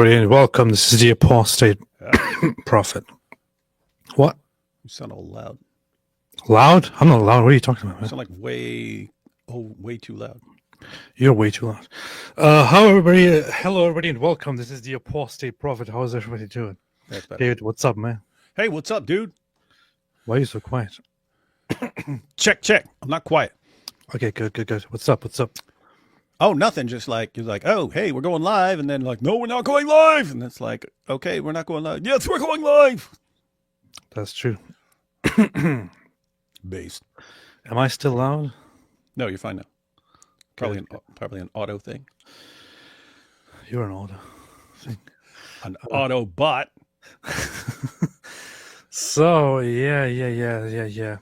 everybody, and welcome. This is the Apostate Prophet. What? You sound all loud. Loud? I'm not loud. What are you talking about, You man? sound like way too loud. You're way too loud. Hello, everybody, and welcome. This is the Apostate Prophet. How's everybody doing? That's better. David, what's up, man? Hey, what's up, dude? Why are you so quiet? Check. I'm not quiet. Okay, good. What's up? Oh, nothing. Just like, you're like, oh, hey, we're going live. And then like, no, we're not going live. And it's like, okay, we're not going live. Yes, we're going live. That's true. Based. Am I still loud? No, you're fine now. Probably an auto thing. You're an auto thing. An auto bot. So, yeah.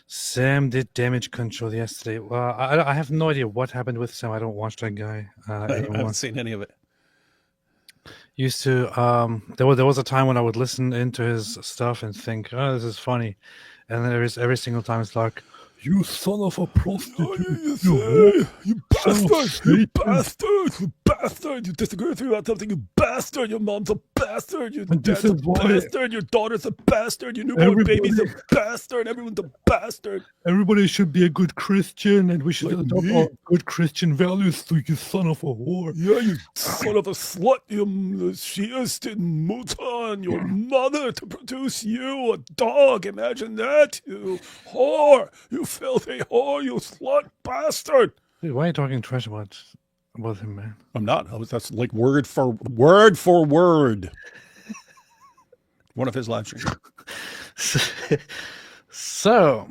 Sam did damage control yesterday. Well, I have no idea what happened with Sam. I don't watch that guy I anymore. haven't seen any of it. Used to, there was a time when I would listen into his stuff and think, oh, this is funny. And then every single time it's like, you son of a prostitute. You bastard. You disagree with me about something, you bastard. Your mom's a bastard. Your dad's a bastard. Your daughter's a bastard. Your newborn baby's a bastard. Everyone's a bastard. Everybody should be a good Christian, and we should adopt all good Christian values, so you son of a whore. Yeah, you son of a slut. You Shiistic mutan. Your mother to produce you, a dog. Imagine that, you whore. You filthy whore, you slut bastard. Dude, why are you talking trash about him, man? I'm not. That's like word for word. One of his live streams. So,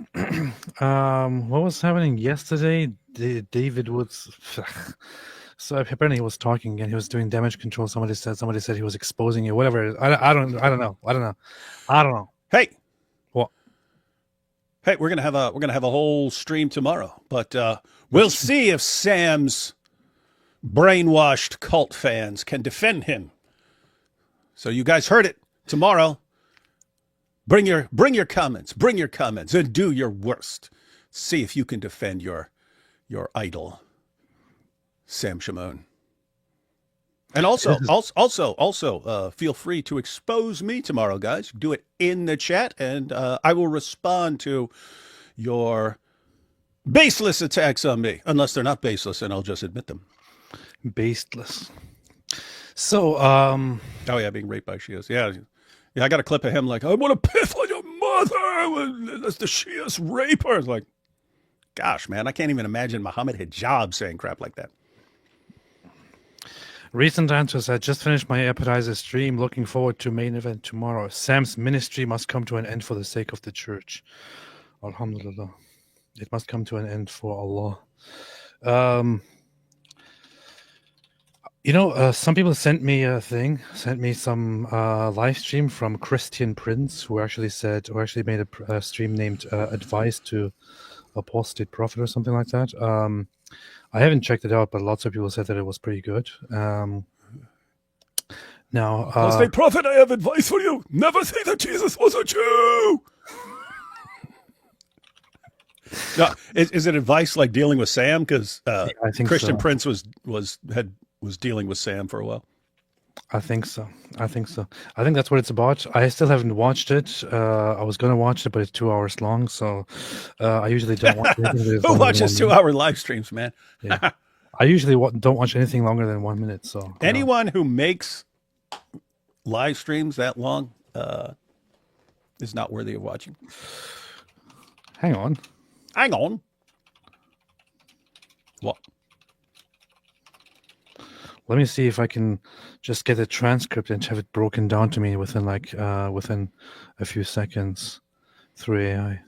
what was happening yesterday? David Woods. So apparently he was talking and he was doing damage control. Somebody said he was exposing you. Whatever. I don't know. Hey. What? Hey, we're gonna have a whole stream tomorrow, but we'll see if Sam's brainwashed cult fans can defend him. So you guys heard it. Tomorrow, bring your comments, and do your worst. See if you can defend your idol, Sam Shimon. And also, feel free to expose me tomorrow, guys. Do it in the chat, and I will respond to your baseless attacks on me, unless they're not baseless, and I'll just admit them. Baseless. So, oh yeah, being raped by Shias. Yeah. I got a clip of him like, I want to piss on your mother. That's the Shias rape her. It's like, gosh, man, I can't even imagine Muhammad Hijab saying crap like that. Recent answers. I just finished my appetizer stream. Looking forward to main event tomorrow. Sam's ministry must come to an end for the sake of the church. Alhamdulillah. It must come to an end for Allah. Some people sent me some live stream from Christian Prince, who actually made a stream named Advice to Apostate Prophet or something like that. I haven't checked it out, but lots of people said that it was pretty good. Now, Apostate Prophet, I have advice for you. Never say that Jesus was a Jew. Now, is it advice like dealing with Sam? Because I think Christian so. Prince was dealing with Sam for a while. I think so. I think that's what it's about. I still haven't watched it. I was going to watch it, but it's 2 hours long, so I usually don't watch anything. Who watches 2 hour live streams, man? Yeah. I usually don't watch anything longer than 1 minute. So anyone who makes live streams that long is not worthy of watching. Hang on. What? Let me see if I can just get a transcript and have it broken down to me within a few seconds through AI.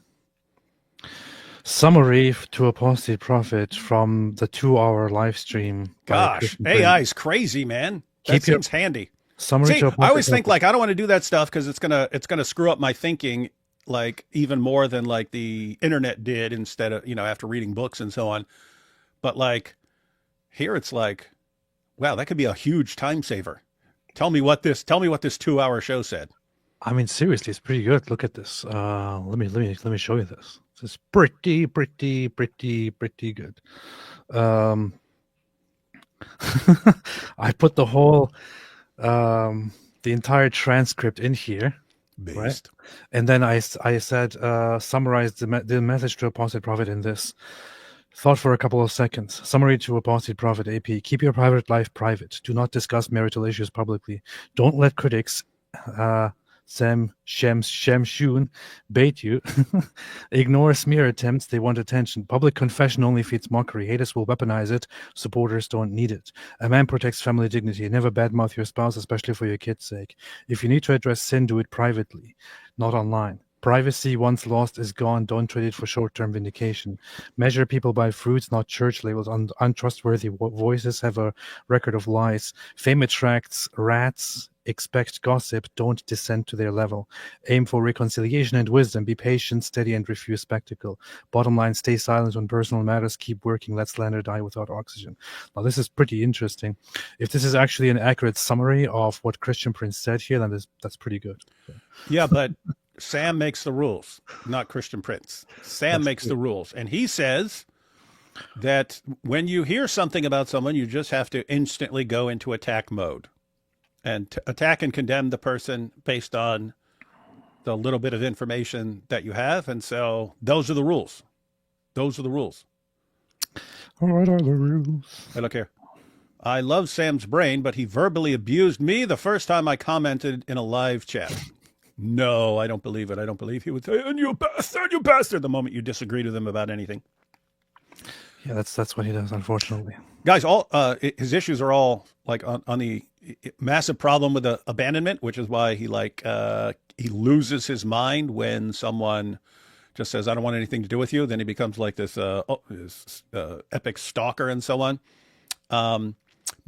Summary to Apostate Prophet from the 2 hour live stream. Gosh, AI is crazy, man. That seems handy. Summary See, to I always Prophet. think like I don't want to do that stuff because it's gonna screw up my thinking like even more than like the internet did instead of after reading books and so on. But like here it's like, wow, that could be a huge time saver. Tell me what this 2 hour show said. I mean, seriously, it's pretty good. Look at this. Let me show you this. It's pretty good. I put the whole the entire transcript in here, right? Based. And then I said, summarize the message to Apostate Prophet in this. Thought for a couple of seconds. Summary to Apostate Prophet AP. Keep your private life private. Do not discuss marital issues publicly. Don't let critics, Sam, Shem, Shun, bait you. Ignore smear attempts. They want attention. Public confession only feeds mockery. Haters will weaponize it. Supporters don't need it. A man protects family dignity. Never badmouth your spouse, especially for your kids' sake. If you need to address sin, do it privately, not online. Privacy once lost is gone. Don't trade it for short-term vindication. Measure people by fruits, not church labels. Untrustworthy voices have a record of lies. Fame attracts rats. Expect gossip. Don't descend to their level. Aim for reconciliation and wisdom. Be patient, steady, and refuse spectacle. Bottom line, stay silent on personal matters. Keep working. Let slander die without oxygen. Now, this is pretty interesting. If this is actually an accurate summary of what Christian Prince said here, then that's pretty good. Yeah, but Sam makes the rules, not Christian Prince. Sam makes the rules. And he says that when you hear something about someone, you just have to instantly go into attack mode and attack and condemn the person based on the little bit of information that you have. And so those are the rules. Those are the rules. All right, are the rules. Hey, look here. I love Sam's brain, but he verbally abused me the first time I commented in a live chat. No, I don't believe it. I don't believe he would say, and you bastard, the moment you disagreed with him about anything. Yeah, that's what he does, unfortunately. Guys, all his issues are all like on the massive problem with the abandonment, which is why he he loses his mind when someone just says, I don't want anything to do with you. Then he becomes like this epic stalker and so on.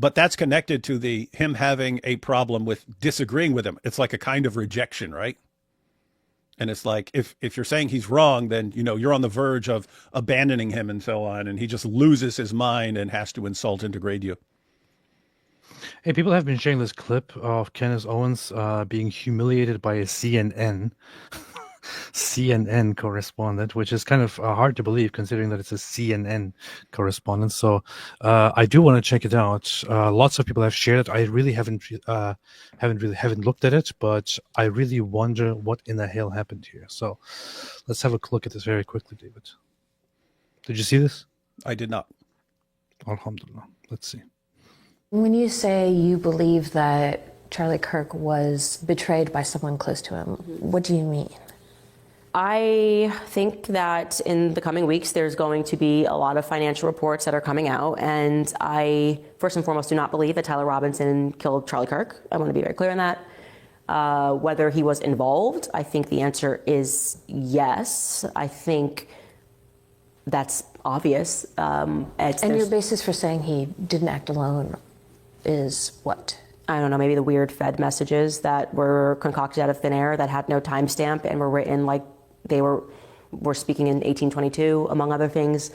But that's connected to him having a problem with disagreeing with him. It's like a kind of rejection, right? And it's like, if you're saying he's wrong, then, you're on the verge of abandoning him and so on. And he just loses his mind and has to insult and degrade you. Hey, people have been sharing this clip of Kenneth Owens being humiliated by a CNN correspondent, which is kind of hard to believe considering that it's a CNN correspondent. So I do want to check it out. Lots of people have shared it. I really haven't looked at it, but I really wonder what in the hell happened here. So let's have a look at this very quickly, David. Did you see this? I did not. Alhamdulillah. Let's see. When you say you believe that Charlie Kirk was betrayed by someone close to him, what do you mean? I think that in the coming weeks, there's going to be a lot of financial reports that are coming out. And I, first and foremost, do not believe that Tyler Robinson killed Charlie Kirk. I want to be very clear on that. Whether he was involved, I think the answer is yes. I think that's obvious. And your basis for saying he didn't act alone is what? I don't know, maybe the weird Fed messages that were concocted out of thin air that had no timestamp and were written like they were speaking in 1822, among other things.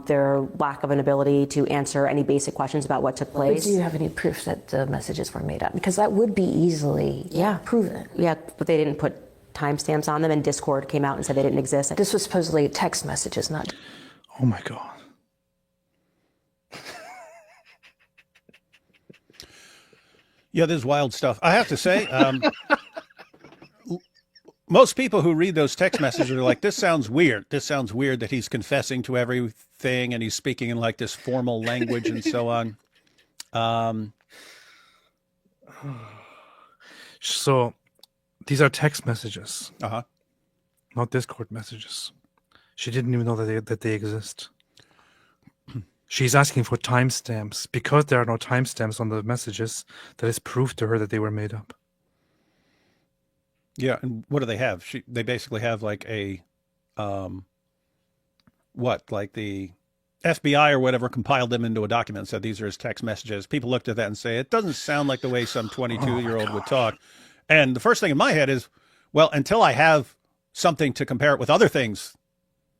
Their lack of an ability to answer any basic questions about what took place. But do you have any proof that the messages were made up? Because that would be easily proven. Yeah, but they didn't put timestamps on them, and Discord came out and said they didn't exist. This was supposedly text messages, not... Oh my God. Yeah, there's wild stuff. I have to say, most people who read those text messages are like, this sounds weird. This sounds weird that he's confessing to everything and he's speaking in like this formal language and so on. So these are text messages. Uh-huh. Not Discord messages. She didn't even know that they exist. She's asking for timestamps. Because there are no timestamps on the messages, that is proof to her that they were made up. Yeah, and what do they have? They basically have like a, like the FBI or whatever compiled them into a document and said these are his text messages. People looked at that and say, it doesn't sound like the way some 22-year-old would talk. And the first thing in my head is, well, until I have something to compare it with other things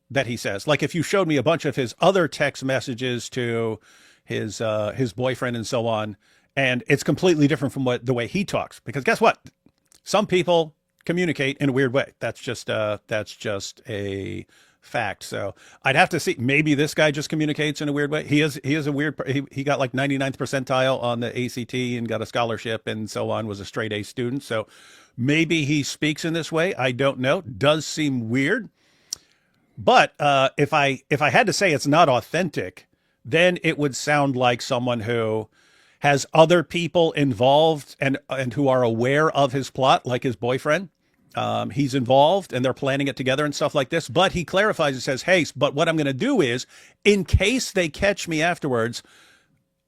that he says. Like if you showed me a bunch of his other text messages to his boyfriend and so on, and it's completely different from the way he talks. Because guess what? Some people communicate in a weird way. That's just a fact. So I'd have to see. Maybe this guy just communicates in a weird way. He is a weird. He got like 99th percentile on the ACT and got a scholarship and so on. Was a straight A student. So maybe he speaks in this way. I don't know. Does seem weird. But if I had to say it's not authentic, then it would sound like someone who has other people involved and who are aware of his plot, like his boyfriend. He's involved and they're planning it together and stuff like this. But he clarifies and says, hey, but what I'm going to do is, in case they catch me afterwards,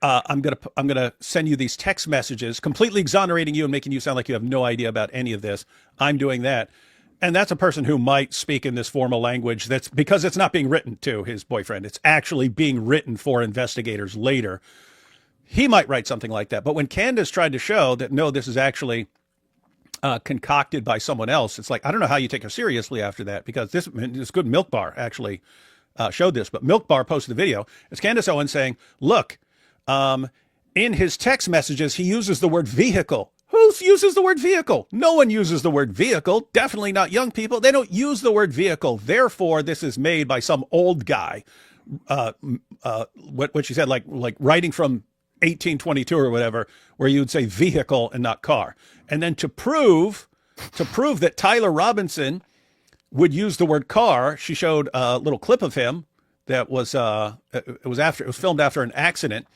I'm gonna send you these text messages, completely exonerating you and making you sound like you have no idea about any of this. I'm doing that. And that's a person who might speak in this formal language. That's because it's not being written to his boyfriend. It's actually being written for investigators later. He might write something like that. But when Candace tried to show that, no, this is actually concocted by someone else, it's like, I don't know how you take her seriously after that, because this good Milk Bar actually showed this. But Milk Bar posted a video. It's Candace Owens saying, look, in his text messages, he uses the word vehicle. Who uses the word vehicle? No one uses the word vehicle. Definitely not young people. They don't use the word vehicle. Therefore, this is made by some old guy. What she said, like writing from 1822 or whatever, where you would say vehicle and not car. And then to prove that Tyler Robinson would use the word car, she showed a little clip of him that was it was filmed after an accident,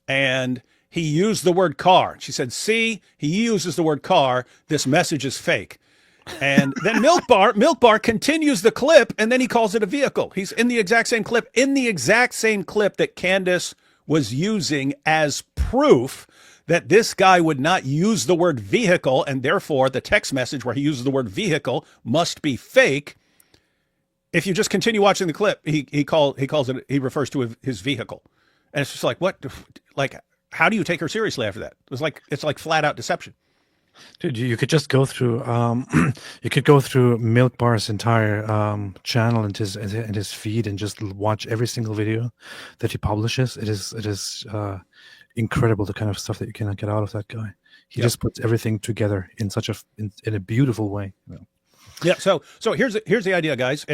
and he used the word car. She said, see, he uses the word car. This message is fake. And then Milk Bar continues the clip, and then he calls it a vehicle. He's in the exact same clip, that Candace was using as proof that this guy would not use the word vehicle, and therefore the text message where he uses the word vehicle must be fake. If you just continue watching the clip, he refers to his vehicle. And it's just like, what? Like, how do you take her seriously after that? It's like flat out deception. Dude, you could just go through. You could go through Milk Bar's entire channel and his feed and just watch every single video that he publishes. It is incredible, the kind of stuff that you can get out of that guy. He just puts everything together in in a beautiful way. You know? Yeah. So here's the idea, guys.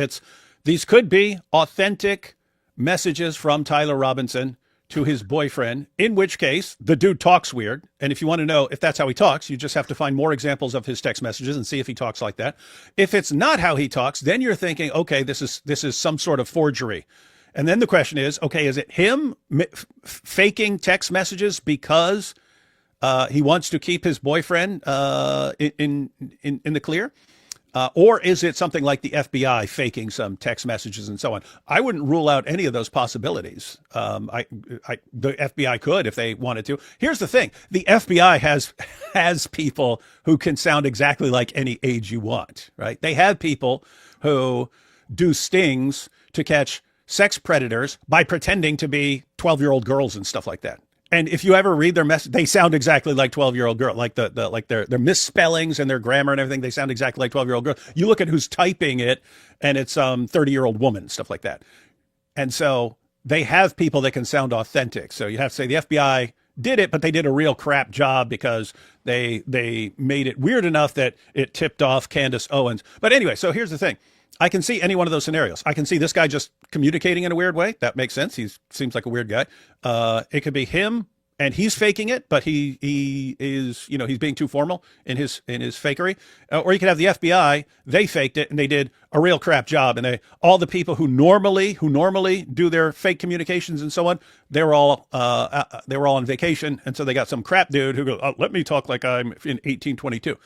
These could be authentic messages from Tyler Robinson to his boyfriend, in which case the dude talks weird. And if you want to know if that's how he talks, you just have to find more examples of his text messages and see if he talks like that. If it's not how he talks, then you're thinking, okay, this is some sort of forgery. And then the question is, okay, is it him faking text messages because he wants to keep his boyfriend in the clear? Or is it something like the FBI faking some text messages and so on? I wouldn't rule out any of those possibilities. The FBI could if they wanted to. Here's the thing. The FBI has people who can sound exactly like any age you want, right? They have people who do stings to catch sex predators by pretending to be 12-year-old girls and stuff like that. And if you ever read their message, they sound exactly like 12-year-old girl, like their misspellings and their grammar and everything. They sound exactly like 12-year-old girl. You look at who's typing it, and it's 30-year-old woman, stuff like that. And so they have people that can sound authentic. So you have to say the FBI did it, but they did a real crap job because they made it weird enough that it tipped off Candace Owens. But anyway, so here's the thing. I can see any one of those scenarios. I can see this guy just communicating in a weird way. That makes sense. He seems like a weird guy. It could be him and he's faking it, but he is, he's being too formal in his fakery. Or you could have the FBI. They faked it and they did a real crap job. And all the people who normally do their fake communications and so on, they were all on vacation, and so they got some crap dude who goes, oh, let me talk like I'm in 1822.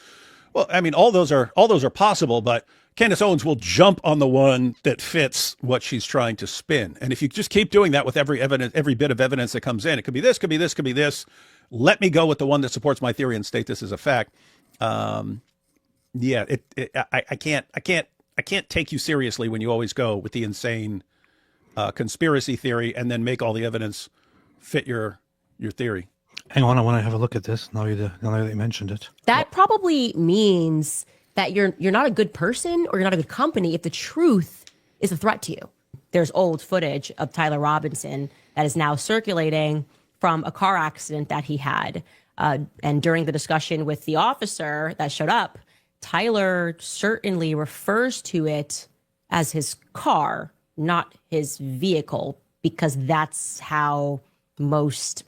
Well, I mean, all those are possible, but Candace Owens will jump on the one that fits what she's trying to spin. And if you just keep doing that with every bit of evidence that comes in, it could be this, could be this, could be this. Let me go with the one that supports my theory and state this as a fact. I can't take you seriously when you always go with the insane conspiracy theory and then make all the evidence fit your theory. Hang on, I want to have a look at this now that you mentioned it. That probably means that you're not a good person or you're not a good company if the truth is a threat to you. There's old footage of Tyler Robinson that is now circulating from a car accident that he had. And during the discussion with the officer that showed up, Tyler certainly refers to it as his car, not his vehicle, because that's how most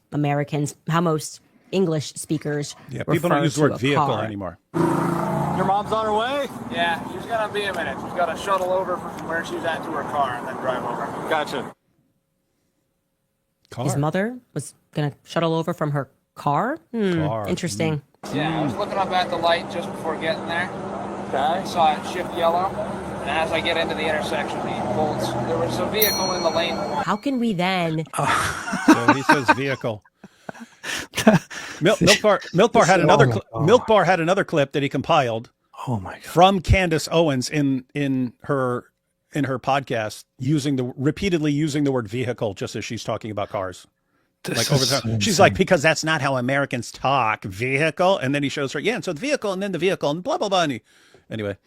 English speakers people don't use the word vehicle car. anymore. Your mom's on her way? Yeah, she's gonna be a minute. She's got to shuttle over from where she's at to her car and then drive over. Gotcha. Car. His mother was going to shuttle over from her car? Car. Interesting. Yeah, I was looking up at the light just before getting there. Okay. I saw it shift yellow, and as I get into the intersection, there was a vehicle in the lane. How can we then... So he says vehicle. Milk Bar had another Milk Bar had another clip that he compiled. Oh my god! From Candace Owens in her podcast, repeatedly using the word vehicle just as she's talking about cars. Like over the time. She's like, because that's not how Americans talk, vehicle. And then he shows her, and so the vehicle and then the vehicle and blah, blah, blah. Anyway,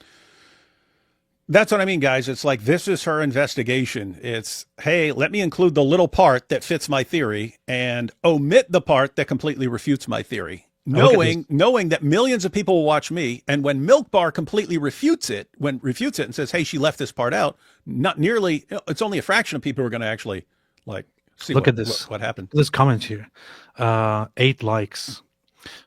that's what I mean, guys. It's like, this is her investigation. It's, hey, let me include the little part that fits my theory and omit the part that completely refutes my theory. Knowing that millions of people will watch me, and when Milk Bar completely refutes it and says, hey, she left this part out, not nearly, it's only a fraction of people who are going to actually see Look at this. what happened. This comment here, 8 likes.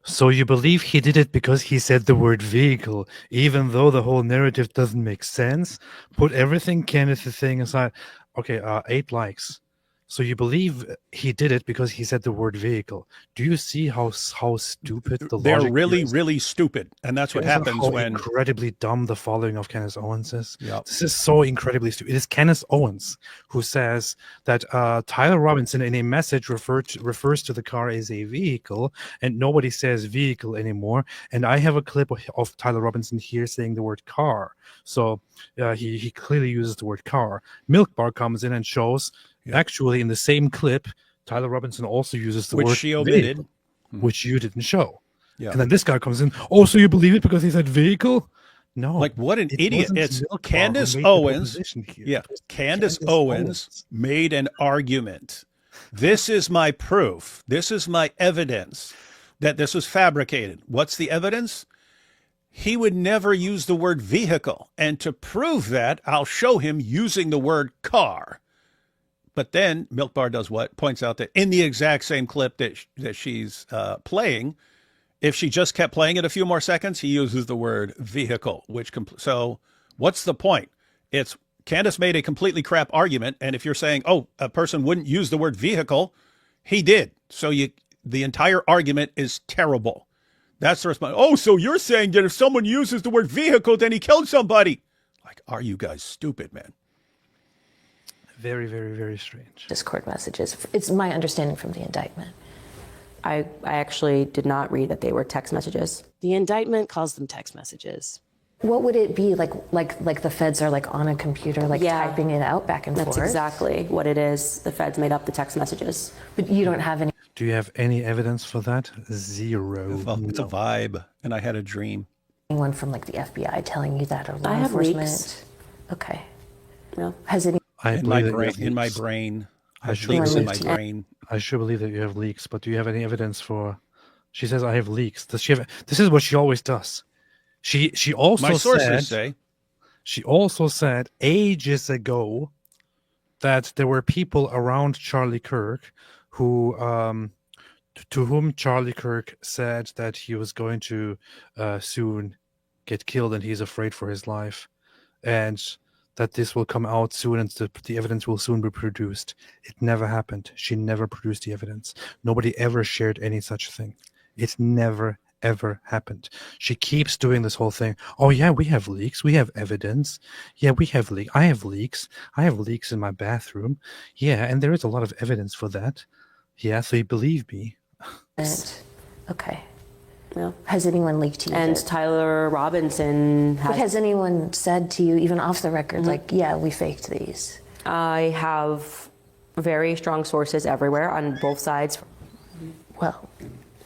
So you believe he did it because he said the word vehicle, even though the whole narrative doesn't make sense? Put everything Kenneth is saying aside. Okay, 8 likes. So you believe he did it because he said the word vehicle. Do you see how stupid the They're logic really, is? really stupid. And that's what Also happens how when incredibly dumb the following of Kenneth Owens is. Yep. This is so incredibly stupid. It is Kenneth Owens who says that Tyler Robinson in a message refers to the car as a vehicle, and nobody says vehicle anymore. And I have a clip of Tyler Robinson here saying the word car. So he clearly uses the word car. Milk Bar comes in and shows, actually in the same clip, Tyler Robinson also uses the word which she omitted, vehicle, which you didn't show. Yeah. And then this guy comes in, oh, so you believe it because he said vehicle? No. Like, what an idiot. wasn't It's Milk Bar who Candace made the Owens. proposition here. Yeah. It was Candace Candace Owens made an argument. This is my proof. This is my evidence that this was fabricated. What's the evidence? He would never use the word vehicle. And to prove that, I'll show him using the word car. But then Milk Bar does what? Points out that in the exact same clip that she's playing, if she just kept playing it a few more seconds, he uses the word vehicle. So what's the point? It's Candace made a completely crap argument, and if you're saying, oh, a person wouldn't use the word vehicle, he did. So the entire argument is terrible. That's the response. Oh, so you're saying that if someone uses the word vehicle, then he killed somebody? Like, are you guys stupid, man? Very, very, very strange. Discord messages. It's my understanding from the indictment. I actually did not read that they were text messages. The indictment calls them text messages. What would it be like the feds are like on a computer, like typing it out back and That's forth? exactly what it is. The feds made up the text messages. But you don't have any. Do you have any evidence for that? Zero. It's a vibe, and I had a dream. Anyone from like the FBI telling you that, or law I have enforcement? leaks. Okay. No. Has any? In my brain. I have leaks in my brain. I sure believe that you have leaks, but do you have any evidence for? She says I have leaks. Does she have? This is what she always does. She also My sources said, say. She also said ages ago that there were people around Charlie Kirk who, to whom Charlie Kirk said that he was going to soon get killed and he's afraid for his life, and that this will come out soon and the evidence will soon be produced. It never happened. She never produced the evidence. Nobody ever shared any such thing. It never, ever happened. She keeps doing this whole thing. Oh, yeah, we have leaks. We have evidence. Yeah, we have leaks. I have leaks. I have leaks in my bathroom. Yeah, and there is a lot of evidence for that. Yeah, so you believe me. Okay. Yeah. Has anyone leaked to you? And Tyler Robinson But has anyone said to you, even off the record, like, yeah, we faked these? I have very strong sources everywhere on both sides. Well,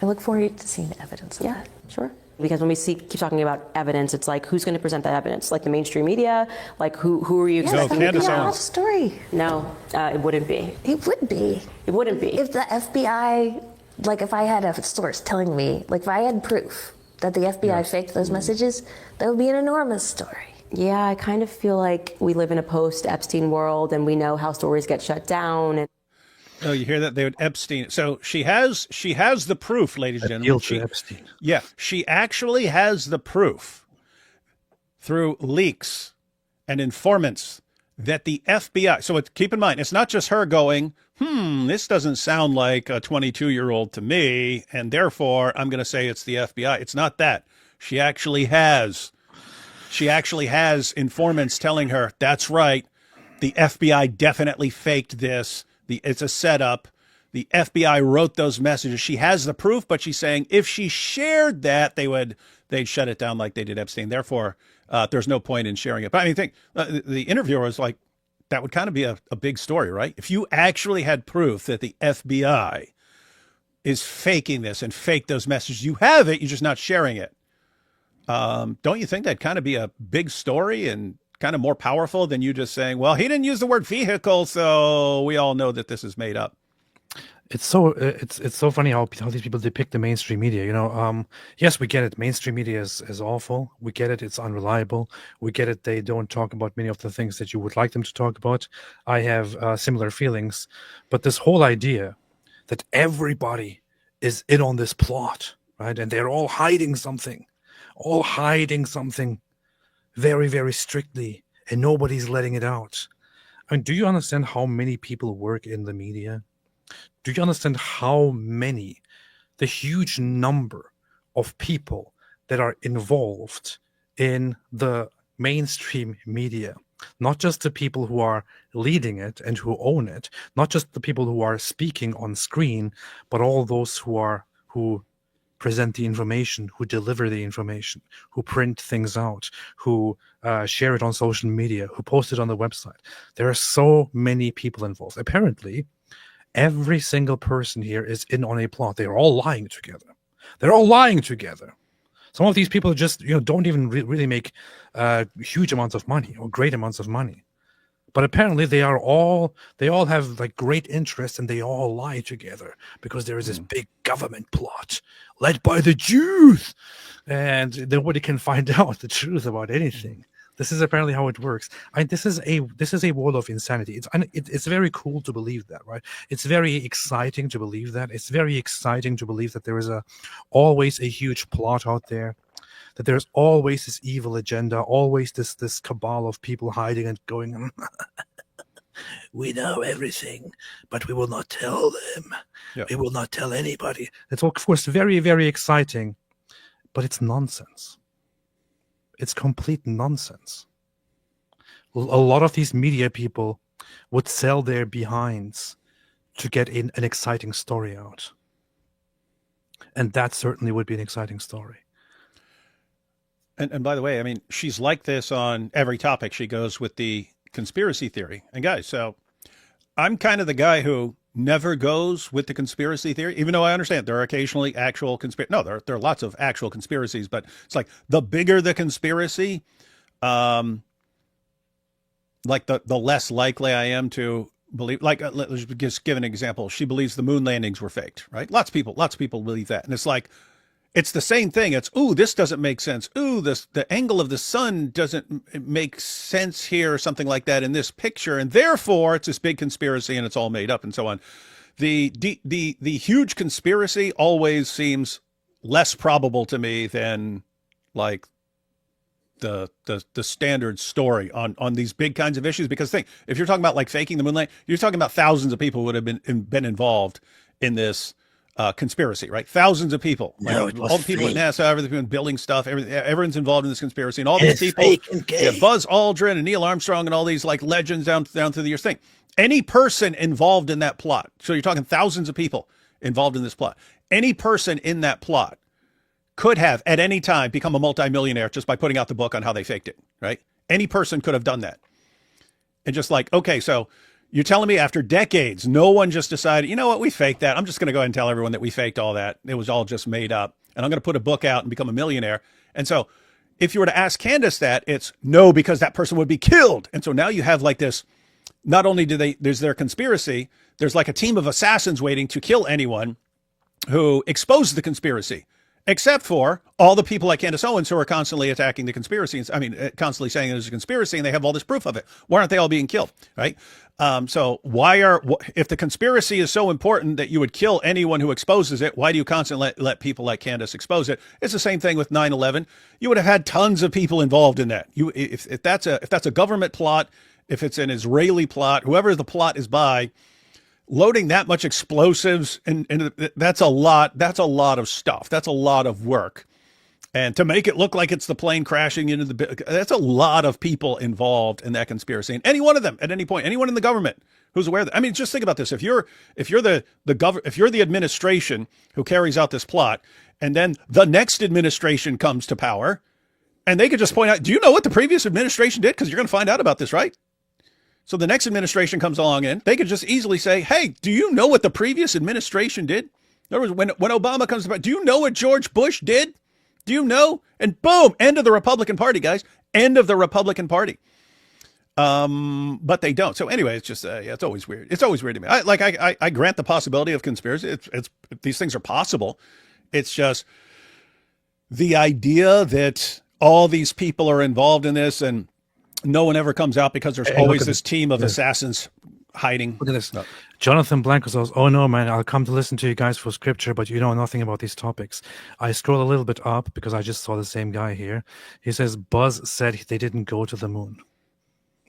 I look forward to seeing the evidence of that. Sure. Because when we keep talking about evidence, it's like, who's going to present that evidence? Like the mainstream media? Like who are you expecting? Candace It's a Owens. story. No, it wouldn't be. It would be. It wouldn't be. If the FBI, like if I had a source telling me, like if I had proof that the FBI faked those messages, that would be an enormous story. Yeah, I kind of feel like we live in a post-Epstein world, and we know how stories get shut down. And Oh, you hear that? They would Epstein. So she has the proof, ladies and Appeal gentlemen. to Epstein. Yeah, she actually has the proof through leaks and informants that the FBI. So keep in mind, it's not just her going, this doesn't sound like a 22-year-old to me, and therefore I'm going to say it's the FBI. It's not that. She actually has informants telling her, that's right, the FBI definitely faked this. It's a setup. The FBI wrote those messages. She has the proof, but she's saying if she shared that, they'd shut it down like they did Epstein. Therefore, there's no point in sharing it. But I mean, the interviewer was like, that would kind of be a big story, right? If you actually had proof that the FBI is faking this and faked those messages, you have it, you're just not sharing it. Don't you think that'd kind of be a big story and kind of more powerful than you just saying, well, he didn't use the word vehicle, so we all know that this is made up? It's so funny how these people depict the mainstream media. Yes, we get it. Mainstream media is awful. We get it. It's unreliable. We get it. They don't talk about many of the things that you would like them to talk about. I have similar feelings, but this whole idea that everybody is in on this plot, right, and they're all hiding something very, very strictly, and nobody's letting it out. I mean, do you understand how many people work in the media? Do you understand the huge number of people that are involved in the mainstream media? Not just the people who are leading it and who own it, not just the people who are speaking on screen, but all those who present the information, who deliver the information, who print things out, who share it on social media, who post it on the website. There are so many people involved. Apparently, every single person here is in on a plot. They're all lying together. Some of these people just don't even really make huge amounts of money or great amounts of money. But apparently they all have like great interest, and they all lie together because there is this big government plot led by the Jews, and nobody can find out the truth about anything. This is apparently how it works. This is a world of insanity. It's very cool to believe that, right? It's very exciting to believe that. It's very exciting to believe that there is always a huge plot out there, that there's always this evil agenda, always this cabal of people hiding and going, we know everything, but we will not tell them. Yeah. We will not tell anybody. It's of course very, very exciting, but it's nonsense. It's complete nonsense. A lot of these media people would sell their behinds to get an exciting story out. And that certainly would be an exciting story. And by the way, I mean, she's like this on every topic. She goes with the conspiracy theory. And guys, so I'm kind of the guy who never goes with the conspiracy theory, even though I understand there are occasionally actual conspiracy. No, there are lots of actual conspiracies, but it's like the bigger the conspiracy, like the less likely I am to believe. Like, let's just give an example. She believes the moon landings were faked, right? Lots of people believe that. And it's like, it's the same thing. It's, ooh, this doesn't make sense. Ooh, the angle of the sun doesn't make sense here, or something like that in this picture. And therefore it's this big conspiracy and it's all made up and so on. The huge conspiracy always seems less probable to me than like the standard story on these big kinds of issues. Because think, if you're talking about like faking the moonlight, you're talking about thousands of people who would have been involved in this conspiracy, right? Thousands of people. No, like, all the people at NASA, everything building stuff, everyone's involved in this conspiracy, and all these people, Buzz Aldrin and Neil Armstrong and all these like legends down through the years. Thing, any person involved in that plot. So you're talking thousands of people involved in this plot. Any person in that plot could have at any time become a multimillionaire just by putting out the book on how they faked it, right? Any person could have done that. And just like, okay, so you're telling me after decades, no one just decided, you know what, we faked that. I'm just going to go ahead and tell everyone that we faked all that. It was all just made up. And I'm going to put a book out and become a millionaire. And so if you were to ask Candace that, it's no, because that person would be killed. And so now you have like this, not only there's their conspiracy, there's like a team of assassins waiting to kill anyone who exposed the conspiracy. except for all the people like Candace Owens who are constantly attacking the conspiracy. I mean, constantly saying there's a conspiracy, and they have all this proof of it. Why aren't they all being killed, right? So if the conspiracy is so important that you would kill anyone who exposes it, why do you constantly let people like Candace expose it? It's the same thing with 9/11. You would have had tons of people involved in that. If that's a government plot, if it's an Israeli plot, whoever the plot is by, loading that much explosives and that's a lot of stuff. That's a lot of work. And to make it look like it's the plane crashing into that's a lot of people involved in that conspiracy. And any one of them at any point, anyone in the government who's aware of that. I mean, just think about this. If you're the administration who carries out this plot, and then the next administration comes to power, and they could just point out, do you know what the previous administration did? Because you're going to find out about this, right? So the next administration comes along in, they could just easily say, hey, do you know what the previous administration did? In other words, when Obama comes about, do you know what George Bush did? Do you know? And boom, end of the Republican Party, guys. End of the Republican Party. But they don't. So anyway, it's just, it's always weird. It's always weird to me. I grant the possibility of conspiracy. It's these things are possible. It's just the idea that all these people are involved in this and no one ever comes out because there's always this team of assassins hiding. Look at this. Jonathan Blanco says, oh no, man, I'll come to listen to you guys for scripture, but you know nothing about these topics. I scroll a little bit up because I just saw the same guy here. He says, Buzz said they didn't go to the moon.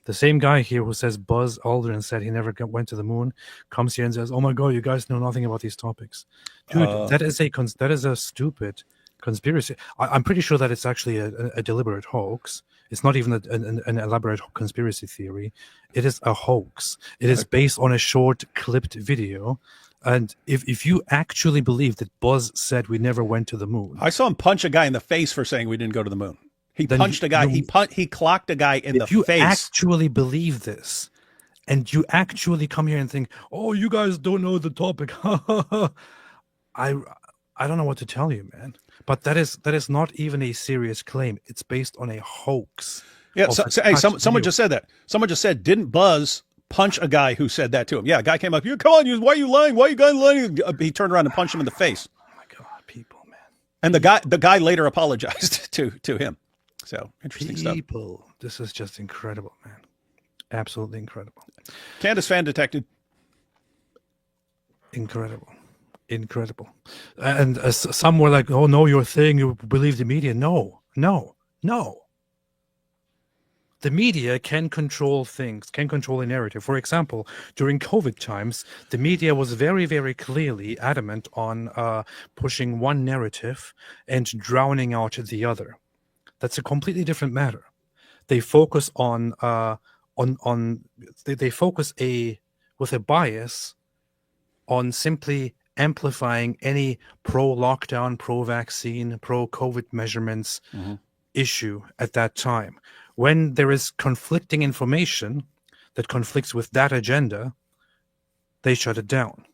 The same guy here who says Buzz Aldrin said he never went to the moon comes here and says, oh my God, you guys know nothing about these topics. Dude, that is a stupid conspiracy. I'm pretty sure that it's actually a deliberate hoax. It's not even an elaborate conspiracy theory. It is a hoax. It is based on a short clipped video. And if you actually believe that Buzz said we never went to the moon. I saw him punch a guy in the face for saying we didn't go to the moon. He punched a guy. He clocked a guy in the face. If you actually believe this, and you actually come here and think, oh, you guys don't know the topic. I don't know what to tell you, man. But that is not even a serious claim. It's based on a hoax. Yeah. Someone just said that. Someone just said, didn't Buzz punch a guy who said that to him? Yeah. A guy came up. Come on, why are you lying? Why are you guys lying? He turned around and punched him in the face. Oh my God, people, man. And the guy later apologized to him. So interesting stuff. This is just incredible, man. Absolutely incredible. Candace fan detected. Incredible. And some were like, oh no, you're saying you believe the media. No. The media can control things, can control a narrative. For example, during COVID times, the media was very, very clearly adamant on pushing one narrative and drowning out the other. That's a completely different matter. They focus they focus with a bias on simply amplifying any pro-lockdown, pro-vaccine, pro-COVID measurements issue at that time. When there is conflicting information that conflicts with that agenda, they shut it down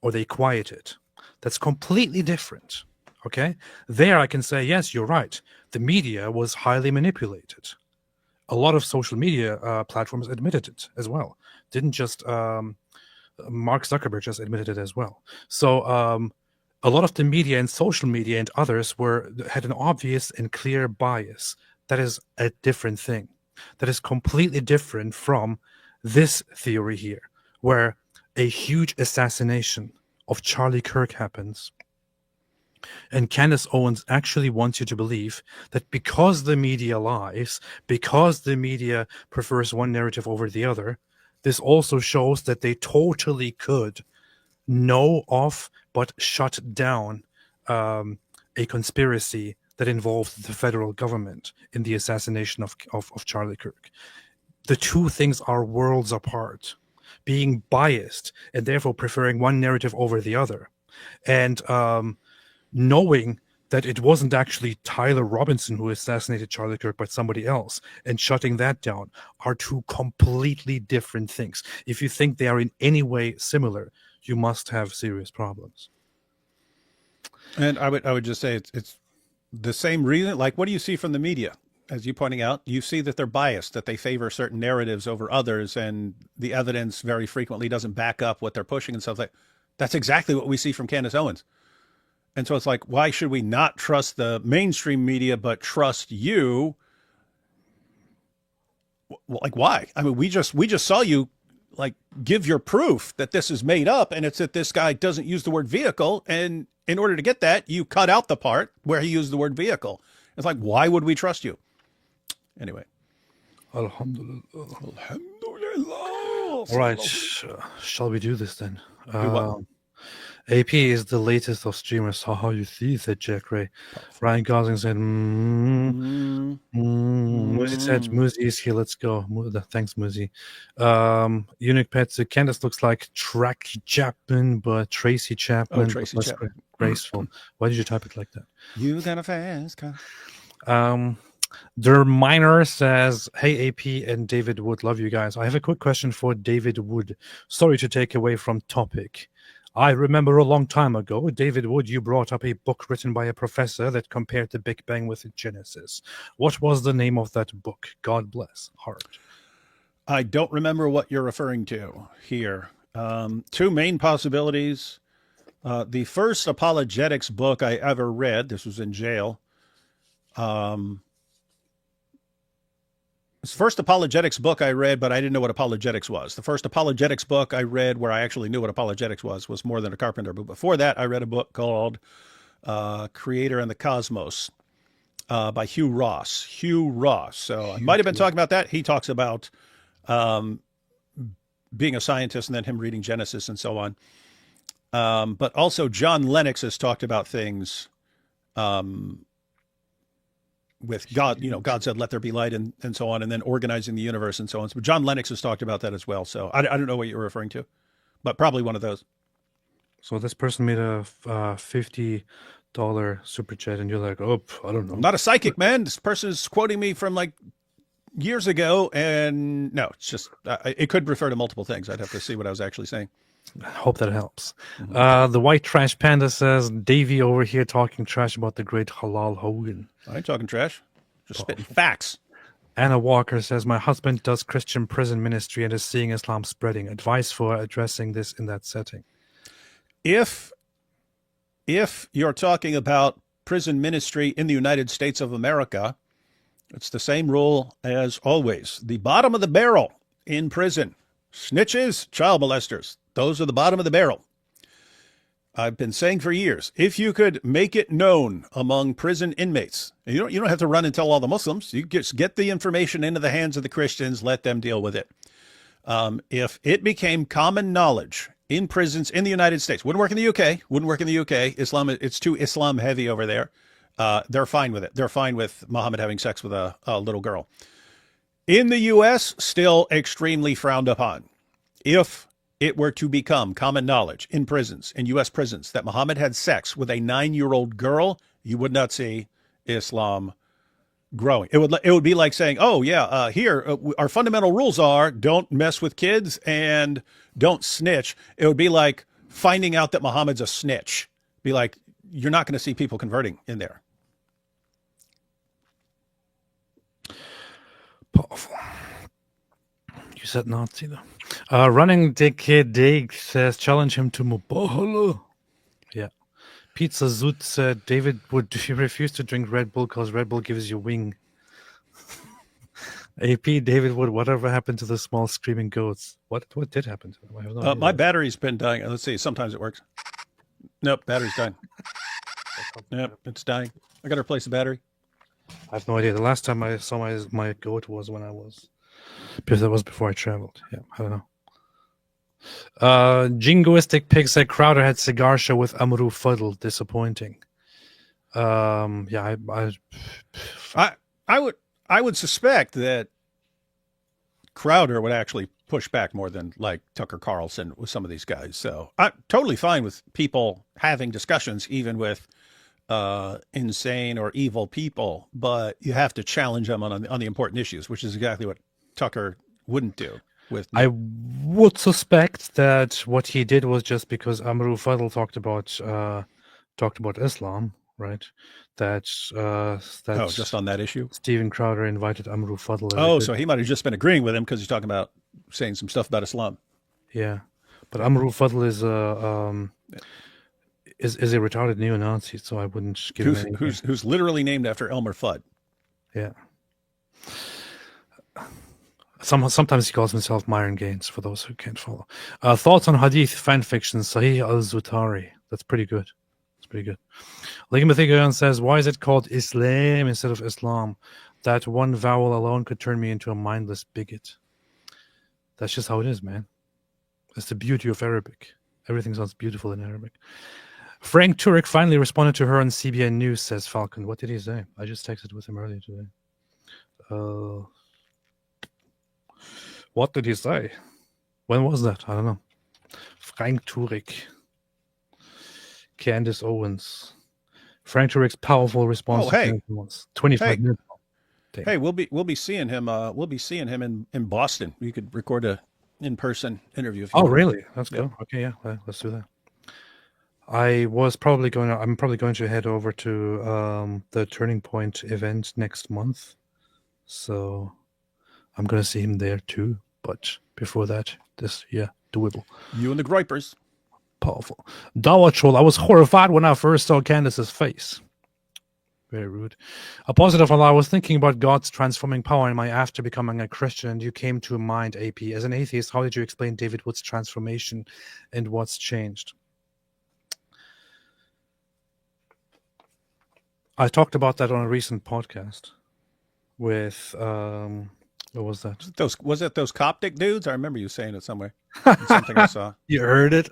or they quiet it. That's completely different. Okay? There I can say, yes, you're right. The media was highly manipulated. A lot of social media platforms admitted it as well. Didn't just Mark Zuckerberg just admitted it as well. So a lot of the media and social media and others had an obvious and clear bias. That is a different thing. That is completely different from this theory here, where a huge assassination of Charlie Kirk happens. And Candace Owens actually wants you to believe that because the media lies, because the media prefers one narrative over the other, this also shows that they totally could know of but shut down a conspiracy that involved the federal government in the assassination of Charlie Kirk. The two things are worlds apart. Being biased and therefore preferring one narrative over the other, and knowing that it wasn't actually Tyler Robinson who assassinated Charlie Kirk, but somebody else, and shutting that down are two completely different things. If you think they are in any way similar, you must have serious problems. And I would just say it's the same reason. Like, what do you see from the media? As you pointing out, you see that they're biased, that they favor certain narratives over others, and the evidence very frequently doesn't back up what they're pushing and stuff like that. That's exactly what we see from Candace Owens. And so it's like, why should we not trust the mainstream media, but trust you? Like, why? I mean, we just saw you like give your proof that this is made up, and it's that this guy doesn't use the word vehicle. And in order to get that, you cut out the part where he used the word vehicle. It's like, why would we trust you? Anyway. Alhamdulillah. Alhamdulillah. All right, shall we do this then? Do what? AP is the latest of streamers. How you see, said Jack Ray. Ryan Gosling said, Muzi said, Muzi is here, let's go. Thanks, Muzi. Eunuch Pets, Candace looks like Tracy Chapman, but Tracy Chapman. Oh, Tracy Chapman. Graceful. Why did you type it like that? You got a fast car. Der Miner says, hey, AP and David Wood, love you guys. I have a quick question for David Wood. Sorry to take away from topic. I remember a long time ago, David Wood, you brought up a book written by a professor that compared the Big Bang with Genesis. What was the name of that book? God bless. Heart. I don't remember what you're referring to here. Two main possibilities. The first apologetics book I ever read, this was in jail. It's the first apologetics book I read, but I didn't know what apologetics was. The first apologetics book I read where I actually knew what apologetics was More Than a Carpenter. But before that, I read a book called Creator and the Cosmos by Hugh Ross. Hugh Ross. So I might have been talking about that. He talks about being a scientist and then him reading Genesis and so on. But also John Lennox has talked about things with God, God said, let there be light and so on, and then organizing the universe and so on. So John Lennox has talked about that as well. So I don't know what you're referring to, but probably one of those. So this person made a $50 super chat, and you're like, oh, I don't know. I'm not a psychic, man. This person is quoting me from like years ago, and no, it's just, it could refer to multiple things. I'd have to see what I was actually saying. I hope that helps. The White Trash Panda says, Davey over here talking trash about the great Halal Hogan. I ain't talking trash. Just spitting facts. Anna Walker says, my husband does Christian prison ministry and is seeing Islam spreading. Advice for addressing this in that setting. If you're talking about prison ministry in the United States of America, it's the same rule as always. The bottom of the barrel in prison. Snitches, child molesters. Those are the bottom of the barrel. I've been saying for years, if you could make it known among prison inmates, and you don't have to run and tell all the Muslims. You just get the information into the hands of the Christians, let them deal with it. If it became common knowledge in prisons in the United States, wouldn't work in the UK, Islam, it's too Islam heavy over there. They're fine with it. They're fine with Muhammad having sex with a little girl. In the US, still extremely frowned upon. If it were to become common knowledge in prisons, in U.S. prisons, that Muhammad had sex with a 9-year-old girl, you would not see Islam growing. It would be like saying, oh, yeah, here, our fundamental rules are don't mess with kids and don't snitch. It would be like finding out that Muhammad's a snitch. Be like, you're not going to see people converting in there. Powerful. You said Nazi, though. Running Dick Dig says, challenge him to Mubahala. Yeah. Pizza Zoot said, David, would you refuse to drink Red Bull because Red Bull gives you wing? AP, David Wood, whatever happened to the small screaming goats? What did happen to them? I have no idea. My battery's been dying. Let's see. Sometimes it works. Nope, battery's dying. Yep, it's dying. I got to replace the battery. I have no idea. The last time I saw my goat was when I was... Because that was before I traveled. Yeah, I don't know. Jingoistic Pig said Crowder had cigar show with Amru Fuddle. Disappointing. Yeah, I would suspect that Crowder would actually push back more than like Tucker Carlson with some of these guys. So I'm totally fine with people having discussions, even with insane or evil people, but you have to challenge them on the important issues, which is exactly what Tucker wouldn't do. I would suspect that what he did was just because Amru Fuddle talked about Islam, right? That's just on that issue. Steven Crowder invited Amru Fuddle. So he might have just been agreeing with him because he's talking about saying some stuff about Islam. Yeah, but Amru Fuddle is is a retarded neo-Nazi, so I wouldn't give him any. Who's literally named after Elmer Fudd. Yeah. Sometimes he calls himself Myron Gaines, for those who can't follow. Thoughts on Hadith fanfiction, Sahih al-Zutari. That's pretty good. It's pretty good. Ligamathigayan says, why is it called Islam instead of Islam? That one vowel alone could turn me into a mindless bigot. That's just how it is, man. It's the beauty of Arabic. Everything sounds beautiful in Arabic. Frank Turek finally responded to her on CBN News, says Falcon. What did he say? I just texted with him earlier today. What did he say? When was that? I don't know. Frank Turek. Candace Owens. Frank Turek's powerful response. Oh, hey. 25 minutes. Hey, we'll be seeing him. We'll be seeing him in Boston. We could record a in-person interview. If you want. Really? Let's go. Okay, yeah, let's do that. I'm probably going to head over to the Turning Point event next month, so I'm going to see him there too. But before that, doable. You and the Gripers. Powerful. Dawa Troll, I was horrified when I first saw Candace's face. Very rude. Apostate of Allah, I was thinking about God's transforming power in my after becoming a Christian, and you came to mind, AP. As an atheist, how did you explain David Wood's transformation and what's changed? I talked about that on a recent podcast with what was that? Was it those Coptic dudes? I remember you saying it somewhere. Something I saw. You heard it?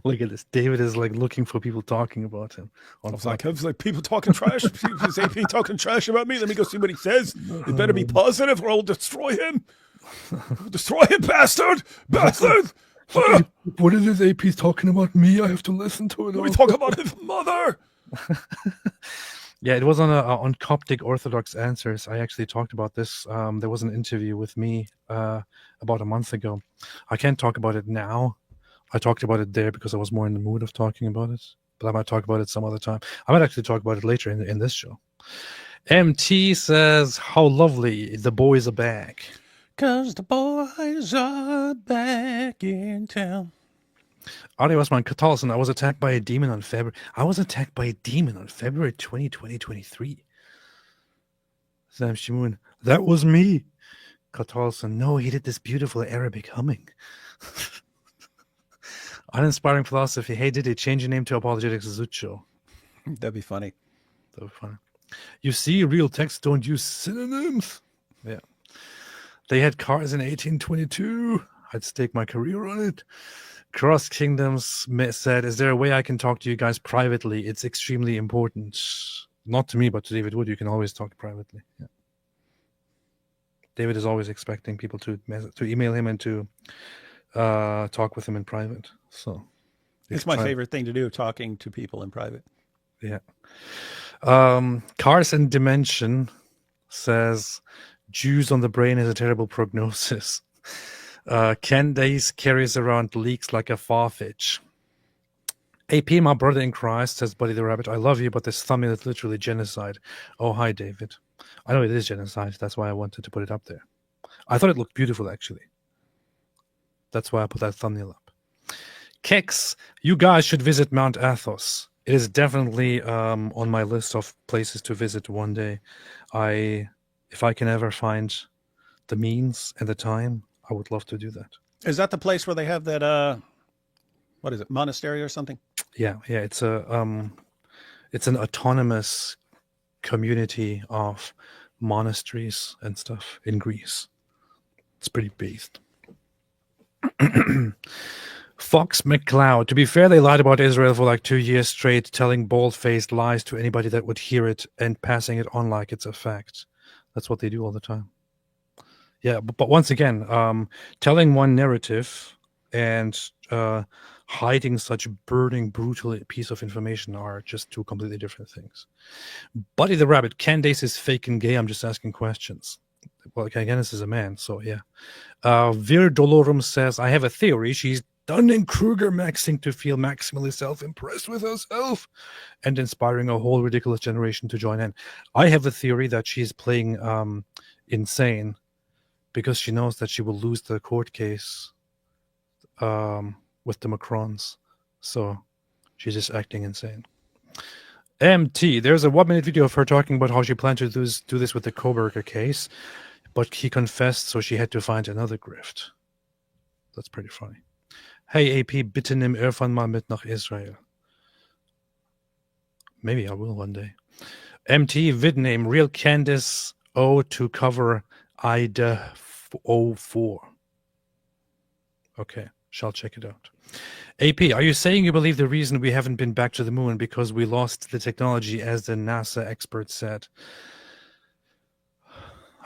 Look at this. David is like looking for people talking about him. I was like, people talking trash. Is AP talking trash about me? Let me go see what he says. It better be positive or I'll destroy him. Destroy him, bastard! Bastard! What is this AP's talking about me? I have to listen to it. Let me talk about his mother. Yeah, it was on Coptic Orthodox Answers. I actually talked about this. There was an interview with me about a month ago. I can't talk about it now. I talked about it there because I was more in the mood of talking about it. But I might talk about it some other time. I might actually talk about it later in this show. MT says, how lovely, the boys are back. 'Cause the boys are back in town. Adi Osman Catalson, I was attacked by a demon on February. I was attacked by a demon on February 2023. Sam Shimoon, that was me. Catalson, no, he did this beautiful Arabic humming. Uninspiring philosophy. Hey, did he change your name to Apologetics Zucho? That'd be funny. That'd be funny. You see, real text don't use synonyms. Yeah. They had cars in 1822. I'd stake my career on it. Cross Kingdoms said, is there a way I can talk to you guys privately? It's extremely important. Not to me, but to David Wood. You can always talk privately. Yeah. David is always expecting people to email him and to talk with him in private. So it's my favorite thing to do, talking to people in private. Yeah. Cars and Dimension says, Jews on the brain is a terrible prognosis. Candace carries around leaks like a farfetch. AP, my brother in Christ, says Buddy the Rabbit, I love you, but this thumbnail is literally genocide. Oh, hi, David. I know it is genocide. That's why I wanted to put it up there. I thought it looked beautiful, actually. That's why I put that thumbnail up. Kex, you guys should visit Mount Athos. It is definitely on my list of places to visit one day. If I can ever find the means and the time, I would love to do that. Is that the place where they have that, what is it, monastery or something? Yeah. It's an autonomous community of monasteries and stuff in Greece. It's pretty based. Fox McCloud. To be fair, they lied about Israel for like 2 years straight, telling bald-faced lies to anybody that would hear it and passing it on like it's a fact. That's what they do all the time. Yeah, but once again, telling one narrative and hiding such burning, brutal piece of information are just two completely different things. Buddy the Rabbit, Candace is fake and gay. I'm just asking questions. Well, again, this is a man, so yeah. Vir Dolorum says, I have a theory. She's Dunning-Kruger maxing to feel maximally self-impressed with herself and inspiring a whole ridiculous generation to join in. I have a theory that she's playing insane because she knows that she will lose the court case with the Macrons. So She's just acting insane. MT, there's a 1-minute video of her talking about how she planned to do this with the Koberger case, but he confessed, so she had to find another grift. That's pretty funny. Hey AP, bitte nimm Irfan mal mit nach Israel. Maybe I will one day. MT, vid name, real Candice O to cover Ida 04. Okay, shall check it out. AP, are you saying you believe the reason we haven't been back to the moon because we lost the technology, as the NASA expert said?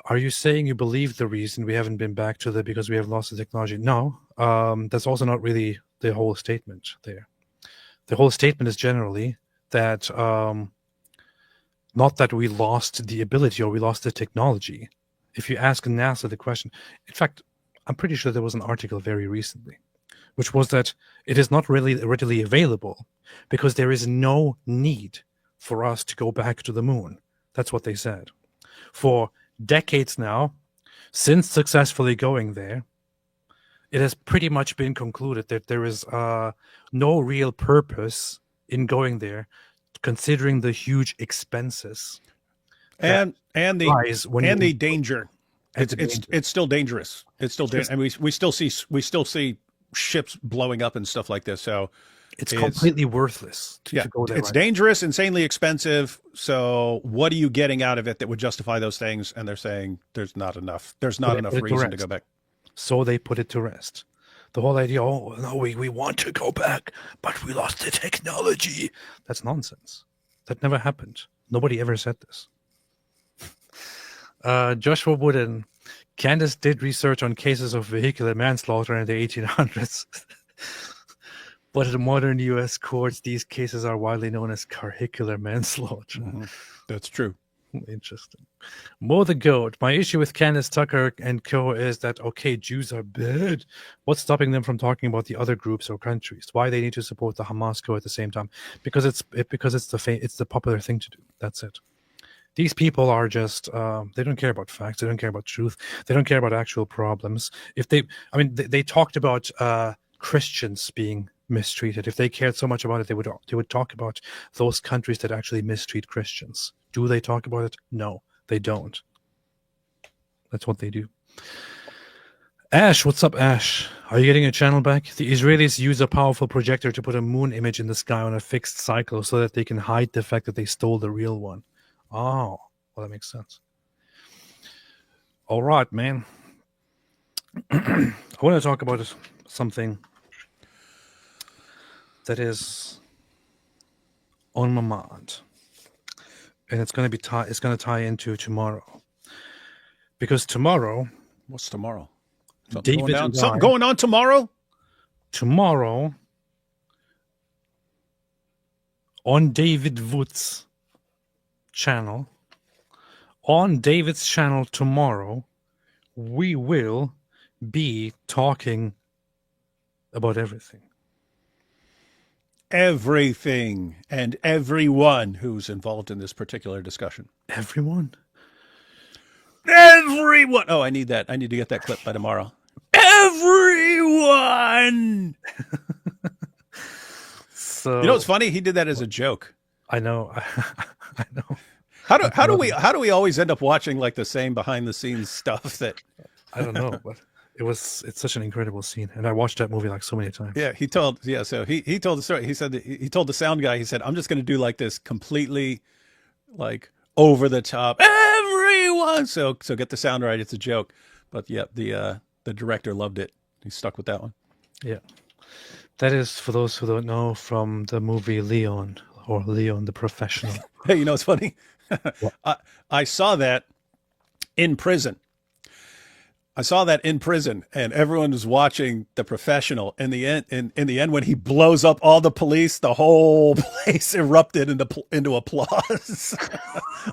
Are you saying you believe the reason we haven't been back to the because we have lost the technology? No, that's also not really the whole statement there. The whole statement is generally that not that we lost the ability or we lost the technology. If you ask NASA the question, in fact, I'm pretty sure there was an article very recently, which was that it is not really readily available because there is no need for us to go back to the moon. That's what they said. For decades now, since successfully going there, it has pretty much been concluded that there is no real purpose in going there, considering the huge expenses and the danger. And It's still dangerous. It's still dangerous, and we still see ships blowing up and stuff like this. So it's completely worthless to go there. It's dangerous, insanely expensive. So what are you getting out of it that would justify those things? And they're saying there's not enough. There's not enough reason to go back. So they put it to rest. The whole idea, oh, no, we want to go back, but we lost the technology. That's nonsense. That never happened. Nobody ever said this. Joshua Wooden, Candace did research on cases of vehicular manslaughter in the 1800s. But in modern U.S. courts, these cases are widely known as vehicular manslaughter. Mm-hmm. That's true. Interesting. Mo the Goat. My issue with Candace Tucker and co is that, okay, Jews are bad. What's stopping them from talking about the other groups or countries? Why they need to support the Hamas co at the same time? Because it's the popular thing to do. That's it. These people are just they don't care about facts. They don't care about truth. They don't care about actual problems. They talked about Christians being mistreated. If they cared so much about it, they would talk about those countries that actually mistreat Christians. Do they talk about it? No, they don't. That's what they do. Ash, what's up, Ash? Are you getting a channel back? The Israelis use a powerful projector to put a moon image in the sky on a fixed cycle so that they can hide the fact that they stole the real one. Oh, well, that makes sense. All right, man. I want to talk about something that is on my mind, and it's going to tie into tomorrow, because tomorrow. What's tomorrow? Something going on tomorrow? Tomorrow, on David Wood's channel, on David's channel tomorrow, we will be talking about everything. Everything and everyone who's involved in this particular discussion. Everyone. Oh, I need that. I need to get that clip by tomorrow. Everyone. So you know what's funny? He did that as a joke. I know. I know. How do we always end up watching like the same behind the scenes stuff that I don't know, but it's such an incredible scene, and I watched that movie like so many times. Yeah, he told the story. He said he told the sound guy, he said, I'm just going to do like this completely like over the top everyone. So get the sound right. It's a joke. But yeah, the director loved it. He stuck with that one. Yeah. That is, for those who don't know, from the movie Leon, or Leon the Professional. Hey, you know what's funny? I saw that in prison. And everyone was watching The Professional. In the end, when he blows up all the police, the whole place erupted into applause.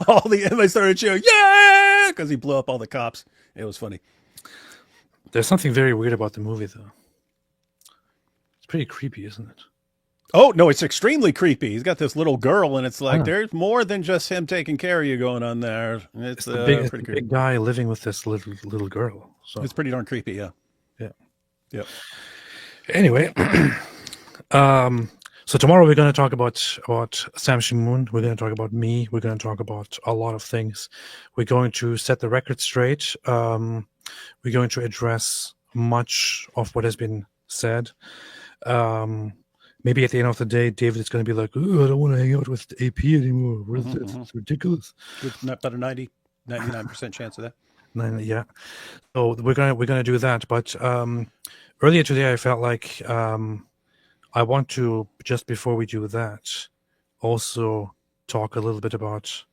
All the inmates started cheering, yeah, because he blew up all the cops. It was funny. There's something very weird about the movie, though. It's pretty creepy, isn't it? Oh, no, it's extremely creepy. He's got this little girl, and it's like there's more than just him taking care of you going on there. It's the pretty creepy. Big guy living with this little girl. So it's pretty darn creepy, yeah. Yeah. Yep. Anyway, So tomorrow we're going to talk about Sam Shimoon. We're going to talk about me. We're going to talk about a lot of things. We're going to set the record straight. We're going to address much of what has been said. Maybe at the end of the day, David is going to be like, "Ooh, I don't want to hang out with AP anymore. What is this? It's ridiculous." Good, about a 99% chance of that. Yeah. So we're gonna do that. But earlier today, I felt like I want to, just before we do that, also talk a little bit about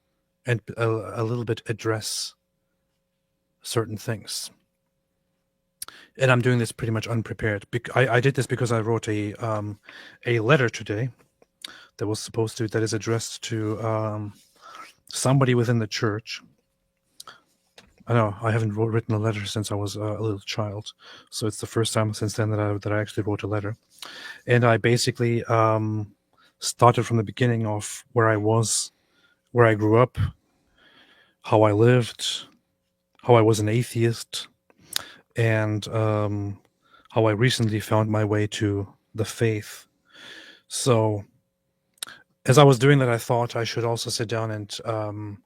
and a little bit address certain things. And I'm doing this pretty much unprepared. I did this because I wrote a letter today that is addressed to somebody within the church. I know I haven't written a letter since I was a little child, so it's the first time since then that I actually wrote a letter. And I basically started from the beginning of where I was, where I grew up, how I lived, how I was an atheist, and how I recently found my way to the faith. So as I was doing that, I thought I should also sit down and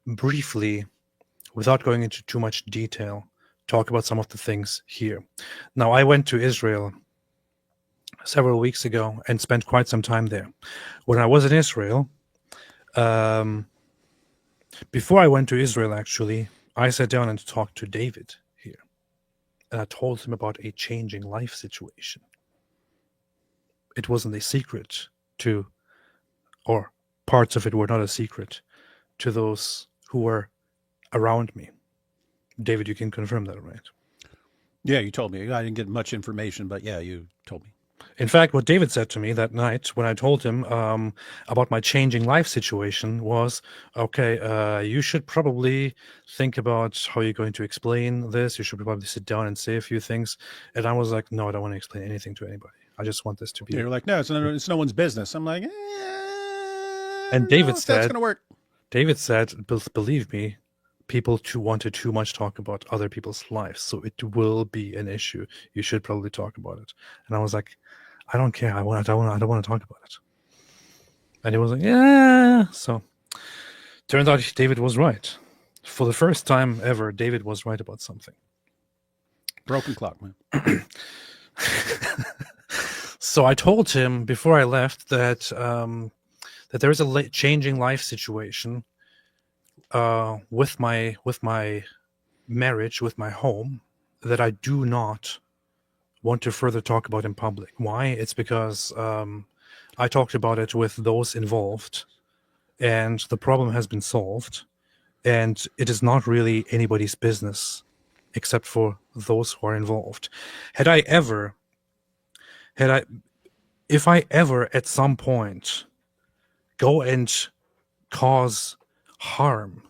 briefly, without going into too much detail, talk about some of the things here. Now, I went to Israel several weeks ago and spent quite some time there. When I was in Israel, before I went to Israel, actually, I sat down and talked to David here. And I told him about a changing life situation. It wasn't a secret to, or parts of it were not a secret to those who were around me. David, you can confirm that, right? Yeah, you told me. I didn't get much information, but yeah, you told me. In fact, what David said to me that night when I told him about my changing life situation was, okay, you should probably think about how you're going to explain this. You should probably sit down and say a few things. And I was like, no, I don't want to explain anything to anybody. I just want this to be... You're like, no, it's no one's business. I'm like, and David said, that's going to work. David said, believe me, people wanted too much talk about other people's lives, so it will be an issue. You should probably talk about it. And I was like, I don't care. I don't want to talk about it. And he was like, yeah. So turns out David was right. For the first time ever, David was right about something. Broken clock, man. So I told him before I left that that there is a changing life situation with my marriage, with my home, that I do not want to further talk about in public. Why? It's because I talked about it with those involved, and the problem has been solved, and it is not really anybody's business except for those who are involved. If I ever at some point go and cause harm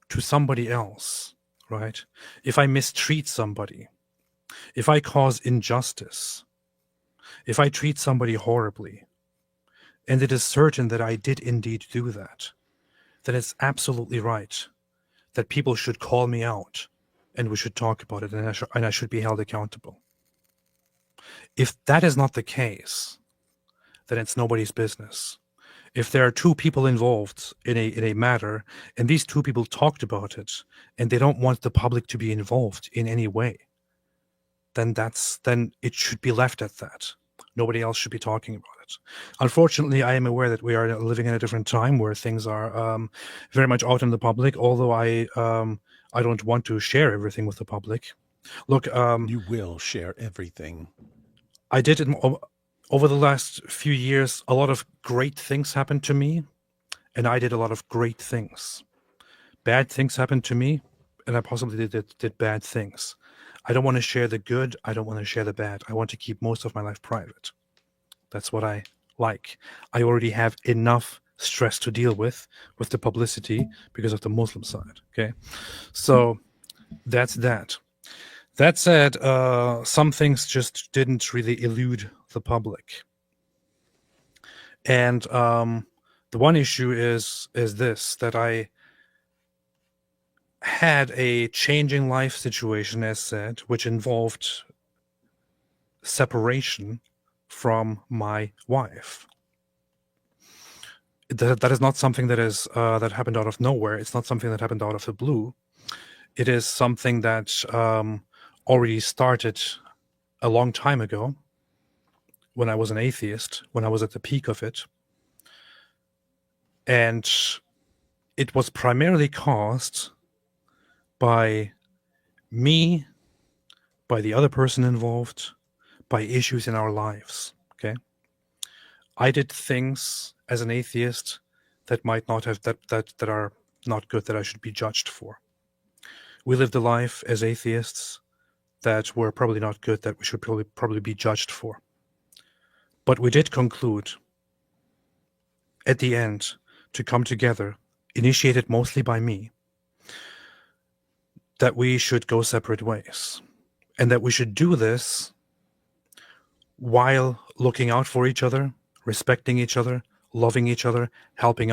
to somebody else, right? If I mistreat somebody, if I cause injustice, if I treat somebody horribly, and it is certain that I did indeed do that, then it's absolutely right that people should call me out and we should talk about it, and I should be held accountable. If that is not the case, then it's nobody's business. If there are two people involved in a matter, and these two people talked about it, and they don't want the public to be involved in any way, then it should be left at that. Nobody else should be talking about it. Unfortunately, I am aware that we are living in a different time where things are very much out in the public, although I don't want to share everything with the public. Look, you will share everything. I did it over the last few years. A lot of great things happened to me, and I did a lot of great things. Bad things happened to me, and I possibly did bad things. I don't want to share the good. I don't want to share the bad. I want to keep most of my life private. That's what I like. I already have enough stress to deal with the publicity because of the Muslim side. Okay, so that's that. That said, some things just didn't really elude the public. And the one issue is this, that I had a changing life situation, as said, which involved separation from my wife. That is not something that is that happened out of nowhere. It's not something that happened out of the blue. It is something that already started a long time ago, when I was an atheist, when I was at the peak of it. And it was primarily caused by me, by the other person involved, by issues in our lives. Okay, I did things as an atheist that might not have that are not good, that I should be judged for. We lived a life as atheists that were probably not good, that we should probably be judged for. But we did conclude at the end to come together, initiated mostly by me, that we should go separate ways, and that we should do this while looking out for each other, respecting each other, loving each other, helping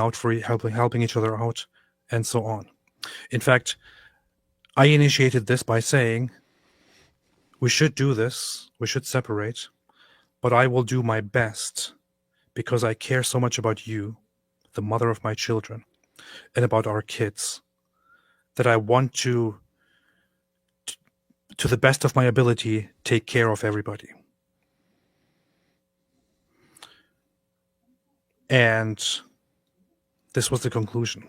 each other out, and so on. In fact, I initiated this by saying, we should do this, we should separate, but I will do my best because I care so much about you, the mother of my children, and about our kids, that I want to the best of my ability, take care of everybody. And this was the conclusion.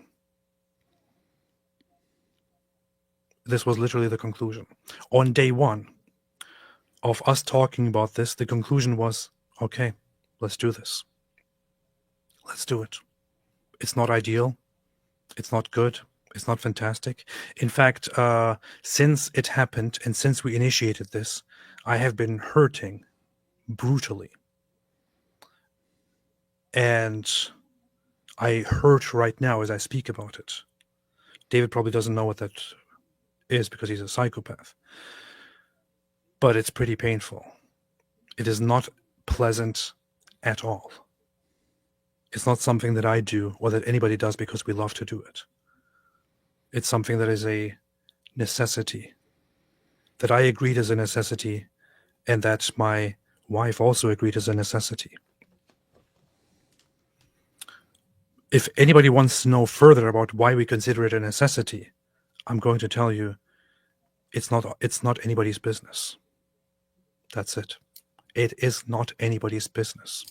This was literally the conclusion. On day one of us talking about this, the conclusion was, okay, let's do this. Let's do it. It's not ideal. It's not good. It's not fantastic. In fact, since it happened and since we initiated this, I have been hurting brutally. And I hurt right now as I speak about it. David probably doesn't know what that is because he's a psychopath. But it's pretty painful. It is not pleasant at all. It's not something that I do or that anybody does because we love to do it. It's something that is a necessity, that I agreed as a necessity, and that my wife also agreed as a necessity. If anybody wants to know further about why we consider it a necessity, I'm going to tell you, it's not anybody's business. That's it. It is not anybody's business.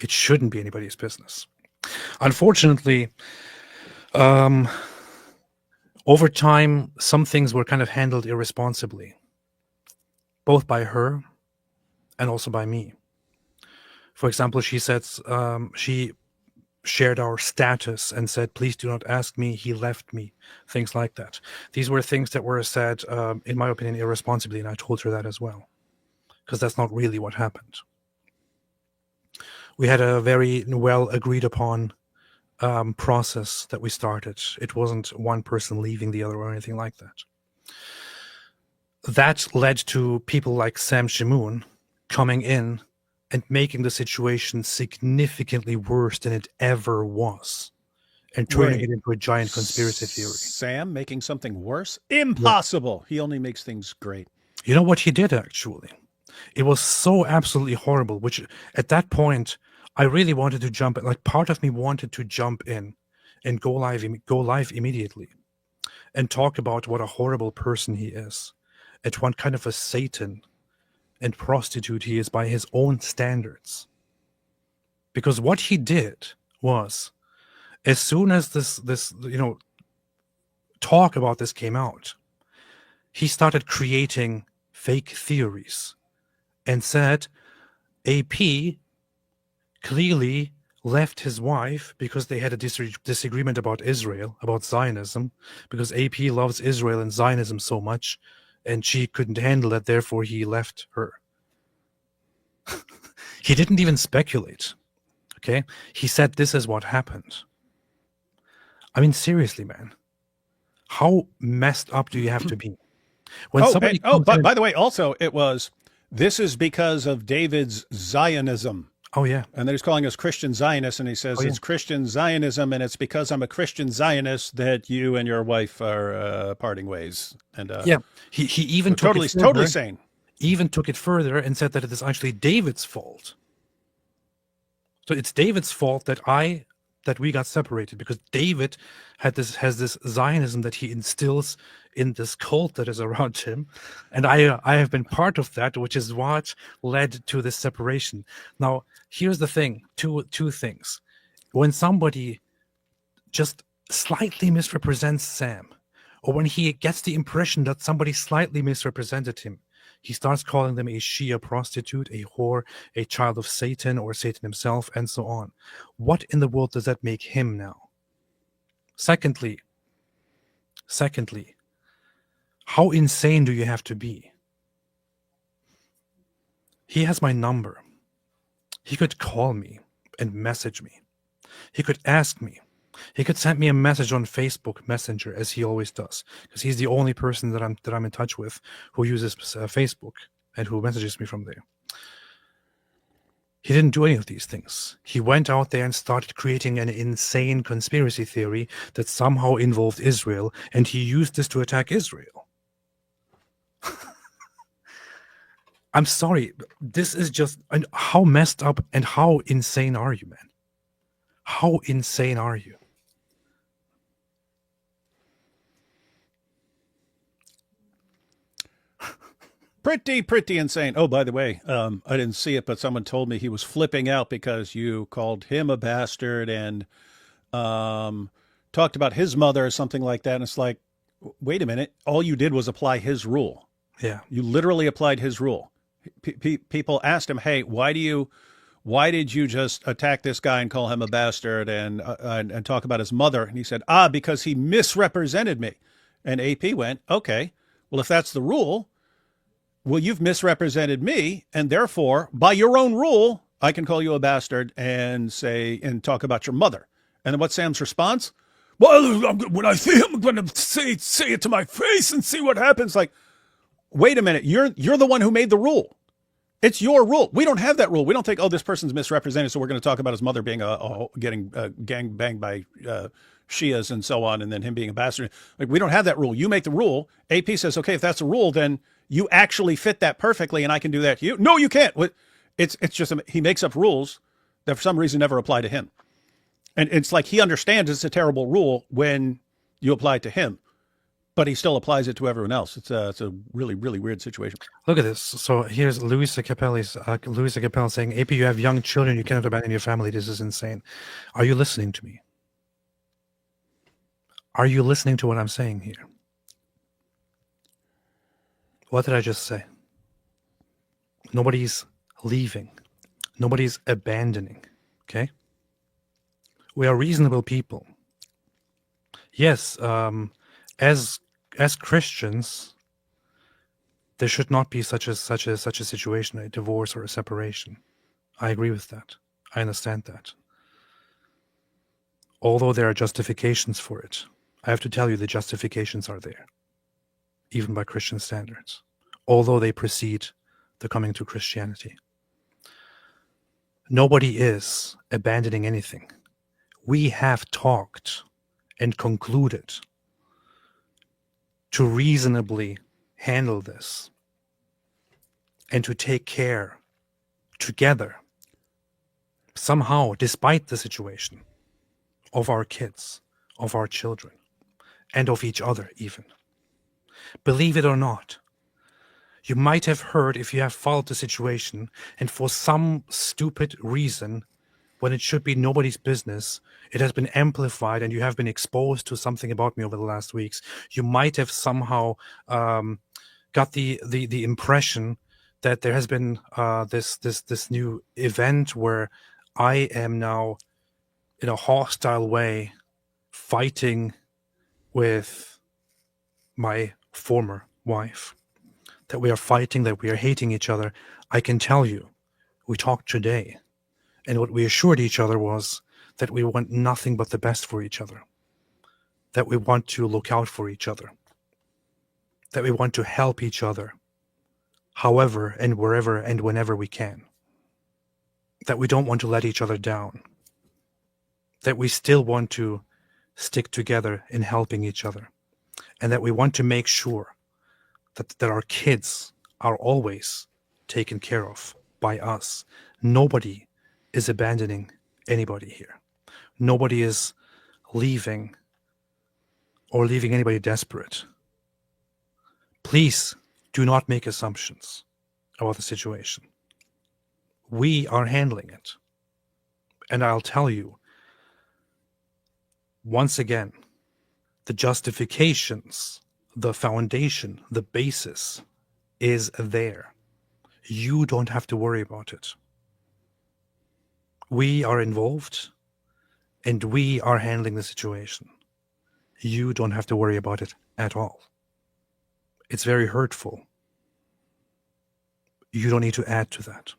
It shouldn't be anybody's business. Unfortunately, over time, some things were kind of handled irresponsibly, both by her and also by me. For example, she said she shared our status and said, please do not ask me, he left me, things like that. These were things that were said, in my opinion, irresponsibly, and I told her that as well, because that's not really what happened. We had a very well agreed upon process that we started. It wasn't one person leaving the other or anything like that. That led to people like Sam Shamoon coming in and making the situation significantly worse than it ever was, and turning it into a giant conspiracy theory. Sam making something worse? Impossible. Yeah. He only makes things great. You know what he did, actually? It was so absolutely horrible, which at that point, I really wanted to jump in. Like, part of me wanted to jump in and go live immediately and talk about what a horrible person he is, and what kind of a Satan and prostitute he is by his own standards. Because what he did was, as soon as this talk about this came out, he started creating fake theories and said AP clearly left his wife because they had a disagreement about Israel, about Zionism, because AP loves Israel and Zionism so much, and she couldn't handle it, therefore he left her. He didn't even speculate, okay? He said this is what happened. I mean, seriously, man. How messed up do you have to be? When by the way, also, it was, this is because of David's Zionism. Oh, yeah. And then he's calling us Christian Zionists, and he says, it's Christian Zionism, and it's because I'm a Christian Zionist that you and your wife are parting ways. And yeah, he even took totally sane. even took it further and said that it is actually David's fault. So it's David's fault that we got separated, because David has this Zionism that he instills in this cult that is around him, and I have been part of that, which is what led to this separation. Now, here's the thing: two things. When somebody just slightly misrepresents Sam, or when he gets the impression that somebody slightly misrepresented him, he starts calling them a Shia prostitute, a whore, a child of Satan, or Satan himself, and so on. What in the world does that make him now? Secondly, how insane do you have to be? He has my number. He could call me and message me. He could ask me. He could send me a message on Facebook Messenger, as he always does, because he's the only person that I'm in touch with who uses Facebook and who messages me from there. He didn't do any of these things. He went out there and started creating an insane conspiracy theory that somehow involved Israel, and he used this to attack Israel. I'm sorry, this is just, how messed up and how insane are you, man? How insane are you? Pretty insane. Oh, by the way, I didn't see it, but someone told me he was flipping out because you called him a bastard and talked about his mother or something like that. And it's like, wait a minute. All you did was apply his rule. Yeah. You literally applied his rule. People asked him, hey, why did you just attack this guy and call him a bastard and talk about his mother? And he said, because he misrepresented me. And AP went, okay, well, if that's the rule, well, you've misrepresented me, and therefore, by your own rule, I can call you a bastard and talk about your mother. And then what's Sam's response? Well, when I see him, I'm going to say it to my face and see what happens. Like, wait a minute, you're the one who made the rule. It's your rule. We don't have that rule. We don't think, this person's misrepresented, so we're going to talk about his mother being getting gang banged by Shias and so on, and then him being a bastard. Like, we don't have that rule. You make the rule. AP says, okay, if that's a rule, then you actually fit that perfectly, and I can do that to you. No, you can't. It's just he makes up rules that for some reason never apply to him. And it's like he understands it's a terrible rule when you apply it to him, but he still applies it to everyone else. It's a really, really weird situation. Look at this. So here's Luisa Capelli saying, AP, you have young children. You cannot abandon your family. This is insane. Are you listening to me? Are you listening to what I'm saying here? What did I just say? Nobody's leaving. Nobody's abandoning. Okay? We are reasonable people. Yes, as Christians, there should not be such a situation, a divorce or a separation. I agree with that. I understand that. Although there are justifications for it, I have to tell you the justifications are there, even by Christian standards, although they precede the coming to Christianity. Nobody is abandoning anything. We have talked and concluded to reasonably handle this and to take care together, somehow, despite the situation, of our kids, of our children, and of each other even. Believe it or not, you might have heard, if you have followed the situation, and for some stupid reason, when it should be nobody's business, it has been amplified and you have been exposed to something about me over the last weeks. You might have somehow got the impression that there has been this new event where I am now, in a hostile way, fighting with my former wife. That we are fighting, that we are hating each other. I can tell you, we talked today, and what we assured each other was that we want nothing but the best for each other. That we want to look out for each other. That we want to help each other, however and wherever and whenever we can. That we don't want to let each other down. That we still want to stick together in helping each other. And that we want to make sure that our kids are always taken care of by us. Nobody is abandoning anybody here. Nobody is leaving or leaving anybody desperate. Please do not make assumptions about the situation. We are handling it. And I'll tell you, once again, the justifications, the foundation, the basis is there. You don't have to worry about it. We are involved and we are handling the situation. You don't have to worry about it at all. It's very hurtful. You don't need to add to that.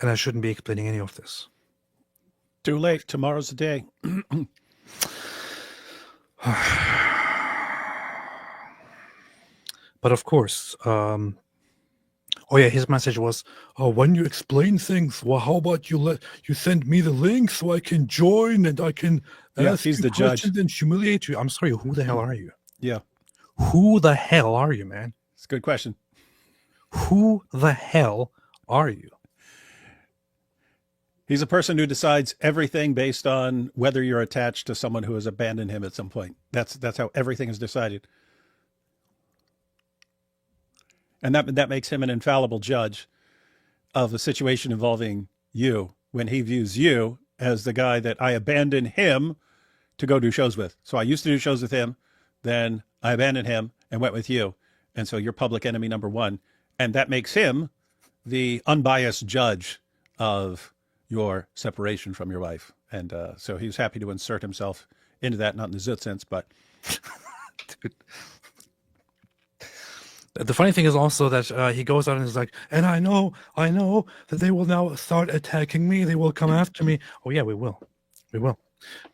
And I shouldn't be explaining any of this. Too late. Tomorrow's the day. But of course, his message was, when you explain things, well, how about you send me the link so I can join and I can ask he's you the judge. questions and humiliate you. I'm sorry, who the hell are you? Yeah, Who the hell are you, man? it's a good question. Who the hell are you? He's a person who decides everything based on whether you're attached to someone who has abandoned him at some point. That's how everything is decided. And that makes him an infallible judge of a situation involving you when he views you as the guy that I abandoned him to go do shows with. So I used to do shows with him, then I abandoned him and went with you. And so you're public enemy number one. And that makes him the unbiased judge of your separation from your wife. And so he was happy to insert himself into that, not in the zit sense, but... Dude. The funny thing is also that he goes out and is like, and I know that they will now start attacking me. They will come after me. Oh yeah, we will.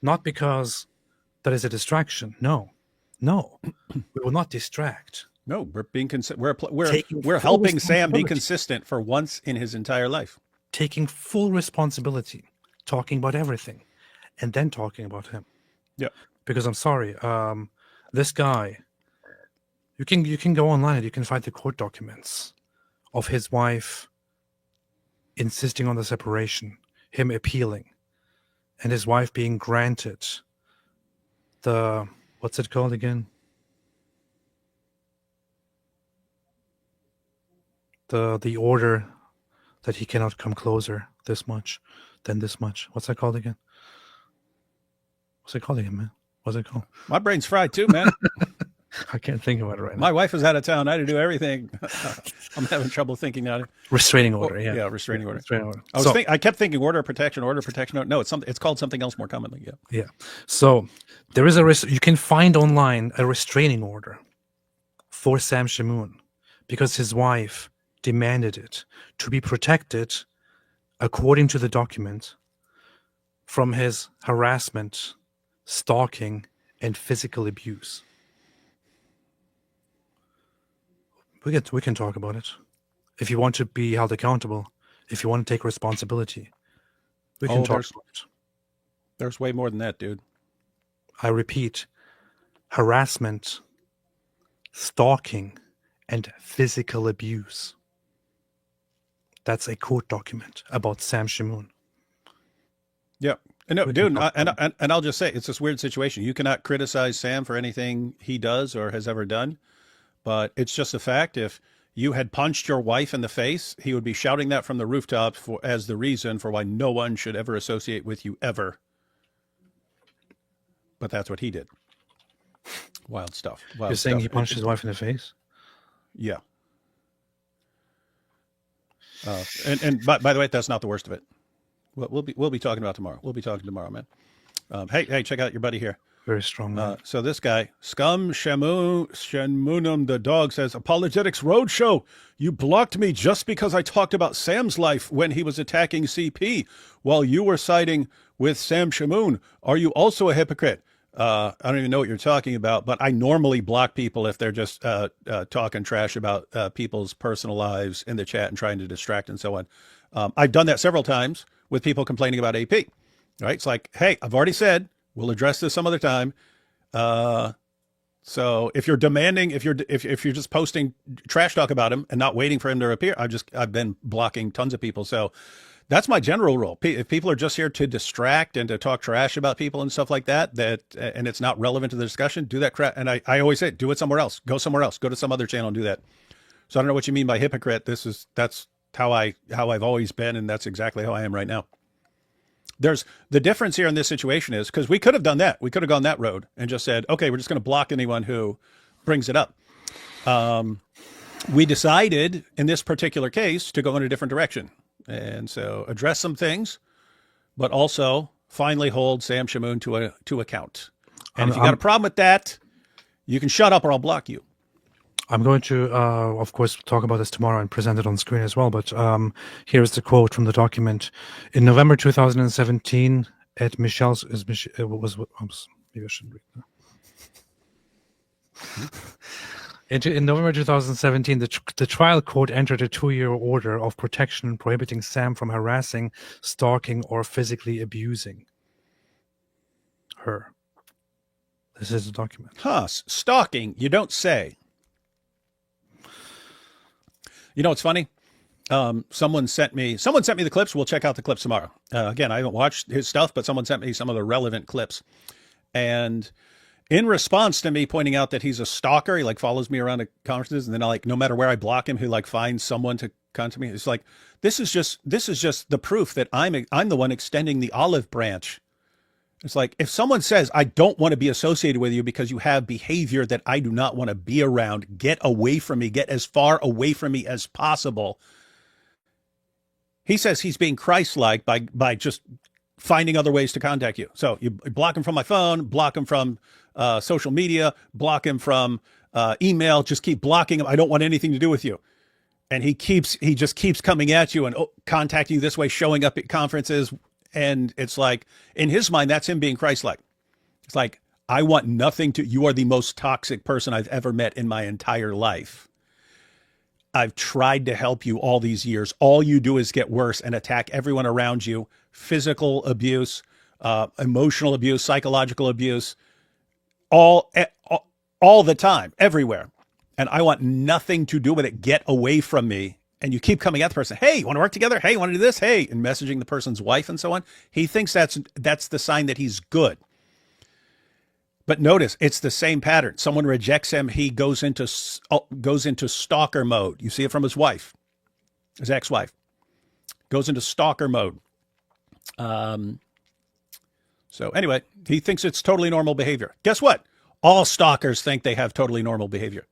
Not because that is a distraction. No, we will not distract. No, we're being we're helping Sam be consistent for once in his entire life. Taking full responsibility, talking about everything, and then talking about him. Yeah. Because I'm sorry, this guy. You can go online and you can find the court documents of his wife insisting on the separation, him appealing, and his wife being granted the, what's it called again? The order that he cannot come closer this much, then this much. What's that called again? What's it called again, man? What's it called? My brain's fried too, man. I can't think of it right now. My wife is out of town. I had to do everything. I'm having trouble thinking now. Restraining order, yeah. Yeah, restraining order. Restraining order. I kept thinking order of protection. No, it's called something else more commonly. Yeah. Yeah. So there is you can find online a restraining order for Sam Shamoon because his wife demanded it to be protected, according to the document, from his harassment, stalking, and physical abuse. We can talk about it. If you want to be held accountable, if you want to take responsibility, we can talk about it. There's way more than that, dude. I repeat, harassment, stalking, and physical abuse. That's a court document about Sam Shamoon. Yeah. No, dude, and I'll just say, it's this weird situation. You cannot criticize Sam for anything he does or has ever done. But it's just a fact. If you had punched your wife in the face, he would be shouting that from the rooftop as the reason for why no one should ever associate with you ever. But that's what he did. Wild stuff. You're saying he punched his wife in the face? Yeah. And by the way, that's not the worst of it. We'll be talking about tomorrow. We'll be talking tomorrow, man. Hey, check out your buddy here. Very strong man. So this guy, Scum Shamunum the dog, says, Apologetics Roadshow, you blocked me just because I talked about Sam's life when he was attacking CP while you were siding with Sam Shamoon. Are you also a hypocrite? I don't even know what you're talking about, but I normally block people if they're just talking trash about people's personal lives in the chat and trying to distract and so on. I've done that several times with people complaining about AP. Right? It's like, hey, I've already said, we'll address this some other time. So if you're demanding, if you're just posting trash talk about him and not waiting for him to appear, I've been blocking tons of people. So that's my general rule. If people are just here to distract and to talk trash about people and stuff like that, and it's not relevant to the discussion, do that crap. And I always say, do it somewhere else. Go somewhere else. Go to some other channel and do that. So I don't know what you mean by hypocrite. That's how I've always been, and that's exactly how I am right now. There's the difference here in this situation is because we could have done that. We could have gone that road and just said, okay, we're just going to block anyone who brings it up. We decided in this particular case to go in a different direction. And so address some things, but also finally hold Sam Shamoon to account. And if you got a problem with that, you can shut up or I'll block you. I'm going to, of course, talk about this tomorrow and present it on screen as well. But here's the quote from the document. In November 2017, at Michelle's, maybe I shouldn't read that. In November 2017, the trial court entered a 2-year order of protection prohibiting Sam from harassing, stalking, or physically abusing her. This is the document. Stalking, you don't say. You know, it's funny. Someone sent me the clips. We'll check out the clips tomorrow. Again, I haven't watched his stuff, but someone sent me some of the relevant clips. And in response to me pointing out that he's a stalker, he like follows me around at conferences, and then no matter where I block him, he like finds someone to contact me. It's like, this is just the proof that I'm the one extending the olive branch. It's like, if someone says, I don't want to be associated with you because you have behavior that I do not want to be around, get away from me, get as far away from me as possible. He says he's being Christ-like by just finding other ways to contact you. So you block him from my phone, block him from social media, block him from email, just keep blocking him. I don't want anything to do with you. And he just keeps coming at you and contacting you this way, showing up at conferences. And it's like, in his mind, that's him being Christ-like. It's like, I want nothing to, you are the most toxic person I've ever met in my entire life. I've tried to help you all these years. All you do is get worse and attack everyone around you. Physical abuse, emotional abuse, psychological abuse, all the time, everywhere. And I want nothing to do with it. Get away from me. And you keep coming at the person. Hey, you want to work together? Hey, you want to do this? Hey, and messaging the person's wife and so on. He thinks that's the sign that he's good. But notice, it's the same pattern. Someone rejects him. He goes into stalker mode. You see it from his wife, his ex-wife. Goes into stalker mode. So anyway, he thinks it's totally normal behavior. Guess what? All stalkers think they have totally normal behavior.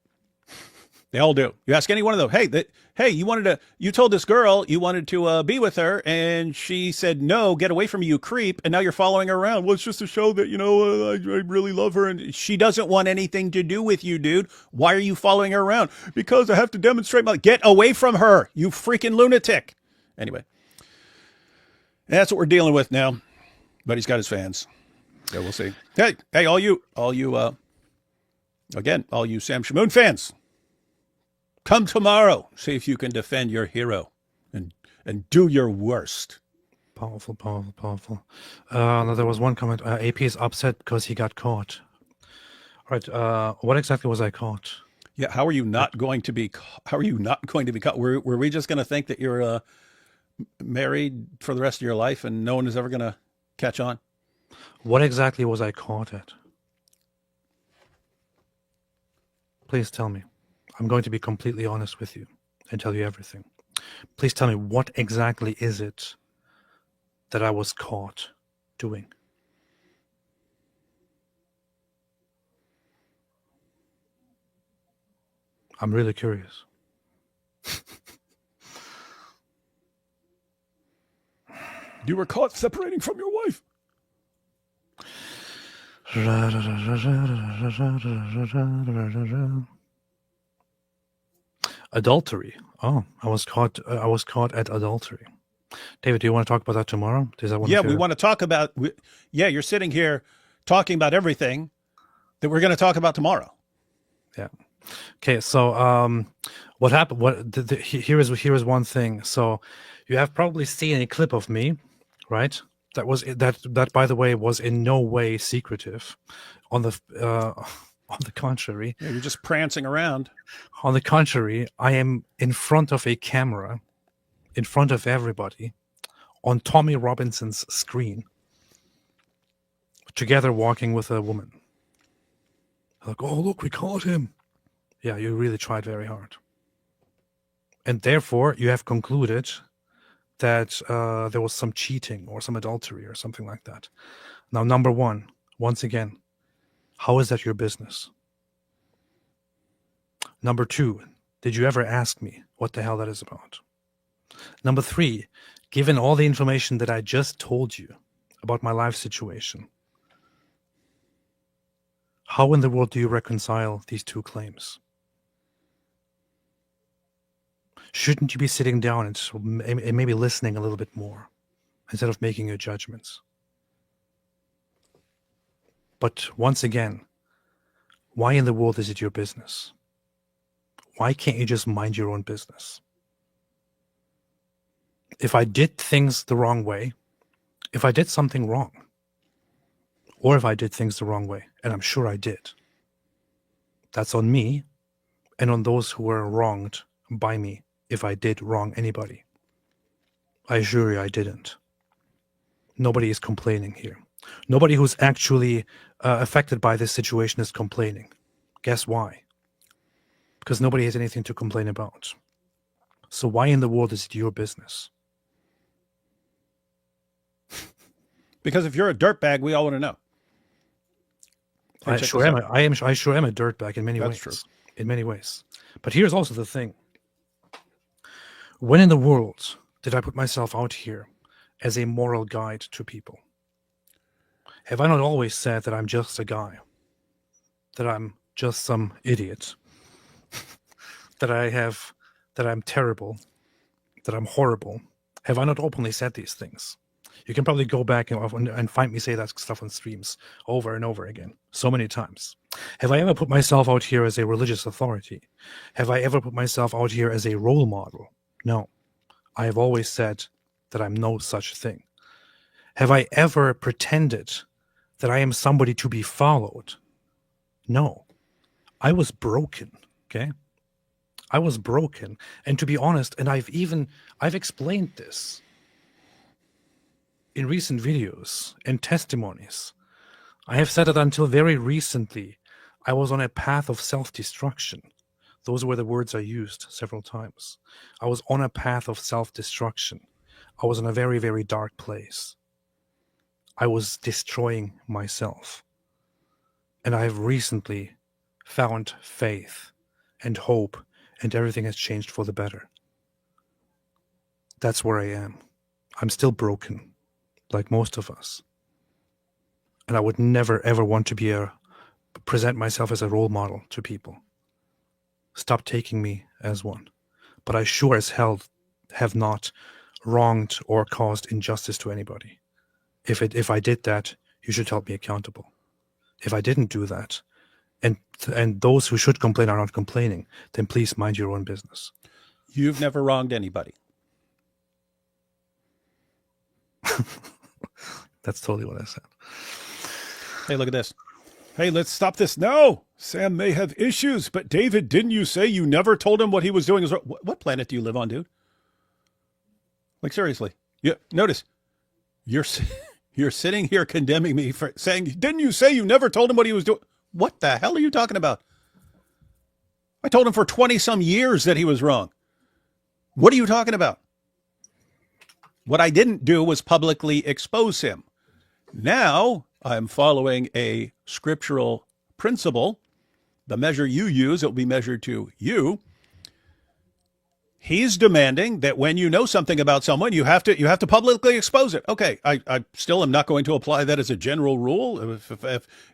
They all do. You ask any one of them, hey, you told this girl you wanted to be with her, and she said, no, get away from me, you creep, and now you're following her around. Well, it's just to show that, I really love her, and she doesn't want anything to do with you, dude. Why are you following her around? Because I have to demonstrate get away from her, you freaking lunatic. Anyway, that's what we're dealing with now, but he's got his fans, so we'll see. Hey, all you Sam Shamoon fans, come tomorrow. See if you can defend your hero and do your worst. Powerful. Now there was one comment. AP is upset because he got caught. All right. What exactly was I caught? Yeah. How are you not going to be caught? Were we just going to think that you're married for the rest of your life and no one is ever going to catch on? What exactly was I caught at? Please tell me. I'm going to be completely honest with you and tell you everything. Please tell me, what exactly is it that I was caught doing? I'm really curious. You were caught separating from your wife. Adultery. Oh, I was caught at adultery. David, do you want to talk about that tomorrow? We want to talk about. You're sitting here talking about everything that we're going to talk about tomorrow. Yeah. Okay. So, what happened? Here is one thing. So, you have probably seen a clip of me, right? That by the way was in no way secretive. On the On the contrary, Yeah, you're just prancing around. on the contrary, I am in front of a camera, in front of everybody, on Tommy Robinson's screen, together walking with a woman. Like, oh, look, we caught him. Yeah, you really tried very hard. And therefore, you have concluded that there was some cheating or some adultery or something like that. Now, number one, once again, how is that your business? Number two, did you ever ask me what the hell that is about? Number three, given all the information that I just told you about my life situation, how in the world do you reconcile these two claims? Shouldn't you be sitting down and maybe listening a little bit more instead of making your judgments? But once again, why in the world is it your business? Why can't you just mind your own business? If I did things the wrong way, if I did something wrong, or if I did things the wrong way, and I'm sure I did, that's on me and on those who were wronged by me if I did wrong anybody. I assure you I didn't. Nobody is complaining here. Nobody who's actually affected by this situation is complaining. Guess why? Because nobody has anything to complain about. So why in the world is it your business? Because if you're a dirtbag, we all want to know. Hey, I check sure this am. out. I sure am a dirtbag in many That's ways. true. In many ways. But here's also the thing. When in the world did I put myself out here as a moral guide to people? Have I not always said that I'm just a guy? That I'm just some idiot? that I'm terrible? That I'm horrible? Have I not openly said these things? You can probably go back and find me say that stuff on streams over and over again, so many times. Have I ever put myself out here as a religious authority? Have I ever put myself out here as a role model? No. I have always said that I'm no such thing. Have I ever pretended that I am somebody to be followed? No. I was broken, okay? I was broken. And to be honest, and I've explained this in recent videos and testimonies. I have said that until very recently, I was on a path of self-destruction. Those were the words I used several times. I was on a path of self-destruction. I was in a very, very dark place. I was destroying myself. And I have recently found faith and hope, and everything has changed for the better. That's where I am. I'm still broken, like most of us. And I would never, ever want to present myself as a role model to people. Stop taking me as one. But I sure as hell have not wronged or caused injustice to anybody. If I did that, you should hold me accountable. If I didn't do that, and those who should complain are not complaining, then please mind your own business. You've never wronged anybody. That's totally what I said. Hey, look at this. Hey, let's stop this. No, Sam may have issues, but David, didn't you say you never told him what he was doing? What planet do you live on, dude? Like, seriously. Yeah, notice, you're sitting here condemning me for saying, didn't you say you never told him what he was doing? What the hell are you talking about? I told him for 20-some years that he was wrong. What are you talking about? What I didn't do was publicly expose him. Now I'm following a scriptural principle. The measure you use, it will be measured to you. He's demanding that when you know something about someone, you have to publicly expose it. Okay, I still am not going to apply that as a general rule.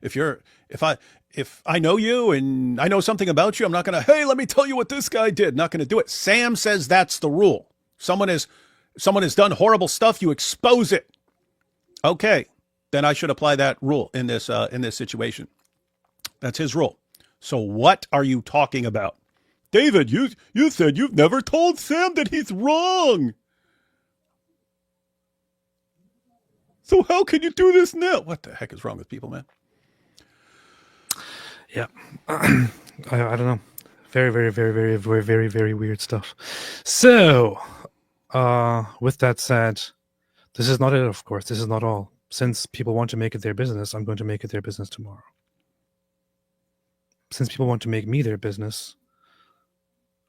If I know you and I know something about you, I'm not going to, hey, let me tell you what this guy did. Not going to do it. Sam says that's the rule. Someone has done horrible stuff. You expose it. Okay, then I should apply that rule in this situation. That's his rule. So what are you talking about? David, you said you've never told Sam that he's wrong. So how can you do this now? What the heck is wrong with people, man? Yeah. I don't know. Very, very, very, very, very, very, very weird stuff. So, with that said, this is not it, of course. This is not all. Since people want to make it their business, I'm going to make it their business tomorrow. Since people want to make me their business,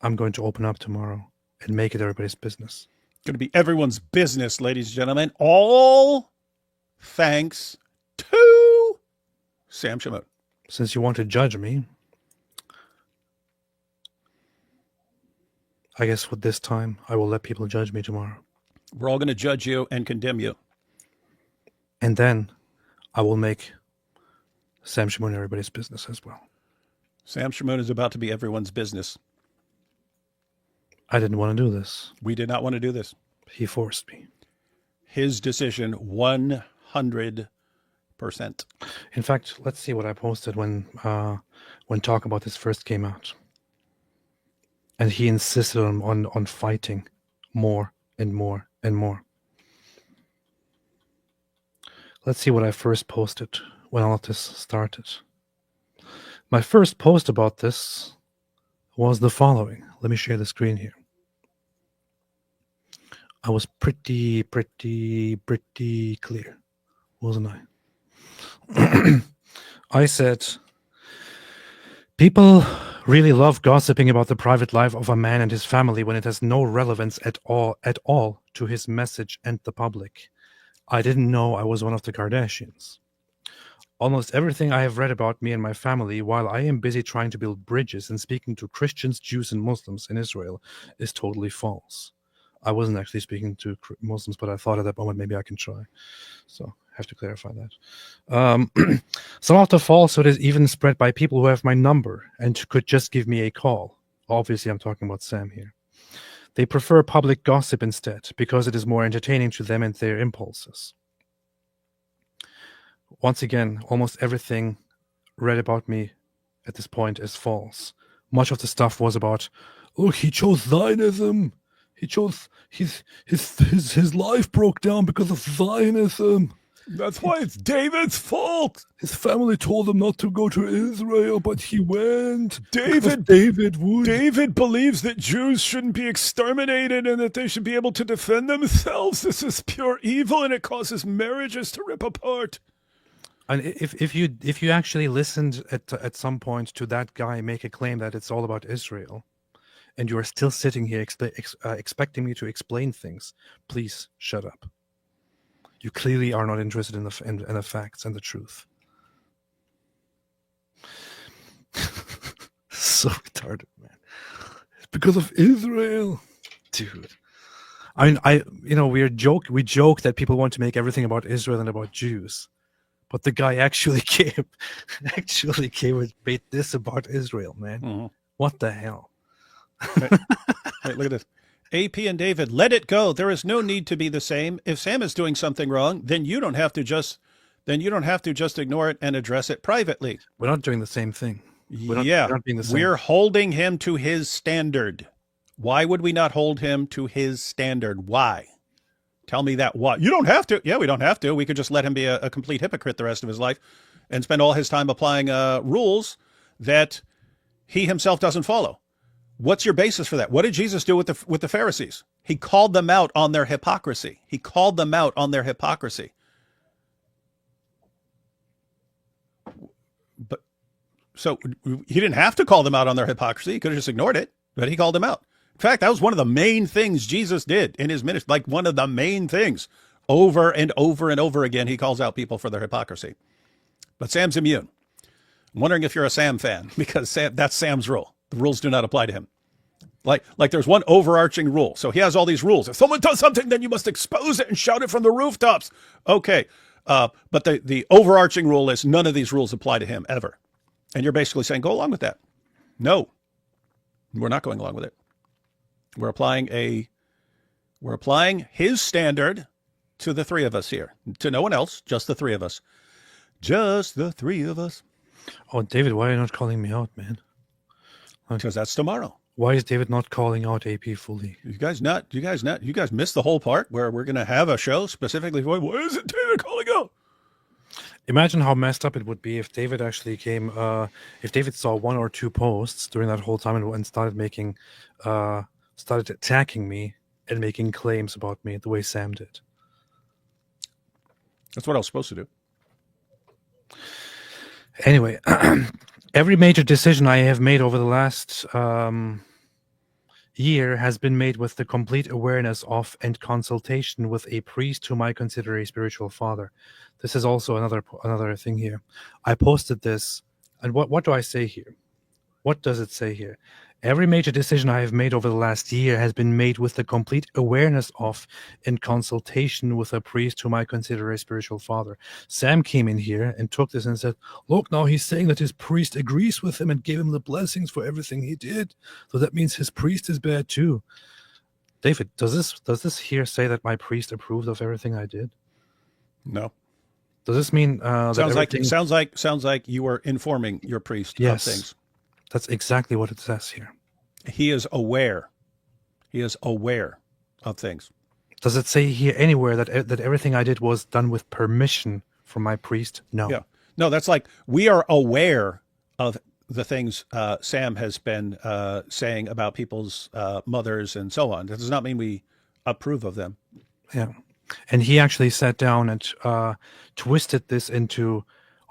I'm going to open up tomorrow and make it everybody's business. Going to be everyone's business, ladies and gentlemen. All thanks to Sam Shamoun. Since you want to judge me, I guess with this time, I will let people judge me tomorrow. We're all going to judge you and condemn you. And then I will make Sam Shamoun everybody's business as well. Sam Shamoun is about to be everyone's business. I didn't want to do this. We did not want to do this. He forced me. His decision, 100%. In fact, let's see what I posted when talk about this first came out. And he insisted on fighting more and more and more. Let's see what I first posted when all of this started. My first post about this was the following. Let me share the screen here. I was pretty clear, wasn't I? I said, people really love gossiping about the private life of a man and his family when it has no relevance at all to his message and the public. I didn't know I was one of the Kardashians. Almost everything I have read about me and my family while I am busy trying to build bridges and speaking to Christians, Jews, and Muslims in Israel is totally false. I wasn't actually speaking to Muslims, but I thought at that moment maybe I can try. So I have to clarify that. Some of the falsehood is even spread by people who have my number and could just give me a call. Obviously, I'm talking about Sam here. They prefer public gossip instead because it is more entertaining to them and their impulses. Once again, almost everything read about me at this point is false. Much of the stuff was about, oh, he chose Zionism. He chose his life broke down because of Zionism. That's why it's David's fault. His family told him not to go to Israel, but he went. David would. David believes that Jews shouldn't be exterminated and that they should be able to defend themselves. This is pure evil, and it causes marriages to rip apart. And if you actually listened at some point to that guy make a claim that it's all about Israel, and you are still sitting here expecting me to explain things, please shut up. You clearly are not interested in the facts and the truth. So retarded, man. It's because of Israel, dude. We joke that people want to make everything about Israel and about Jews, but the guy actually came and made this about Israel, man. Mm-hmm. What the hell? Wait, look at this. AP and David, let it go. There is no need to be the same. If Sam is doing something wrong, then you don't have to just ignore it and address it privately. We're not doing the same thing. We're not being the same. We're holding him to his standard. Why would we not hold him to his standard? Why? Tell me that. Why? You don't have to. Yeah, we don't have to. We could just let him be a complete hypocrite the rest of his life and spend all his time applying rules that he himself doesn't follow. What's your basis for that? What did Jesus do with the Pharisees? He called them out on their hypocrisy. But so he didn't have to call them out on their hypocrisy. He could have just ignored it, but he called them out. In fact, that was one of the main things Jesus did in his ministry, like one of the main things. Over and over and over again, he calls out people for their hypocrisy. But Sam's immune. I'm wondering if you're a Sam fan, because that's Sam's rule. The rules do not apply to him. Like there's one overarching rule. So he has all these rules. If someone does something, then you must expose it and shout it from the rooftops. Okay. But the overarching rule is none of these rules apply to him ever. And you're basically saying, go along with that. No, we're not going along with it. We're applying his standard to the three of us here. To no one else, just the three of us. Just the three of us. Oh, David, why are you not calling me out, man? Because that's tomorrow. Why is David not calling out AP fully? You guys missed the whole part where we're going to have a show specifically for, why isn't David calling out? Imagine how messed up it would be if David actually came, if David saw one or two posts during that whole time and started making, started attacking me and making claims about me the way Sam did. That's what I was supposed to do. Anyway, every major decision I have made over the last year has been made with the complete awareness of and consultation with a priest whom I consider a spiritual father. This is also another thing here. I posted this, and what do I say here? What does it say here? Every major decision I have made over the last year has been made with the complete awareness of and consultation with a priest whom I consider a spiritual father. Sam came in here and took this and said, look, now he's saying that his priest agrees with him and gave him the blessings for everything he did. So that means his priest is bad too. David, does this here say that my priest approved of everything I did? No. Does this mean sounds like you are informing your priest of things? That's exactly what it says here. He is aware. He is aware of things. Does it say here anywhere that everything I did was done with permission from my priest? No. Yeah. No, that's like we are aware of the things Sam has been saying about people's mothers and so on. That does not mean we approve of them. Yeah. And he actually sat down and twisted this into,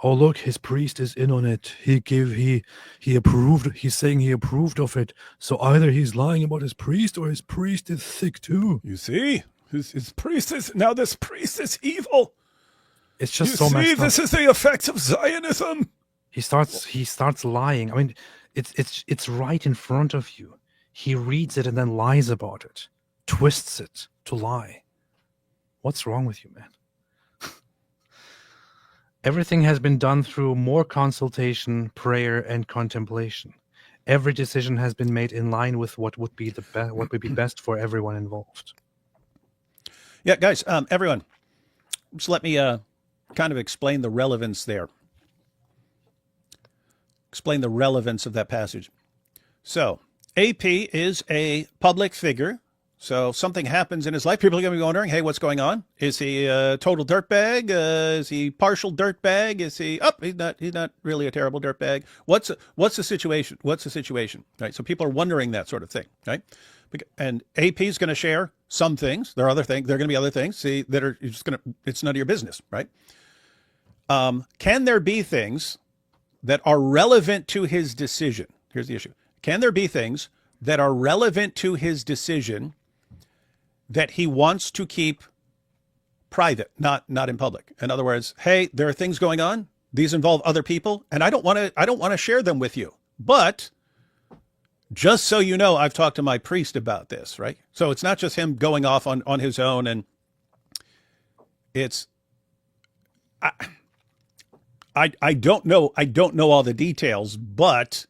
oh, look, his priest is in on it. He approved. He's saying he approved of it. So either he's lying about his priest or his priest is sick too. You see, his priest is now. This priest is evil. It's just so messed up. This is the effect of Zionism. He starts lying. I mean, it's right in front of you. He reads it and then lies about it, twists it to lie. What's wrong with you, man? Everything has been done through more consultation, prayer, and contemplation. Every decision has been made in line with what would be best for everyone involved. Yeah, guys, everyone, just let me kind of explain the relevance there. Explain the relevance of that passage. So, AP is a public figure. So if something happens in his life, people are going to be wondering, hey, what's going on? Is he a total dirtbag? Is he partial dirtbag? Is he, he's not really a terrible dirtbag. What's the situation? What's the situation? Right. So people are wondering that sort of thing. Right. And AP is going to share some things. There are other things. There are going to be other things that are just going to, it's none of your business. Right. Can there be things that are relevant to his decision? Here's the issue. Can there be things that are relevant to his decision that he wants to keep private, not in public? In other words, hey, there are things going on. These involve other people, and I don't want to share them with you. But just so you know, I've talked to my priest about this, right? So it's not just him going off on his own, and it's I don't know all the details, but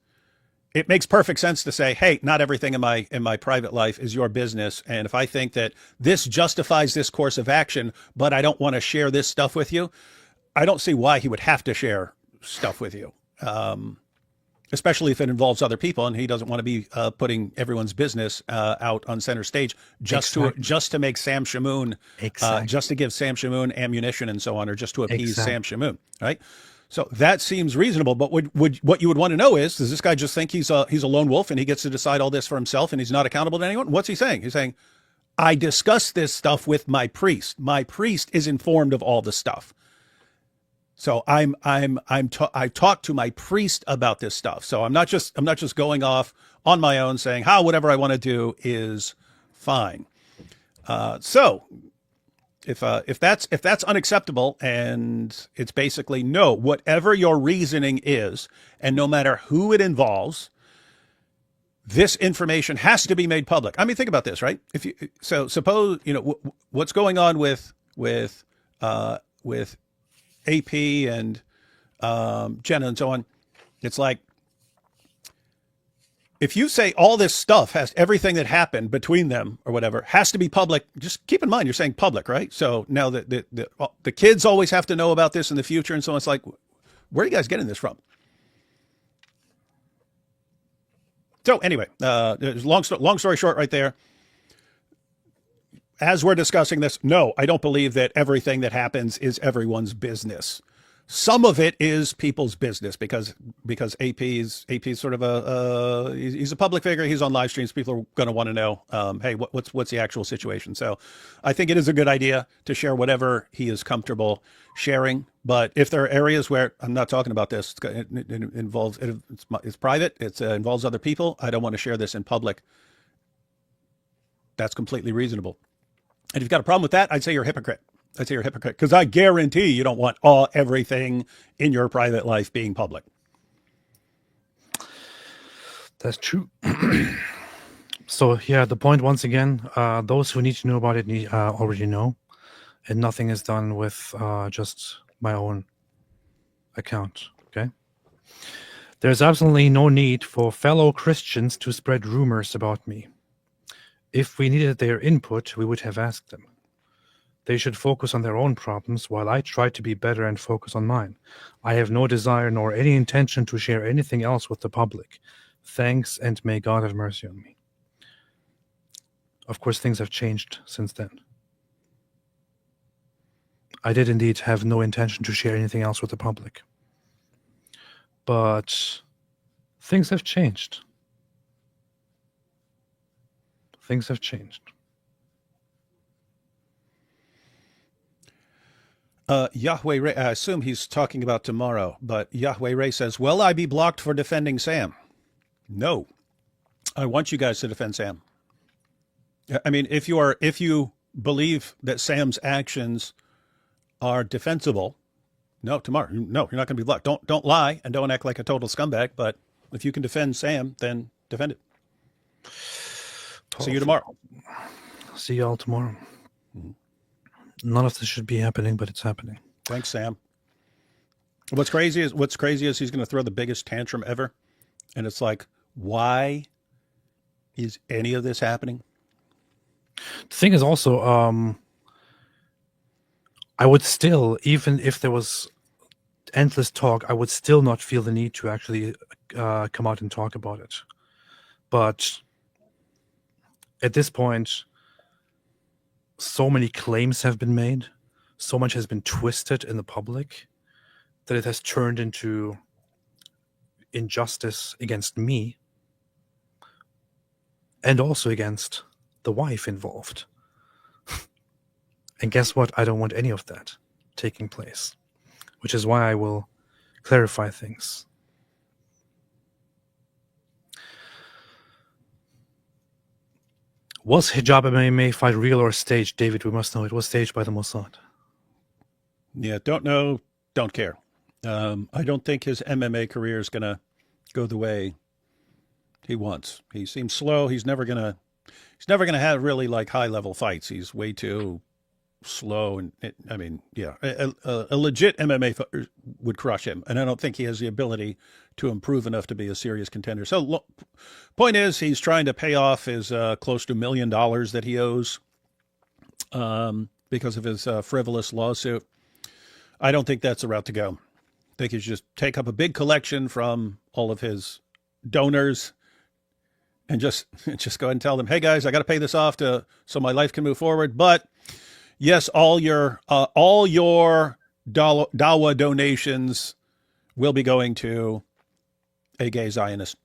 it makes perfect sense to say, hey, not everything in my private life is your business. And if I think that this justifies this course of action, but I don't want to share this stuff with you, I don't see why he would have to share stuff with you, especially if it involves other people and he doesn't want to be putting everyone's business out on center stage just to make Sam Shamoon, just to give Sam Shamoon ammunition and so on, or just to appease Sam Shamoon, right? So that seems reasonable, but what you would want to know is, does this guy just think he's a lone wolf and he gets to decide all this for himself and he's not accountable to anyone? What's he saying? He's saying, I discussed this stuff with my priest. My priest is informed of all the stuff. So I talked to my priest about this stuff. So I'm not just going off on my own saying, whatever I want to do is fine. So if that's unacceptable, and it's basically no, whatever your reasoning is, and no matter who it involves, this information has to be made public. I mean, think about this, right? Suppose what's going on with AP and Jenna and so on. It's like, if you say all this stuff everything that happened between them or whatever has to be public, just keep in mind you're saying public, right? So now the kids always have to know about this in the future, and so it's like, where are you guys getting this from? So anyway, long story short, right there. As we're discussing this, no, I don't believe that everything that happens is everyone's business. Some of it is people's business because AP's sort of he's a public figure. He's on live streams. People are going to want to know, hey, what's the actual situation? So I think it is a good idea to share whatever he is comfortable sharing. But if there are areas where I'm not talking about this, it involves it's private. It involves other people. I don't want to share this in public. That's completely reasonable. And if you've got a problem with that, I'd say you're a hypocrite. I'd say you're a hypocrite because I guarantee you don't want everything in your private life being public. That's true. So yeah, the point once again, those who need to know about it already know, and nothing is done with just my own account. Okay. There's absolutely no need for fellow Christians to spread rumors about me. If we needed their input, we would have asked them. They should focus on their own problems while I try to be better and focus on mine. I have no desire nor any intention to share anything else with the public. Thanks, and may God have mercy on me. Of course, things have changed since then. I did indeed have no intention to share anything else with the public. But things have changed. Things have changed. Yahweh Ray, I assume he's talking about tomorrow, but Yahweh Ray says, will I be blocked for defending Sam? No. I want you guys to defend Sam. I mean, if you believe that Sam's actions are defensible, no, tomorrow, no, you're not going to be blocked. Don't lie and don't act like a total scumbag, but if you can defend Sam, then defend it. See you tomorrow. See y'all tomorrow. None of this should be happening, but it's happening. Thanks, Sam. What's crazy is he's going to throw the biggest tantrum ever. And it's like, why is any of this happening? The thing is also, I would still, even if there was endless talk, I would still not feel the need to actually come out and talk about it. But at this point, so many claims have been made, so much has been twisted in the public that it has turned into injustice against me and also against the wife involved. And guess what? I don't want any of that taking place, which is why I will clarify things. Was hijab MMA fight real or staged? David, we must know. It was staged by the Mossad. Yeah, don't know, don't care. I don't think his MMA career is going to go the way he wants. He seems slow. He's never going to have really like high level fights. He's way too slow. And a legit MMA fighter would crush him. And I don't think he has the ability to improve enough to be a serious contender. So point is, he's trying to pay off his close to $1 million that he owes because of his frivolous lawsuit. I don't think that's the route to go. I think he should just take up a big collection from all of his donors and just go ahead and tell them, hey guys, I got to pay this off so my life can move forward. But yes, all your dawa donations will be going to a gay Zionist.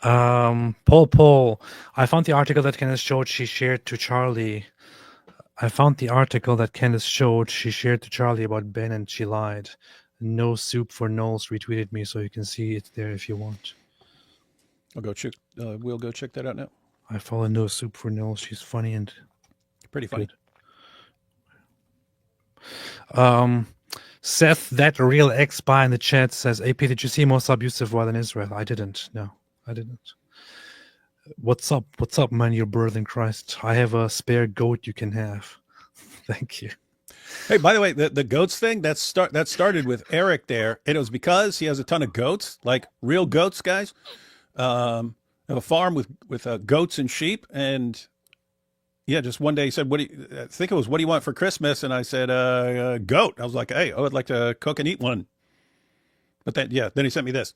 Paul, I found the article that Kenneth showed she shared to Charlie. About Ben, and she lied. No Soup for Knowles retweeted me, so you can see it there if you want. I'll go check. We'll go check that out now. I follow No Soup for Knowles. She's funny and pretty funny. Good. Seth, that real ex-spy in the chat says, AP, did you see Mossad Yusuf while in Israel? I didn't. No, I didn't. What's up? What's up, man? Your brother in Christ. I have a spare goat you can have. Thank you. Hey, by the way, the goats thing, that started with Eric there. And it was because he has a ton of goats, like real goats, guys. Have a farm with goats and sheep. And yeah, just one day he said, I think it was, what do you want for Christmas? And I said, goat. I was like, hey, I would like to cook and eat one. But then he sent me this.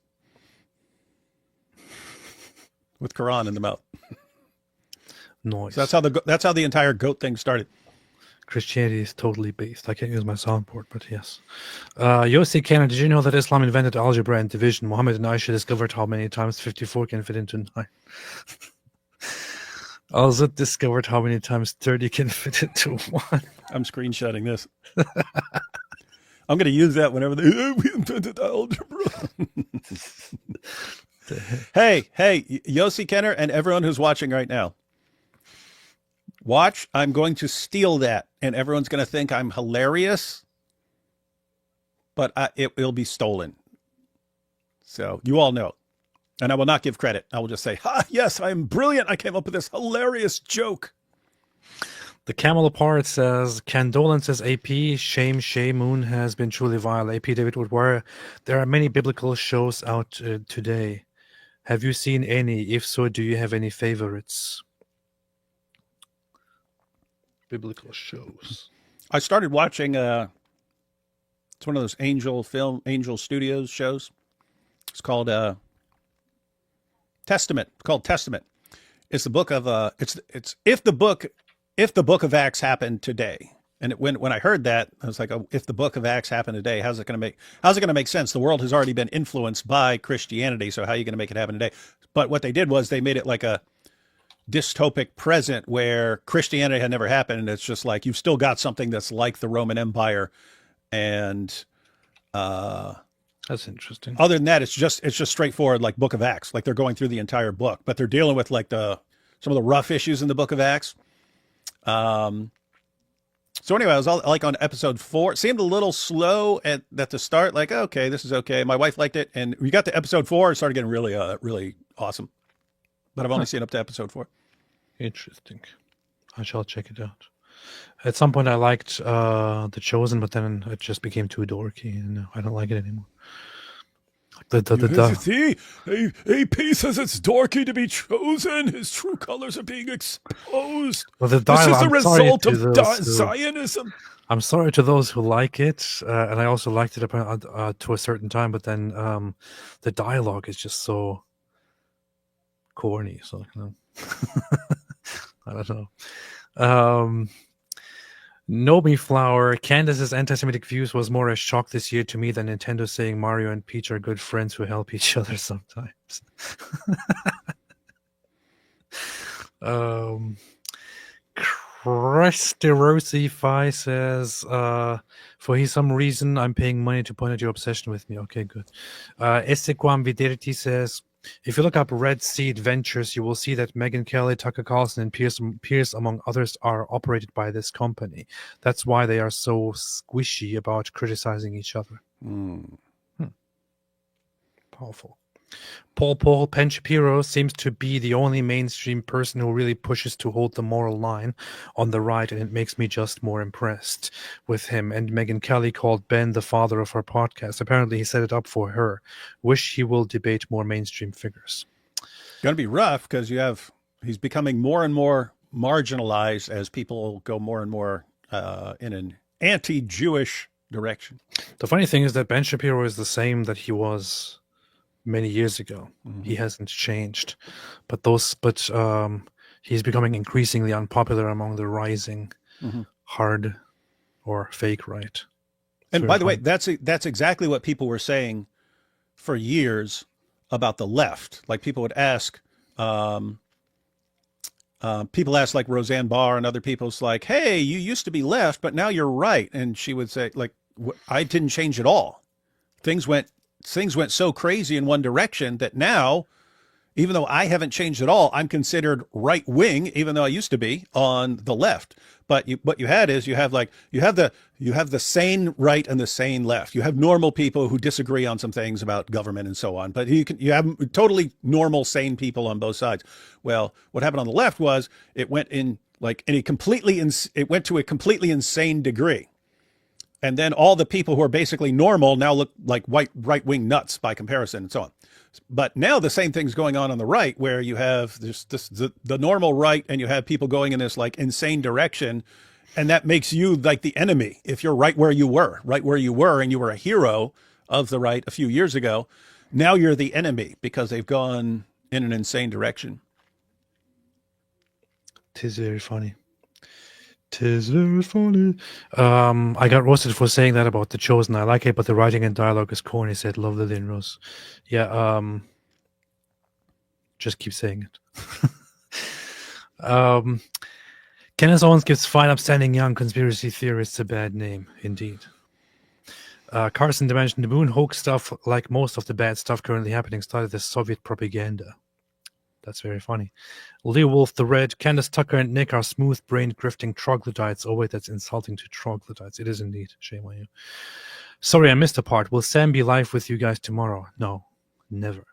With Quran in the mouth. Nice. So that's how the entire goat thing started. Christianity is totally based. I can't use my soundboard, but yes. Yossi Cannon, did you know that Islam invented algebra and division? Muhammad and Aisha discovered how many times 54 can fit into 9. Also discovered how many times 30 can fit into 1. I'm screenshotting this. I'm going to use that whenever we invented algebra. Hey, Yossi Kenner and everyone who's watching right now. Watch, I'm going to steal that, and everyone's going to think I'm hilarious, but it will be stolen. So you all know. And I will not give credit. I will just say, yes, I am brilliant. I came up with this hilarious joke. The Camel Apart says, condolences AP, shame, Moon has been truly vile. AP David Woodwire, there are many biblical shows out today. Have you seen any? If so, do you have any favorites? Biblical shows. I started watching, it's one of those Angel Studios shows. It's called Testament. It's called Testament. It's the book of, it's if the book of Acts happened today. And when I heard that, I was like, oh, if the book of Acts happened today, how's it going to make sense? The world has already been influenced by Christianity, so how are you going to make it happen today? But what they did was they made it like a dystopic present where Christianity had never happened, and it's just like you've still got something that's like the Roman Empire, and that's interesting. Other than that, it's just straightforward like Book of Acts, like they're going through the entire book, but they're dealing with like some of the rough issues in the Book of Acts. So anyway, I was like on episode 4. It seemed a little slow at the start. Like, okay, this is okay. My wife liked it, and we got to episode 4. It started getting really, really awesome. But I've only seen up to episode 4. Interesting. I shall check it out. At some point, I liked The Chosen, but then it just became too dorky, and I don't like it anymore. AP says it's dorky to be chosen. His true colors are being exposed. Well, this is the result of Zionism. I'm sorry to those who like it, and I also liked it to a certain time, but then the dialogue is just so corny. So I don't know. Nomi Flower, Candace's anti-Semitic views was more a shock this year to me than Nintendo saying Mario and Peach are good friends who help each other sometimes. Cresterosi says, for some reason I'm paying money to point out your obsession with me. Okay, good. Estequam Viderti says, if you look up Red Seed Ventures, you will see that Megyn Kelly, Tucker Carlson, and Pierce, among others, are operated by this company. That's why they are so squishy about criticizing each other. Powerful. Paul Penn Shapiro seems to be the only mainstream person who really pushes to hold the moral line on the right, and it makes me just more impressed with him. And Megyn Kelly called Ben the father of her podcast. Apparently he set it up for her. Wish he will debate more mainstream figures. Going to be rough because he's becoming more and more marginalized as people go more and more in an anti-Jewish direction. The funny thing is that Ben Shapiro is the same that he was many years ago. He hasn't changed, but he's becoming increasingly unpopular among the rising hard or fake right. And by the way, that's exactly what people were saying for years about the left. Like people would ask, like Roseanne Barr and other people's like, hey, you used to be left, but now you're right. And she would say, like, I didn't change at all. Things went so crazy in one direction that now, even though I haven't changed at all, I'm considered right wing, even though I used to be on the left. But what you had is you have the sane right and the sane left. You have normal people who disagree on some things about government and so on, but you have totally normal, sane people on both sides. Well, what happened on the left was it went to a completely insane degree. And then all the people who are basically normal now look like right-wing nuts by comparison and so on. But now the same thing's going on the right, where you have the normal right, and you have people going in this like insane direction, and that makes you like the enemy. If you're right where you were, and you were a hero of the right a few years ago, now you're the enemy because they've gone in an insane direction. It is very funny. 'Tis very funny. I got roasted for saying that about The Chosen. I like it, but the writing and dialogue is corny, said Love Lillian Rose. Yeah, just keep saying it. Kenneth Owens gives fine, upstanding young conspiracy theorists a bad name, indeed. Carson Dimension, the moon hoax stuff, like most of the bad stuff currently happening, started as Soviet propaganda. That's very funny. Lee Wolf, the Red, Candace Tucker and Nick are smooth-brained, grifting troglodytes. Oh wait, that's insulting to troglodytes. It is indeed. Shame on you. Sorry, I missed a part. Will Sam be live with you guys tomorrow? No, never.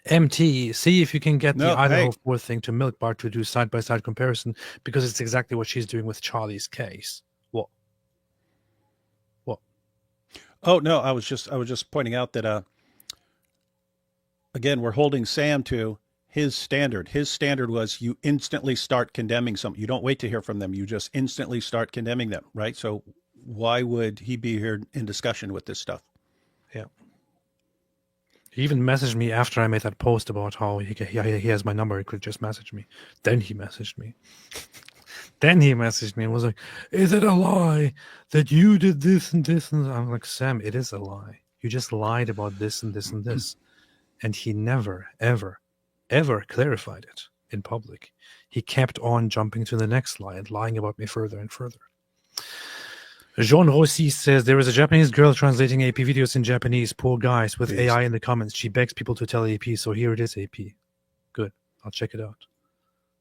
MT, see if you can get the Idaho 4 thing to Milk Bar to do side-by-side comparison, because it's exactly what she's doing with Charlie's case. What? Oh no, I was just pointing out that again, we're holding Sam to his standard. His standard was you instantly start condemning something. You don't wait to hear from them. You just instantly start condemning them, right? So why would he be here in discussion with this stuff? Yeah. He even messaged me after I made that post about how he has my number. He could just message me. Then he messaged me. And was like, is it a lie that you did this and this? And I'm like, Sam, it is a lie. You just lied about this and this and this. And he never, ever, ever clarified it in public. He kept on jumping to the next lie and lying about me further and further. Jean Rossi says, there is a Japanese girl translating AP videos in Japanese. Poor guys with AI in the comments. She begs people to tell AP, so here it is, AP. Good. I'll check it out.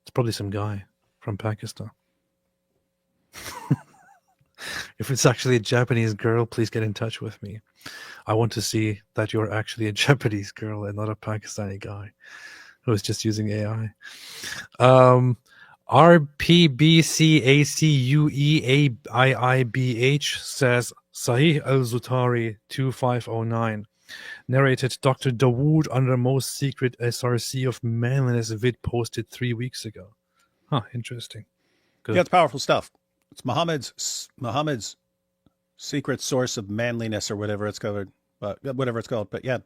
It's probably some guy from Pakistan. If it's actually a Japanese girl, please get in touch with me. I want to see that you're actually a Japanese girl and not a Pakistani guy who is just using AI. RPBCACUEAIIBH says Sahih al-Zutari 2509 narrated Dr. Dawood under most secret SRC of manliness vid posted 3 weeks ago. Huh, interesting. Good. Yeah, it's powerful stuff. It's Muhammad's secret source of manliness or whatever it's called. But yeah,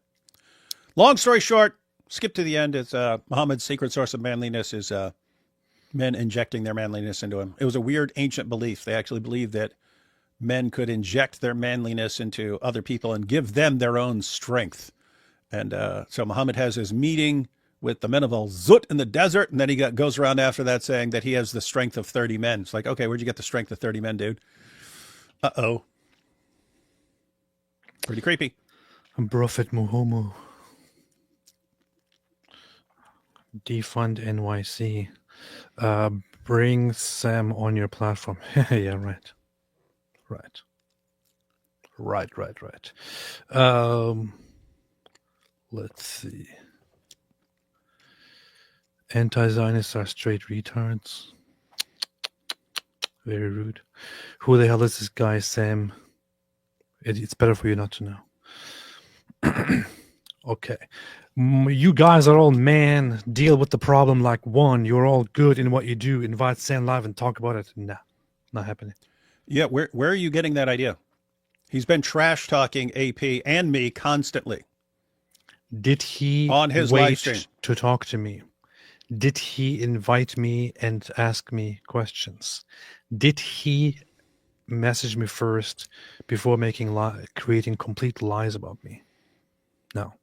long story short, skip to the end. It's Muhammad's secret source of manliness is men injecting their manliness into him. It was a weird ancient belief. They actually believed that men could inject their manliness into other people and give them their own strength. And so Muhammad has his meeting with the men of Al-Zut in the desert, and then he goes around after that saying that he has the strength of 30 men. It's like, okay, where'd you get the strength of 30 men, dude? Uh-oh. Pretty creepy. Prophet Muhammad. Defund NYC. Bring Sam on your platform. Yeah, right. Let's see. Anti-Zionists are straight retards. Very rude. Who the hell is this guy, Sam? It's better for you not to know. Okay. You guys are all man. Deal with the problem like one. You're all good in what you do. Invite Sam live and talk about it. Nah, not happening. Yeah, where are you getting that idea? He's been trash talking AP and me constantly. Did he on his live wait stream to talk to me? Did he invite me and ask me questions? Did he message me first before creating complete lies about me? No.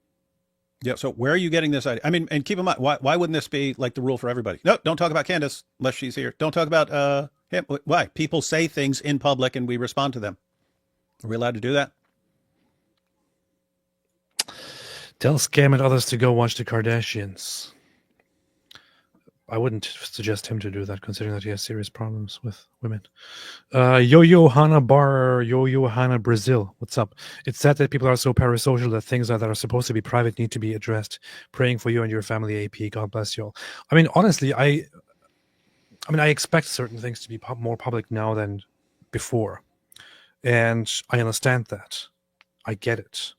Yeah, so where are you getting this idea? I mean, and keep in mind, why wouldn't this be like the rule for everybody? No, don't talk about Candace unless she's here. Don't talk about him. Why? People say things in public and we respond to them. Are we allowed to do that? Tell Scam and others to go watch the Kardashians. I wouldn't suggest him to do that, considering that he has serious problems with women. Yo-Yo Hana Brazil. What's up? It's sad that people are so parasocial that things that are supposed to be private need to be addressed. Praying for you and your family, AP. God bless you all. I mean, honestly, I expect certain things to be more public now than before. And I understand that. I get it.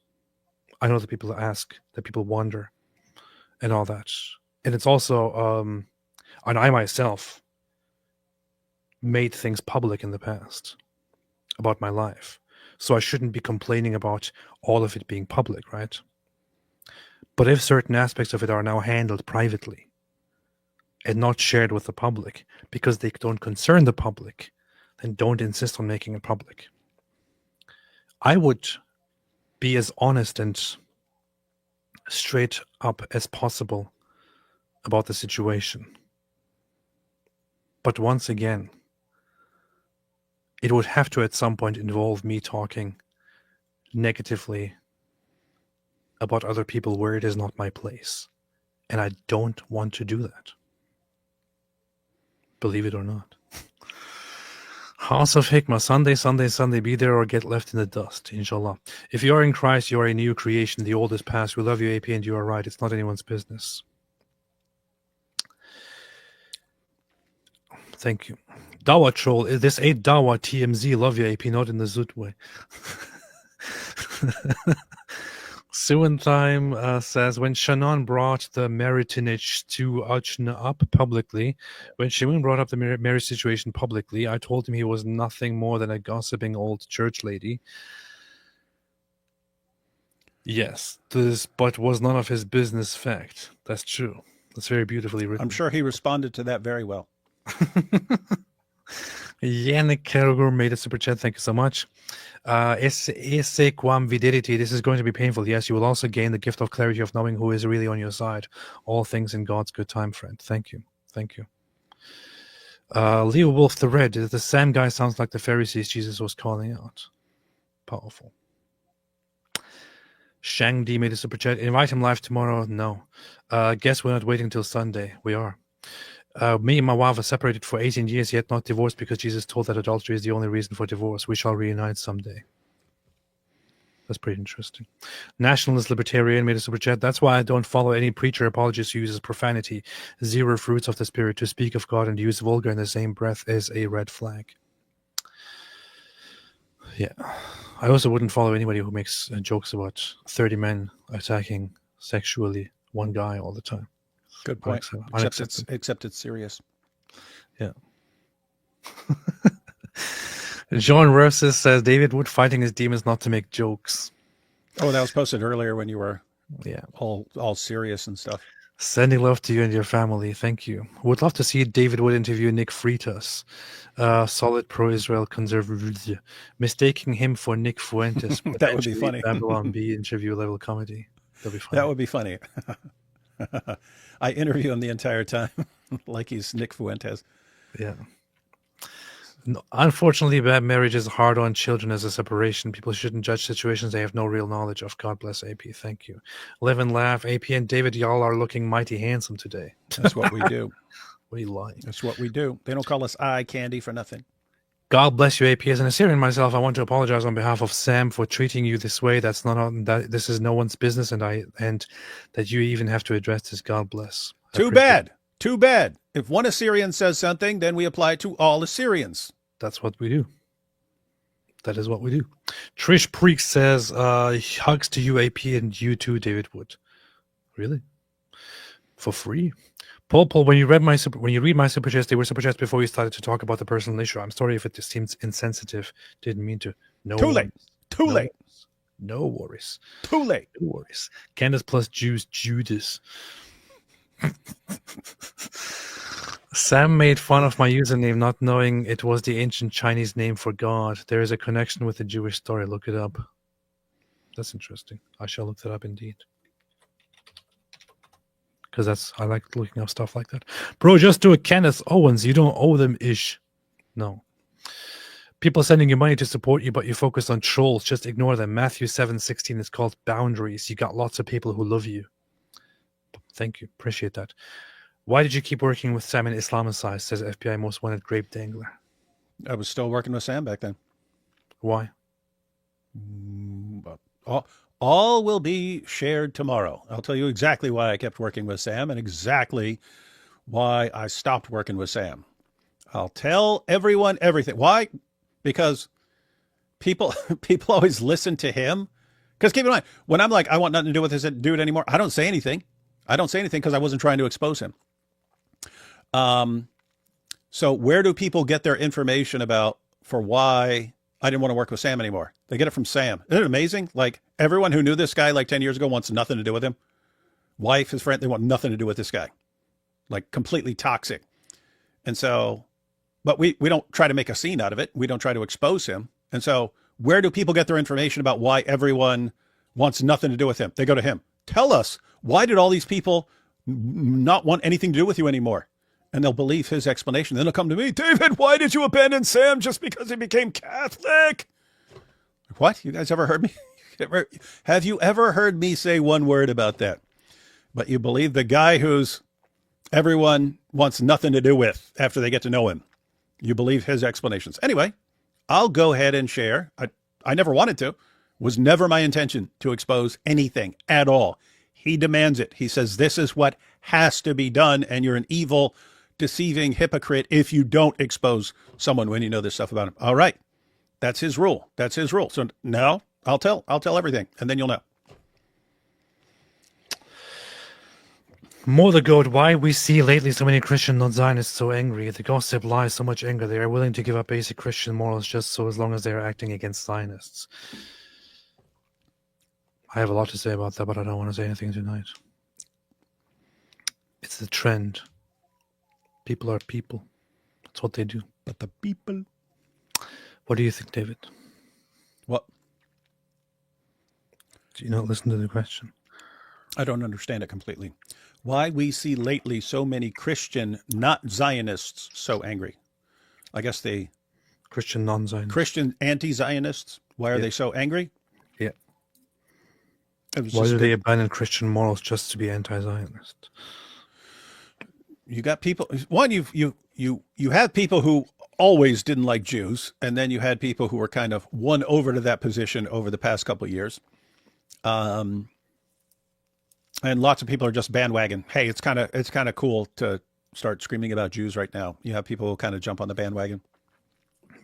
I know that people ask, that people wonder, and all that. And it's also... and I myself made things public in the past about my life. So I shouldn't be complaining about all of it being public, right? But if certain aspects of it are now handled privately, and not shared with the public because they don't concern the public, then don't insist on making it public. I would be as honest and straight up as possible about the situation. But once again, it would have to at some point involve me talking negatively about other people where it is not my place. And I don't want to do that. Believe it or not. House of Hikmah, Sunday, Sunday, Sunday, be there or get left in the dust, inshallah. If you are in Christ, you are a new creation. The old is past. We love you, AP, and you are right. It's not anyone's business. Thank you. Dawa troll. This ain't Dawa TMZ. Love you, AP, not in the Zut way. Suentime says, when Shannon brought the maritinage to Ajna up publicly, when Shimon brought up the marriage situation publicly, I told him he was nothing more than a gossiping old church lady. Yes, this but was none of his business fact. That's true. That's very beautifully written. I'm sure he responded to that very well. Yannick Kerger made a super chat. Thank you so much. Esse quam videriti. This is going to be painful. Yes, you will also gain the gift of clarity of knowing who is really on your side. All things in God's good time, friend. Thank you. Thank you. Leo Wolf the Red. The Sam guy sounds like the Pharisees Jesus was calling out. Powerful. Shang D made a super chat. Invite him live tomorrow. No. Guess we're not waiting till Sunday. We are. Me and my wife are separated for 18 years, yet not divorced because Jesus told that adultery is the only reason for divorce. We shall reunite someday. That's pretty interesting. Nationalist Libertarian made a super chat. That's why I don't follow any preacher apologist who uses profanity, zero fruits of the Spirit, to speak of God and use vulgar in the same breath as a red flag. Yeah. I also wouldn't follow anybody who makes jokes about 30 men attacking sexually one guy all the time. Good point. Except it's serious. Yeah. John Roses says David Wood fighting his demons not to make jokes. Oh, that was posted earlier when you were yeah all serious and stuff. Sending love to you and your family. Thank you. Would love to see David Wood interview Nick Freitas, solid pro-Israel conservative, mistaking him for Nick Fuentes. That would be funny. Babylon B interview level comedy. That'd be funny. That would be funny. I interview him the entire time, like he's Nick Fuentes. Yeah. No, unfortunately, bad marriage is hard on children as a separation. People shouldn't judge situations they have no real knowledge of. God bless AP. Thank you. Live and laugh. AP and David, y'all are looking mighty handsome today. That's what we do. What are you lying? That's what we do. They don't call us eye candy for nothing. God bless you, AP. As an Assyrian myself, I want to apologize on behalf of Sam for treating you this way. That's not that. This is no one's business, and that you even have to address this. God bless. Too bad. Too bad. If one Assyrian says something, then we apply it to all Assyrians. That's what we do. That is what we do. Trish Preek says, hugs to you, AP, and you too, David Wood. Really? For free? Paul, when you read my super chats, they were super chats before you started to talk about the personal issue. I'm sorry if it just seems insensitive. Didn't mean to. No. Too late. Too late. No worries. Too late. No worries. Candace plus Jews, Judas. Sam made fun of my username, not knowing it was the ancient Chinese name for God. There is a connection with the Jewish story. Look it up. That's interesting. I shall look that up indeed. Because I like looking up stuff like that. Bro, just do a Kenneth Owens. You don't owe them ish. No. People sending you money to support you, but you focus on trolls. Just ignore them. Matthew 7:16 is called boundaries. You got lots of people who love you. Thank you. Appreciate that. Why did you keep working with Sam and Islamicize, says FBI Most Wanted Grape Dangler. I was still working with Sam back then. Why? All will be shared tomorrow. I'll tell you exactly why I kept working with Sam and exactly why I stopped working with Sam. I'll tell everyone everything. Why? Because people always listen to him. Because keep in mind, when I'm like, I want nothing to do with this dude anymore, I don't say anything. I don't say anything because I wasn't trying to expose him. So where do people get their information about for why I didn't want to work with Sam anymore? They get it from Sam. Isn't it amazing? Like everyone who knew this guy like 10 years ago wants nothing to do with him. Wife, his friend, they want nothing to do with this guy. like completely toxic. And so, but we don't try to make a scene out of it. We don't try to expose him. And so where do people get their information about why everyone wants nothing to do with him? They go to him. Tell us, why did all these people not want anything to do with you anymore? And they'll believe his explanation. Then they'll come to me, David, why did you abandon Sam just because he became Catholic? What? You guys ever heard me? Have you ever heard me say one word about that? But you believe the guy who's everyone wants nothing to do with after they get to know him. You believe his explanations. Anyway, I'll go ahead and share. I never wanted to. Was never my intention to expose anything at all. He demands it. He says, this is what has to be done, and you're an evil, deceiving hypocrite if you don't expose someone when you know this stuff about him. All right. That's his rule. That's his rule. So now I'll tell everything, and then you'll know. More the goat, why we see lately so many Christian non-Zionists so angry. The gossip lies so much anger. They are willing to give up basic Christian morals just so as long as they are acting against Zionists. I have a lot to say about that, but I don't want to say anything tonight. It's the trend. People are people. That's what they do. But the people... What do you think, David? What? Do you not listen to the question? I don't understand it completely. Why we see lately so many Christian, not Zionists, so angry? I guess they... Christian non-Zionists. Christian anti-Zionists. Why are they so angry? Yeah. Why do they abandon Christian morals just to be anti-Zionist? You got people... One, you have people who always didn't like Jews, and then you had people who were kind of won over to that position over the past couple of years. And lots of people are just bandwagon. Hey, it's kind of cool to start screaming about Jews right now. You have people who kind of jump on the bandwagon.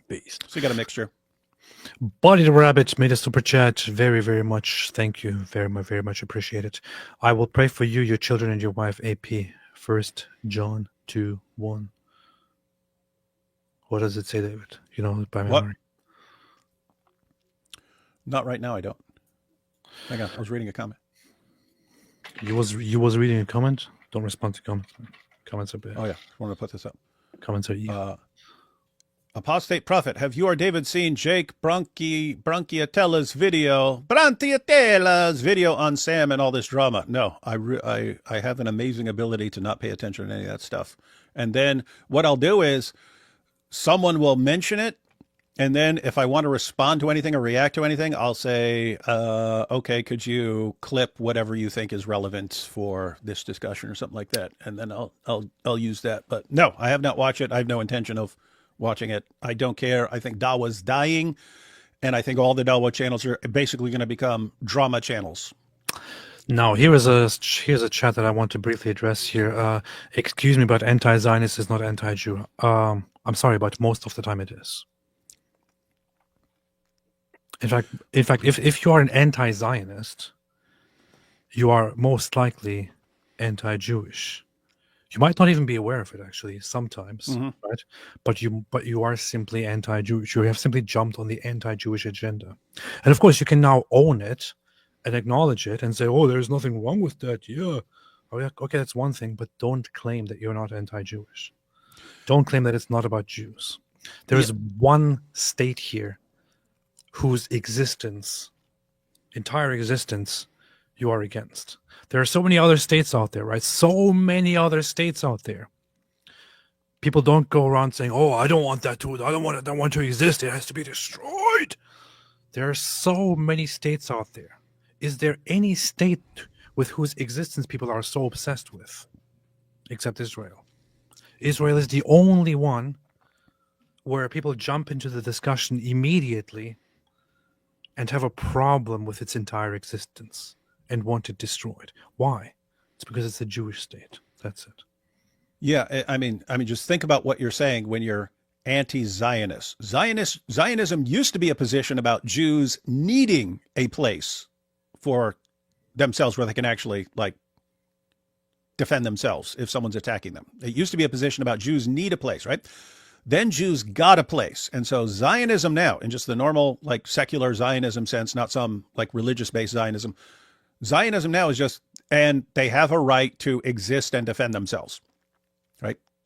Beast. So you got a mixture. Body the Rabbit made a super chat. Very, very much. Thank you. Very, very much appreciate it. I will pray for you, your children, and your wife, AP. 1 John 2:1. What does it say, David? You know, by memory. What? Not right now, I don't. Hang on, I was reading a comment. You was reading a comment? Don't respond to comments. Comments are bad. Oh, yeah. I want to put this up. Comments are evil. Apostate Prophet, have you or David seen Jake Branchiatella's video on Sam and all this drama? No, I have an amazing ability to not pay attention to any of that stuff. And then what I'll do is someone will mention it, and then if I want to respond to anything or react to anything, I'll say, okay, could you clip whatever you think is relevant for this discussion or something like that? And then I'll use that. But no, I have not watched it. I have no intention of watching it. I don't care. I think Dawa's dying, and I think all the Dawa channels are basically going to become drama channels. Now, here's a chat that I want to briefly address here. Excuse me, but anti-Zionist is not anti-Jew. I'm sorry, but most of the time it is. In fact, if you are an anti-Zionist, you are most likely anti-Jewish. You might not even be aware of it, actually, sometimes, right? But you are simply anti-Jewish. You have simply jumped on the anti-Jewish agenda, and of course, you can now own it and acknowledge it and say, "Oh, there's nothing wrong with that." Yeah, oh, yeah, okay, that's one thing, but don't claim that you're not anti-Jewish. Don't claim that it's not about Jews. There is one state here whose entire existence, you are against. There are so many other states out there, right? So many other states out there. People don't go around saying, "Oh, I don't want that to. I don't want to exist. It has to be destroyed." There are so many states out there. Is there any state with whose existence people are so obsessed with, except Israel? Israel is the only one where people jump into the discussion immediately and have a problem with its entire existence and want it destroyed. Why? It's because it's a Jewish state. That's it. Yeah, I mean, just think about what you're saying when you're anti-Zionist. Zionism used to be a position about Jews needing a place for themselves where they can actually, like, defend themselves if someone's attacking them. It used to be a position about Jews need a place, right? Then Jews got a place. And so Zionism now, in just the normal, like, secular Zionism sense, not some, like, religious-based Zionism now is just, and they have a right to exist and defend themselves.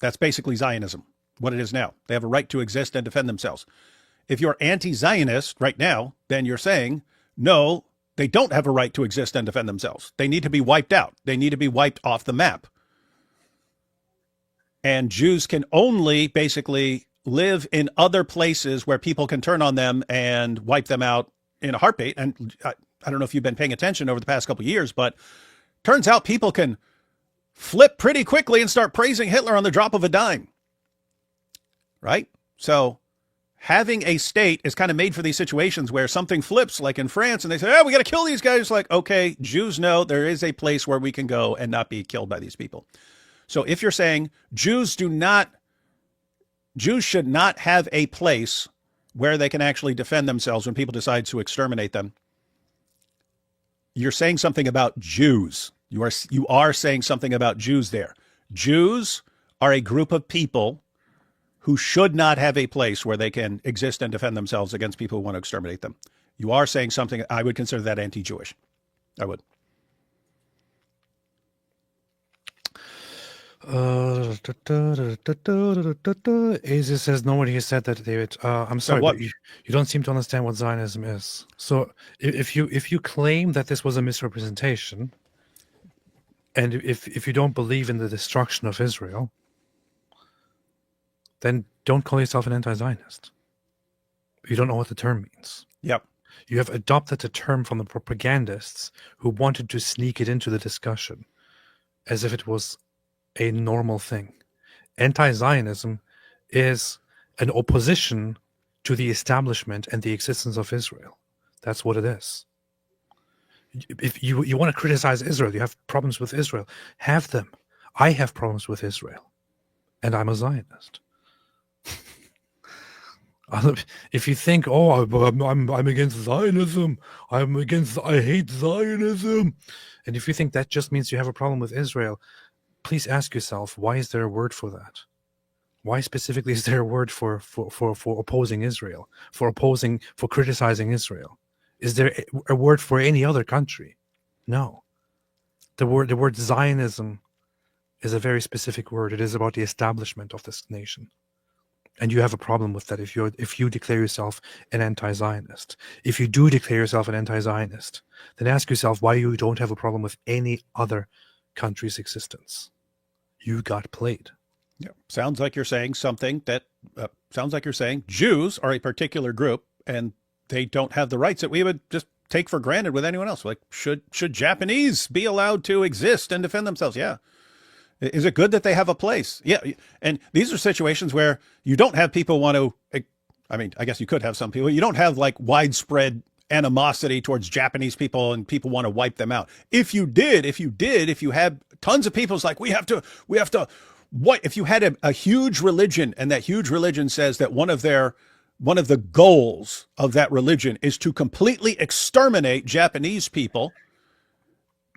That's basically Zionism, what it is now. They have a right to exist and defend themselves. If you're anti-Zionist right now, then you're saying, no, they don't have a right to exist and defend themselves. They need to be wiped out. They need to be wiped off the map. And Jews can only basically live in other places where people can turn on them and wipe them out in a heartbeat. And I don't know if you've been paying attention over the past couple of years, but turns out people can flip pretty quickly and start praising Hitler on the drop of a dime. Right? So having a state is kind of made for these situations where something flips, like in France, and they say, oh, we got to kill these guys. Like, okay, Jews know there is a place where we can go and not be killed by these people. So if you're saying Jews should not have a place where they can actually defend themselves when people decide to exterminate them, you're saying something about Jews. You are saying something about Jews there. Jews are a group of people who should not have a place where they can exist and defend themselves against people who want to exterminate them. You are saying something, I would consider that anti-Jewish. I would. Aziz says nobody said that, David. I'm sorry, what? but you don't seem to understand what Zionism is. So if you claim that this was a misrepresentation, and if you don't believe in the destruction of Israel, then don't call yourself an anti-Zionist. You don't know what the term means. Yep. You have adopted the term from the propagandists who wanted to sneak it into the discussion as if it was a normal thing. Anti-Zionism is an opposition to the establishment and the existence of Israel. That's what it is. If you want to criticize Israel, you have problems with Israel, have them. I have problems with Israel, and I'm a Zionist. If you think, oh, I'm against Zionism, I hate Zionism, and if you think that just means you have a problem with Israel, please ask yourself, why is there a word for that? Why specifically is there a word for opposing Israel, for criticizing Israel? Is there a word for any other country? No. The word Zionism is a very specific word. It is about the establishment of this nation. And you have a problem with that if you declare yourself an anti-Zionist. If you do declare yourself an anti-Zionist, then ask yourself why you don't have a problem with any other country's existence. You got played. Yeah. Sounds like you're saying something that sounds like you're saying Jews are a particular group and they don't have the rights that we would just take for granted with anyone else. Like, should Japanese be allowed to exist and defend themselves? Yeah. Is it good that they have a place? Yeah. And these are situations where you don't have people want to, I mean, I guess you could have some people. You don't have like widespread animosity towards Japanese people and people want to wipe them out. If you had tons of people, it's like, we have to, what if you had a huge religion and that huge religion says that one of the goals of that religion is to completely exterminate Japanese people.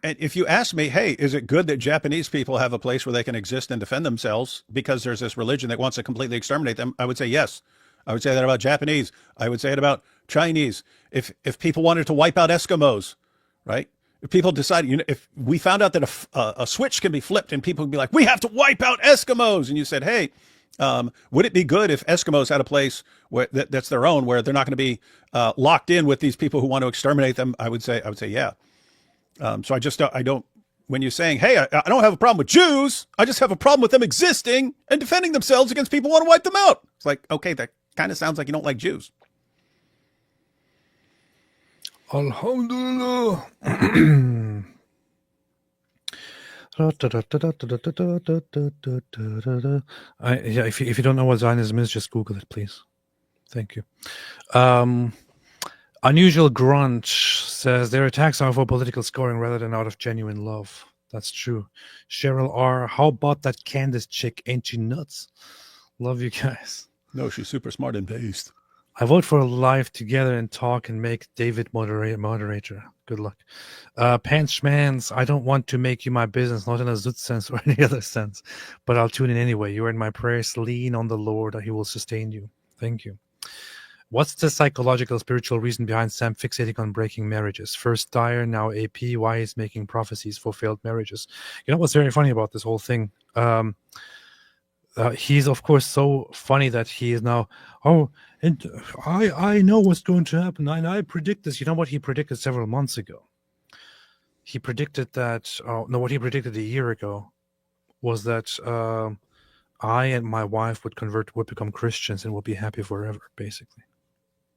And if you ask me, hey, is it good that Japanese people have a place where they can exist and defend themselves because there's this religion that wants to completely exterminate them? I would say yes. I would say that about Japanese. I would say it about Chinese. If people wanted to wipe out Eskimos, right? If people decided, if we found out that a switch can be flipped and people would be like, we have to wipe out Eskimos. And you said, hey, would it be good if Eskimos had a place where that's their own, where they're not going to be locked in with these people who want to exterminate them? I would say yeah. So I don't, when you're saying, hey, I don't have a problem with Jews, I just have a problem with them existing and defending themselves against people who want to wipe them out. It's like, okay, that kind of sounds like you don't like Jews. Alhamdulillah. If you don't know what Zionism is, just Google it, please. Thank you. Unusual Grunch says their attacks are for political scoring rather than out of genuine love. That's true. Cheryl R, how about that Candace chick? Ain't she nuts? Love you guys. No, she's super smart and based. I vote for live together and talk and make David moderator. Good luck. Pants Schmans, I don't want to make you my business, not in a Zut sense or any other sense, but I'll tune in anyway. You are in my prayers. Lean on the Lord. He will sustain you. Thank you. What's the psychological, spiritual reason behind Sam fixating on breaking marriages? First Dyer, now AP. Why is making prophecies for failed marriages? You know what's very funny about this whole thing? he's of course so funny that he is now, oh, and I know what's going to happen, and I predict this. You know what he predicted several months ago? He predicted that, what he predicted a year ago was that I and my wife would become Christians, and would be happy forever, basically.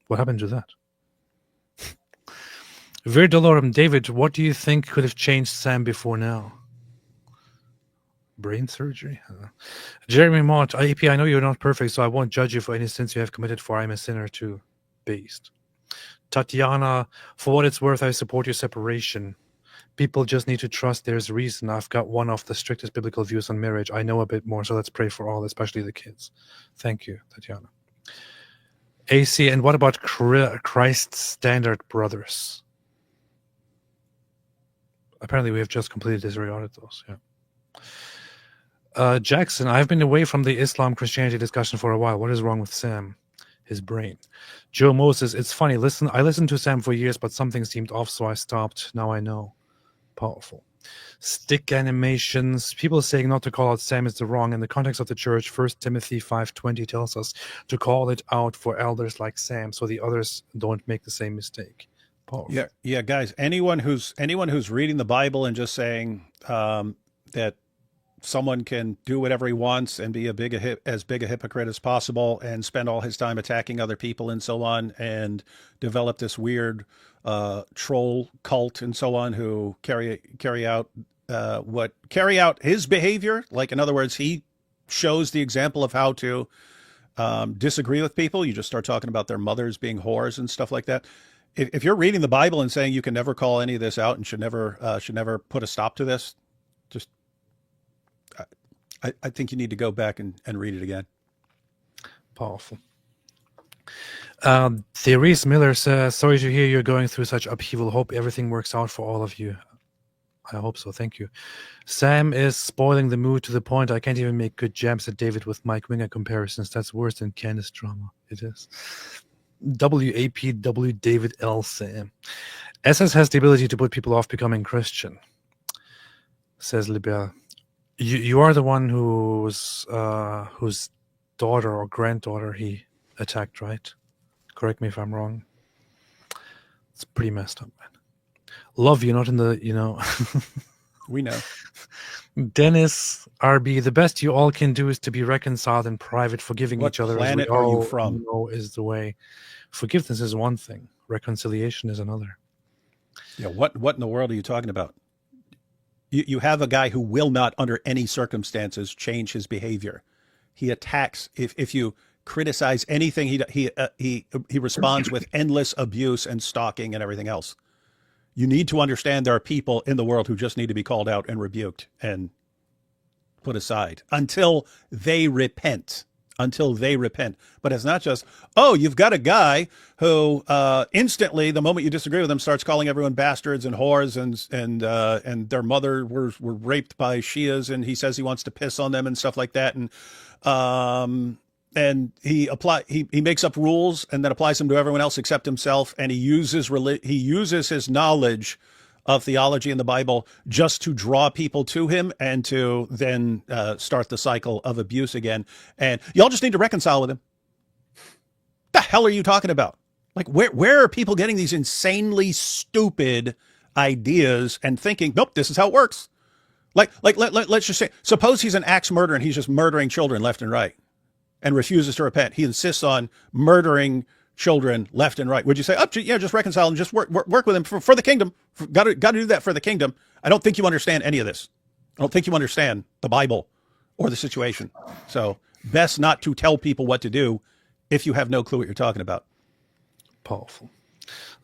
What happened to that? Vir Dolorum, David, what do you think could have changed Sam before now? Brain surgery? Jeremy Mott, AP, I know you're not perfect, so I won't judge you for any sins you have committed, for I'm a sinner too. Based. Tatiana, for what it's worth, I support your separation. People just need to trust there's reason. I've got one of the strictest biblical views on marriage. I know a bit more, so let's pray for all, especially the kids. Thank you, Tatiana. AC, and what about Christ's Standard Brothers? Apparently we have just completely disregarded those, yeah. Jackson, I've been away from the Islam-Christianity discussion for a while. What is wrong with Sam? His brain. Joe Moses, it's funny. I listened to Sam for years, but something seemed off, so I stopped. Now I know. Powerful. Stick animations. People saying not to call out Sam is the wrong. In the context of the church, 1 Timothy 5:20 tells us to call it out for elders like Sam, so the others don't make the same mistake. Powerful. Yeah, guys. Anyone who's reading the Bible and just saying that someone can do whatever he wants and be as big a hypocrite as possible and spend all his time attacking other people and so on, and develop this weird troll cult and so on, who carry out his behavior. Like, in other words, he shows the example of how to disagree with people. You just start talking about their mothers being whores and stuff like that. If you're reading the Bible and saying you can never call any of this out and should never put a stop to this, just I think you need to go back and read it again. Powerful. Therese Miller says, sorry to hear you're going through such upheaval. Hope everything works out for all of you. I hope so. Thank you. Sam is spoiling the mood to the point I can't even make good jabs at David with Mike Winger comparisons. That's worse than Candace drama. It is. WAPW David L. Sam. SS has the ability to put people off becoming Christian, says Libya. You are the one whose daughter or granddaughter he attacked, right? Correct me if I'm wrong. It's pretty messed up, man. Love you, not in the, We know. Dennis RB, the best you all can do is to be reconciled in private, forgiving What each other. planet are you from? Know is the way. Forgiveness is one thing. Reconciliation is another. Yeah. What in the world are you talking about? You have a guy who will not, under any circumstances, change his behavior. He attacks. If you criticize anything, he responds with endless abuse and stalking and everything else. You need to understand there are people in the world who just need to be called out and rebuked and put aside until they repent. But it's not just, you've got a guy who instantly, the moment you disagree with him, starts calling everyone bastards and whores and their mother were raped by Shias, and he says he wants to piss on them and stuff like that. And he makes up rules and then applies them to everyone else except himself. And he uses his knowledge of theology in the Bible just to draw people to him and to then start the cycle of abuse again. And y'all just need to reconcile with him. The hell are you talking about? Like, where are people getting these insanely stupid ideas and thinking, nope, this is how it works? Let's just say, suppose he's an axe murderer and he's just murdering children left and right and refuses to repent. He insists on murdering children left and right. Would you say, just reconcile and just work with him for the kingdom? Got to do that for the kingdom. I don't think you understand any of this. I don't think you understand the Bible or the situation. So best not to tell people what to do if you have no clue what you're talking about. Powerful.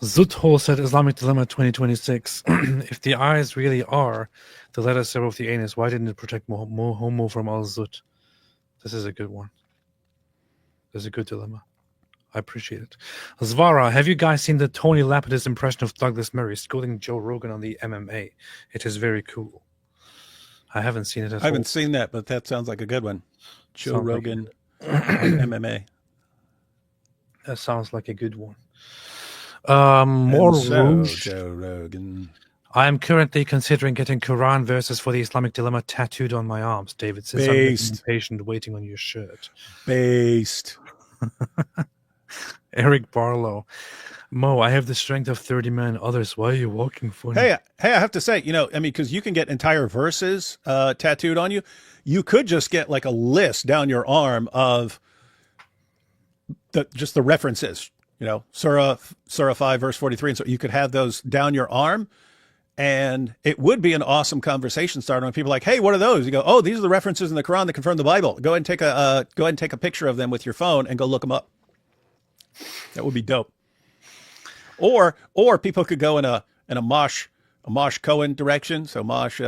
Zuthol said Islamic Dilemma 2026. If the eyes really are the letter symbol of the anus, why didn't it protect Homo from al-Zut? This is a good one. This is a good dilemma. I appreciate it. Zvara, have you guys seen the Tony Lapidus impression of Douglas Murray scolding Joe Rogan on the MMA? It is very cool. I haven't seen it. I haven't seen that, but that sounds like a good one. Joe Rogan on MMA. That sounds like a good one. More Joe Rouge. Rogan. I am currently considering getting Quran verses for the Islamic dilemma tattooed on my arms. David says, I'm Based. impatient waiting on your shirt. Based. Eric Barlow. Mo, I have the strength of 30 men. Others, why are you walking funny? Hey, I have to say, because you can get entire verses tattooed on you. You could just get like a list down your arm of just the references, Surah 5, verse 43. And so you could have those down your arm. And it would be an awesome conversation starter when people are like, hey, what are those? You go, oh, these are the references in the Quran that confirm the Bible. Go ahead and take a picture of them with your phone and go look them up. That would be dope. Or people could go in a Mosh Cohen direction. So Mosh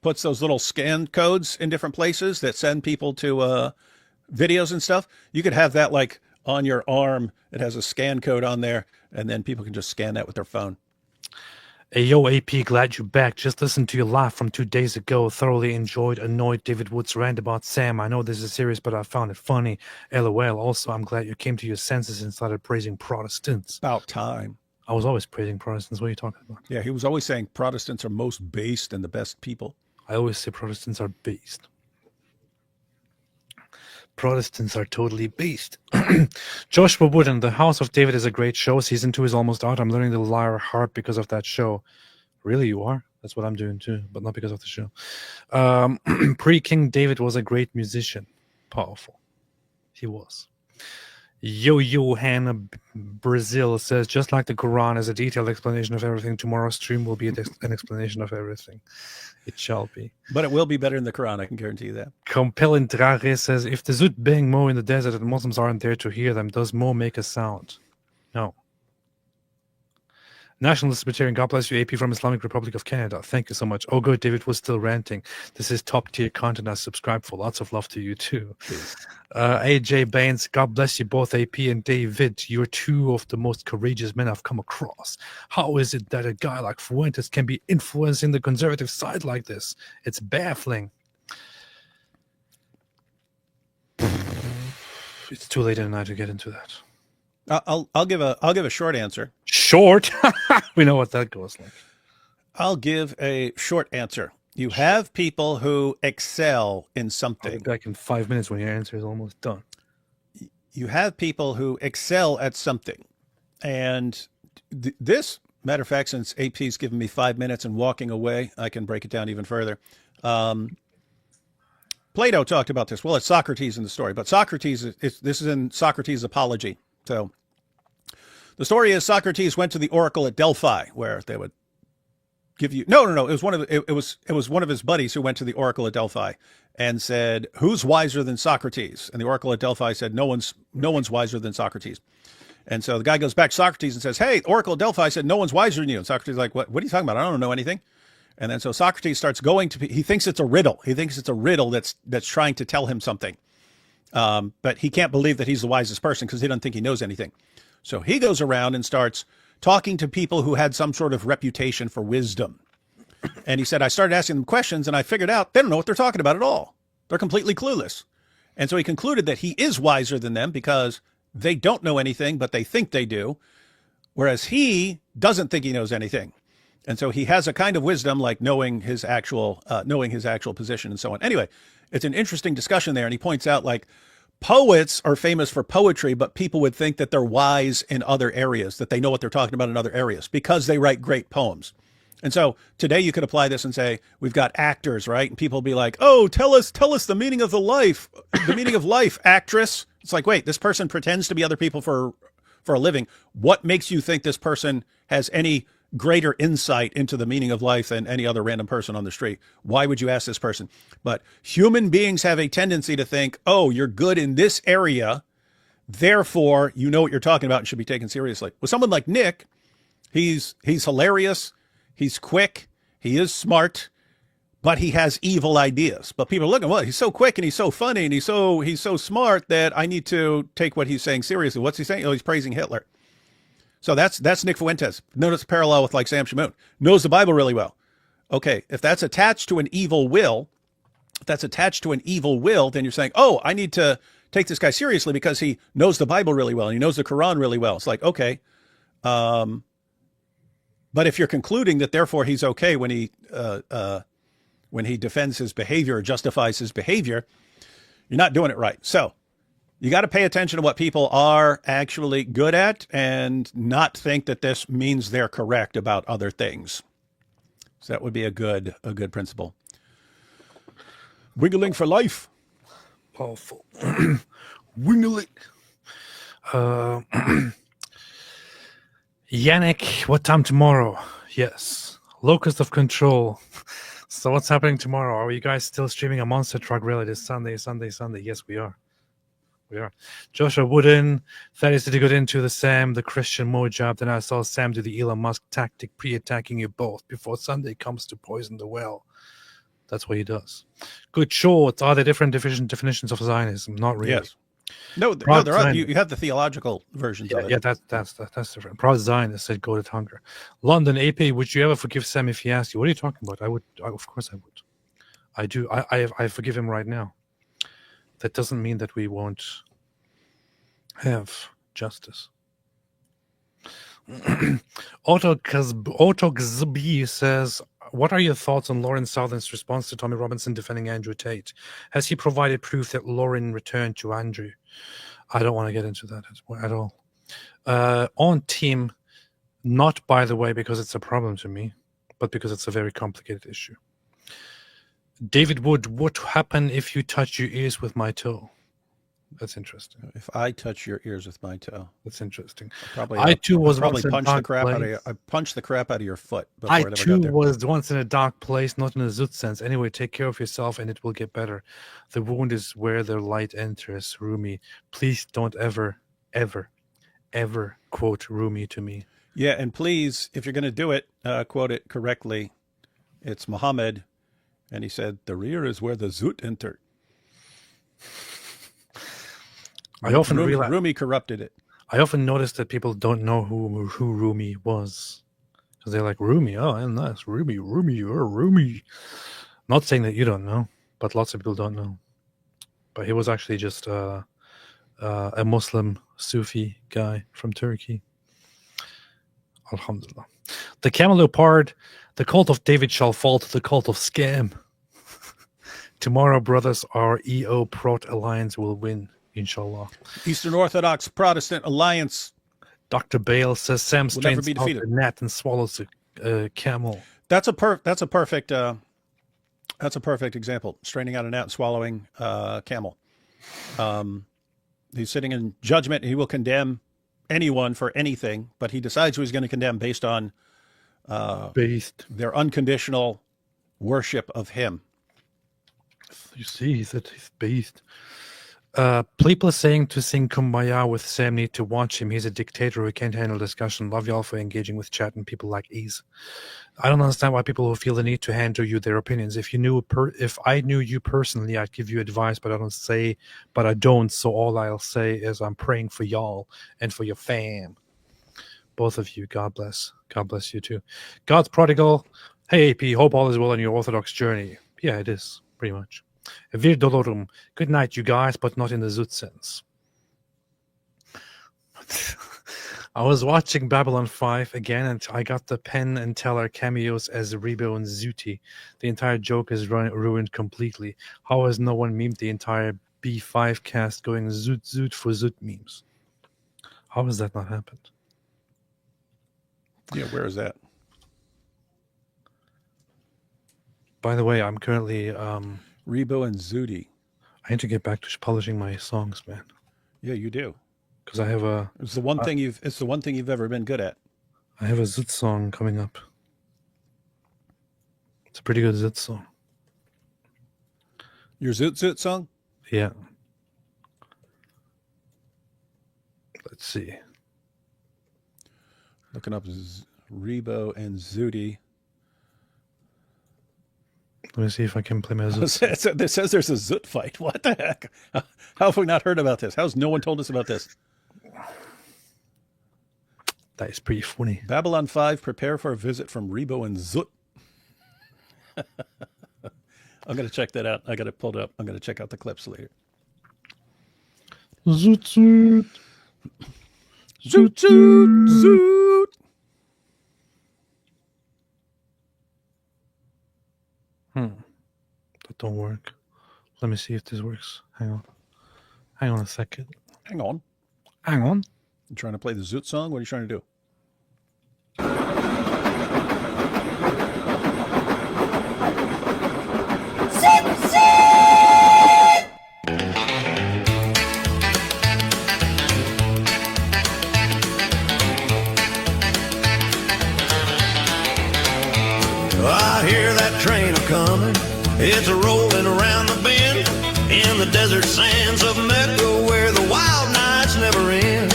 puts those little scan codes in different places that send people to videos and stuff. You could have that like on your arm. It has a scan code on there, and then people can just scan that with their phone. Hey, yo, AP, glad you're back. Just listened to your live from 2 days ago. Thoroughly enjoyed annoyed David Wood's rant about Sam. I know this is serious, but I found it funny. LOL. Also, I'm glad you came to your senses and started praising Protestants. About time. I was always praising Protestants. What are you talking about? Yeah, he was always saying Protestants are most based and the best people. I always say Protestants are based. Protestants are totally based. Joshua Wooden, The House of David is a great show. Season 2 is almost out. I'm learning the lyre harp because of that show. Really, you are? That's what I'm doing too, but not because of the show. Pre-King David was a great musician. Powerful. He was. Yo Hannah Brazil says, just like the Quran is a detailed explanation of everything, tomorrow's stream will be an explanation of everything. It shall be. But it will be better than the Quran, I can guarantee you that. Compelling Drare says, if the Zut bang Mo in the desert and Muslims aren't there to hear them, does Mo make a sound? No. Nationalist Libertarian, God bless you, AP from Islamic Republic of Canada. Thank you so much. Oh, good, David was still ranting. This is top-tier content I subscribe for. Lots of love to you, too. AJ Baines, God bless you both, AP and David. You're two of the most courageous men I've come across. How is it that a guy like Fuentes can be influencing the conservative side like this? It's baffling. It's too late in the night to get into that. I'll give a short answer. Short? We know what that goes like. I'll give a short answer. You have people who excel in I'll something. be back in 5 minutes when your answer is almost done. You have people who excel at something. And this, matter of fact, since AP's given me 5 minutes and walking away, I can break it down even further. Plato talked about this. Well, it's Socrates in the story, but Socrates, this is in Socrates' Apology. So the story is Socrates went to the oracle at Delphi, where they would give you no. It was one of his buddies who went to the oracle at Delphi and said, "Who's wiser than Socrates?" And the oracle at Delphi said, "No one's wiser than Socrates." And so the guy goes back to Socrates and says, "Hey, oracle at Delphi said no one's wiser than you." And Socrates is like, "What are you talking about? I don't know anything." And then so Socrates starts going to. He thinks it's a riddle. He thinks it's a riddle that's trying to tell him something. But he can't believe that he's the wisest person because he doesn't think he knows anything. So he goes around and starts talking to people who had some sort of reputation for wisdom. And he said, I started asking them questions and I figured out they don't know what they're talking about at all. They're completely clueless. And so he concluded that he is wiser than them because they don't know anything, but they think they do. Whereas he doesn't think he knows anything. And so he has a kind of wisdom like knowing his actual position and so on. Anyway, it's an interesting discussion there. And he points out like poets are famous for poetry, but people would think that they're wise in other areas, that they know what they're talking about in other areas because they write great poems. And so today you could apply this and say, we've got actors, right? And people will be like, oh, tell us the meaning of the meaning of life, actress. It's like, wait, this person pretends to be other people for a living. What makes you think this person has any greater insight into the meaning of life than any other random person on the street? Why would you ask this person? But human beings have a tendency to think, oh, you're good in this area, therefore you know what you're talking about and should be taken seriously. With someone like Nick, he's hilarious, he's quick, he is smart, but he has evil ideas. But people are looking, well, he's so quick and he's so funny and he's so smart that I need to take what he's saying seriously. What's he saying? Oh, he's praising Hitler. So that's Nick Fuentes. Notice the parallel with like Sam Shamoon. Knows the Bible really well. Okay, if that's attached to an evil will, then you're saying, oh, I need to take this guy seriously because he knows the Bible really well and he knows the Quran really well. It's like, okay, But if you're concluding that therefore he's okay when he defends his behavior or justifies his behavior, you're not doing it right. So you got to pay attention to what people are actually good at and not think that this means they're correct about other things. So that would be a good principle. Wiggling for life. Powerful. Wiggling. Yannick, what time tomorrow? Yes. Locus of Control. So what's happening tomorrow? Are you guys still streaming a Monster Truck Rally this Sunday? Yes, we are. We are. Joshua Wooden, Thaddeus, did you get into the Sam, the Christian Mojab? Then I saw Sam do the Elon Musk tactic, pre-attacking you both before Sunday comes to poison the well. That's what he does. Good shorts. Are there different definitions of Zionism? Not really. Yes. No, there are. You have the theological versions of it. Yeah, that's different. Proud Zionist said go to hunger. London AP, would you ever forgive Sam if he asked you? What are you talking about? Of course I would. I do. I forgive him right now. That doesn't mean that we won't have justice. Autoxb says, what are your thoughts on Lauren Southern's response to Tommy Robinson defending Andrew Tate? Has he provided proof that Lauren returned to Andrew? I don't want to get into that at all. On team, not by the way because it's a problem to me, but because it's a very complicated issue. David Wood, what happened if you touch your ears with my toe? That's interesting. If I touch your ears with my toe, that's interesting. I punched the crap out of your foot. I too was once in a dark place, not in a Zut sense. Anyway, take care of yourself and it will get better. The wound is where the light enters. Rumi, please don't ever quote Rumi to me. Yeah, and please, if you're going to do it, quote it correctly. It's Muhammad, and he said, the rear is where the Zut entered. I often realize Rumi corrupted it. I often notice that people don't know who Rumi was because they're like Rumi. Oh, and that's Rumi. You're Rumi. Not saying that you don't know, but lots of people don't know. But he was actually just a Muslim Sufi guy from Turkey. Alhamdulillah. The Camel Leopard, the cult of David shall fall to the cult of scam. Tomorrow, brothers, our EO Prot Alliance will win. Inshallah. Eastern Orthodox Protestant Alliance. Dr. Bale says Sam strains out the gnat and swallows a camel. That's a perfect example. Straining out a gnat and swallowing a camel. He's sitting in judgment. He will condemn anyone for anything, but he decides who he's going to condemn based on their unconditional worship of him. You see, he's based. People are saying to sing Kumbaya with Sam need to watch him. He's a dictator who can't handle discussion. Love y'all for engaging with chat and people like ease. I don't understand why people who feel the need to hand you their opinions. If I knew you personally, I'd give you advice, but I don't. So all I'll say is I'm praying for y'all and for your fam. Both of you. God bless. God bless you too. God's prodigal. Hey AP, hope all is well on your Orthodox journey. Yeah, it is pretty much. Vir Dolorum. Good night, you guys, but not in the Zut sense. I was watching Babylon 5 again, and I got the Penn and Teller cameos as Rebo and Zuti. The entire joke is ruined completely. How has no one memed the entire B5 cast going Zut for Zut memes? How has that not happened? Yeah, where is that? By the way, I'm currently... Rebo and Zudi. I need to get back to polishing my songs, man. Yeah, you do. Because I have a... It's the one thing you've ever been good at. I have a Zut song coming up. It's a pretty good Zut song. Your Zut song? Yeah. Let's see. Looking up Rebo and Zudi. Let me see if I can play my Zut. It says there's a Zut fight. What the heck? How have we not heard about this? How's no one told us about this? That is pretty funny. Babylon 5, prepare for a visit from Rebo and Zut. I'm going to check that out. I got it pulled up. I'm going to check out the clips later. Zut, Zut. Zut, Zut, Zut. That don't work. Let me see if this works. Hang on a second. Hang on. You trying to play the Zoot song? What are you trying to do? I hear that train a-coming. It's a-rolling around the bend in the desert sands of Mecca where the wild nights never end.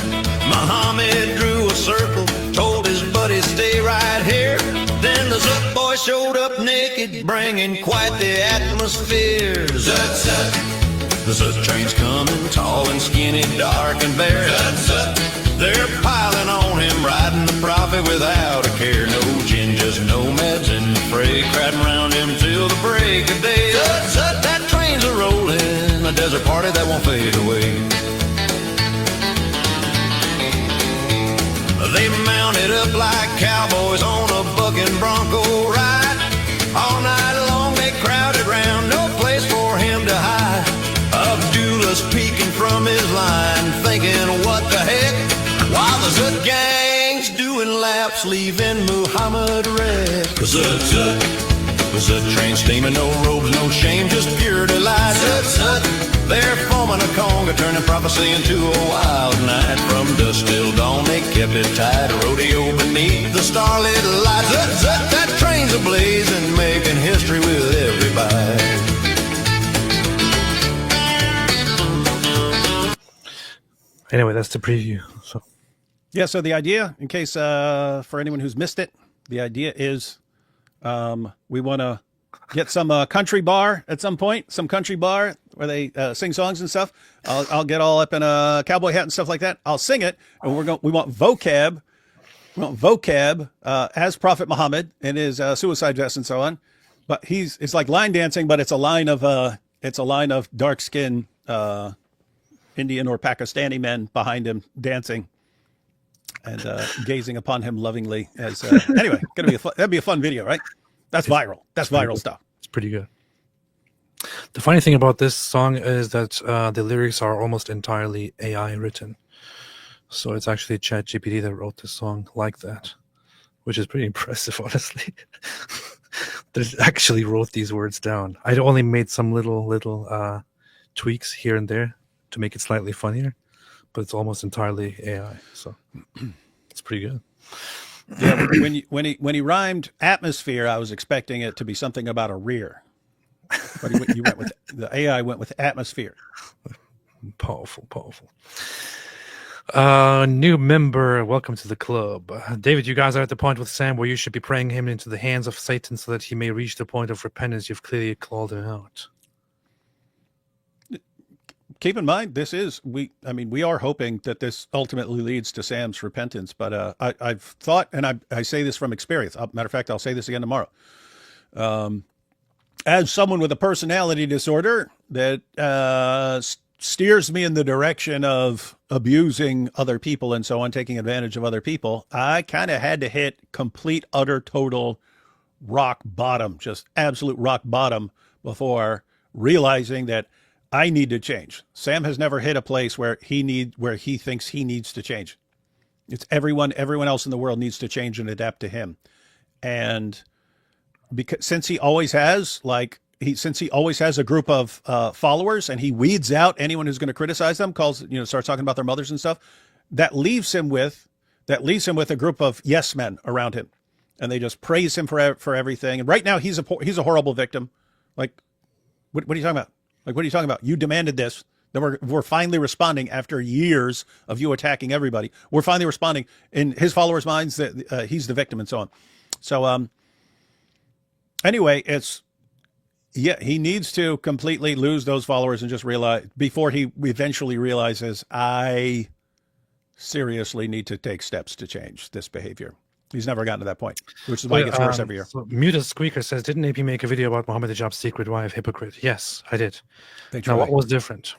Muhammad drew a circle, told his buddies stay right here. Then the Zut boy showed up naked, bringing quite the atmosphere. Zut, zut. The Zut train's coming, tall and skinny, dark and bare. Zut, zut. They're piling on him, riding the prophet without a care. No gin, just nomads in the fray, crowding around him till the break of day. Zut, zut, that train's a-rolling, a desert party that won't fade away. They mounted up like cowboys on a bucking bronco ride. All night long they crowded round, no place for him to hide. Abdullah's peeking from his line, thinking what the heck, while the Zut gang's doing laps, leaving Muhammad wrecked. Zut, zut, the Zut train steaming, no robes, no shame, just pure delight. Zut, zut, they're forming a conga, turning prophecy into a wild night. From dusk till dawn, they kept it tight, a rodeo beneath the starlit lights. Zut, zut, that train's ablaze and making history with everybody. Anyway, that's the preview. So Yeah, so the idea, in case for anyone who's missed it, the idea is we want to get some country bar at some point, some country bar where they sing songs and stuff. I'll get all up in a cowboy hat and stuff like that. I'll sing it, and we want vocab. We want vocab as Prophet Muhammad in his suicide vest and so on. But it's like line dancing, but it's a line of dark skin Indian or Pakistani men behind him dancing and gazing upon him lovingly. As anyway, that'd be a fun video, right? That's viral. That's viral stuff. it's pretty good. The funny thing about this song is that the lyrics are almost entirely AI written. So it's actually ChatGPT that wrote the song like that, which is pretty impressive, honestly. That it actually wrote these words down. I only made some little tweaks here and there to make it slightly funnier, but it's almost entirely AI. So it's pretty good. Yeah, when he rhymed atmosphere, I was expecting it to be something about a rear, but you went with the AI went with atmosphere. Powerful. New member, welcome to the club. David, you guys are at the point with Sam where you should be praying him into the hands of Satan so that he may reach the point of repentance. You've clearly called him out. Keep in mind, we are hoping that this ultimately leads to Sam's repentance, but I've thought, and I say this from experience. Matter of fact, I'll say this again tomorrow. As someone with a personality disorder that steers me in the direction of abusing other people and so on, taking advantage of other people, I kind of had to hit complete, utter, total rock bottom, just absolute rock bottom before realizing that I need to change. Sam has never hit a place where he thinks he needs to change. It's everyone else in the world needs to change and adapt to him. And since he always has a group of followers, and he weeds out anyone who's going to criticize them, starts talking about their mothers and stuff, that leaves him with a group of yes men around him, and they just praise him for everything. And right now he's a horrible victim. Like, what are you talking about? Like, what are you talking about? You demanded this. Then we're finally responding after years of you attacking everybody. We're finally responding in his followers' minds that he's the victim and so on. So anyway, he needs to completely lose those followers and just realize, before he eventually realizes, I seriously need to take steps to change this behavior. He's never gotten to that point, which is why it gets worse every year. So Muted Squeaker says, didn't AP make a video about Muhammad Hijab's secret wife, hypocrite? Yes, I did. Now, what was different?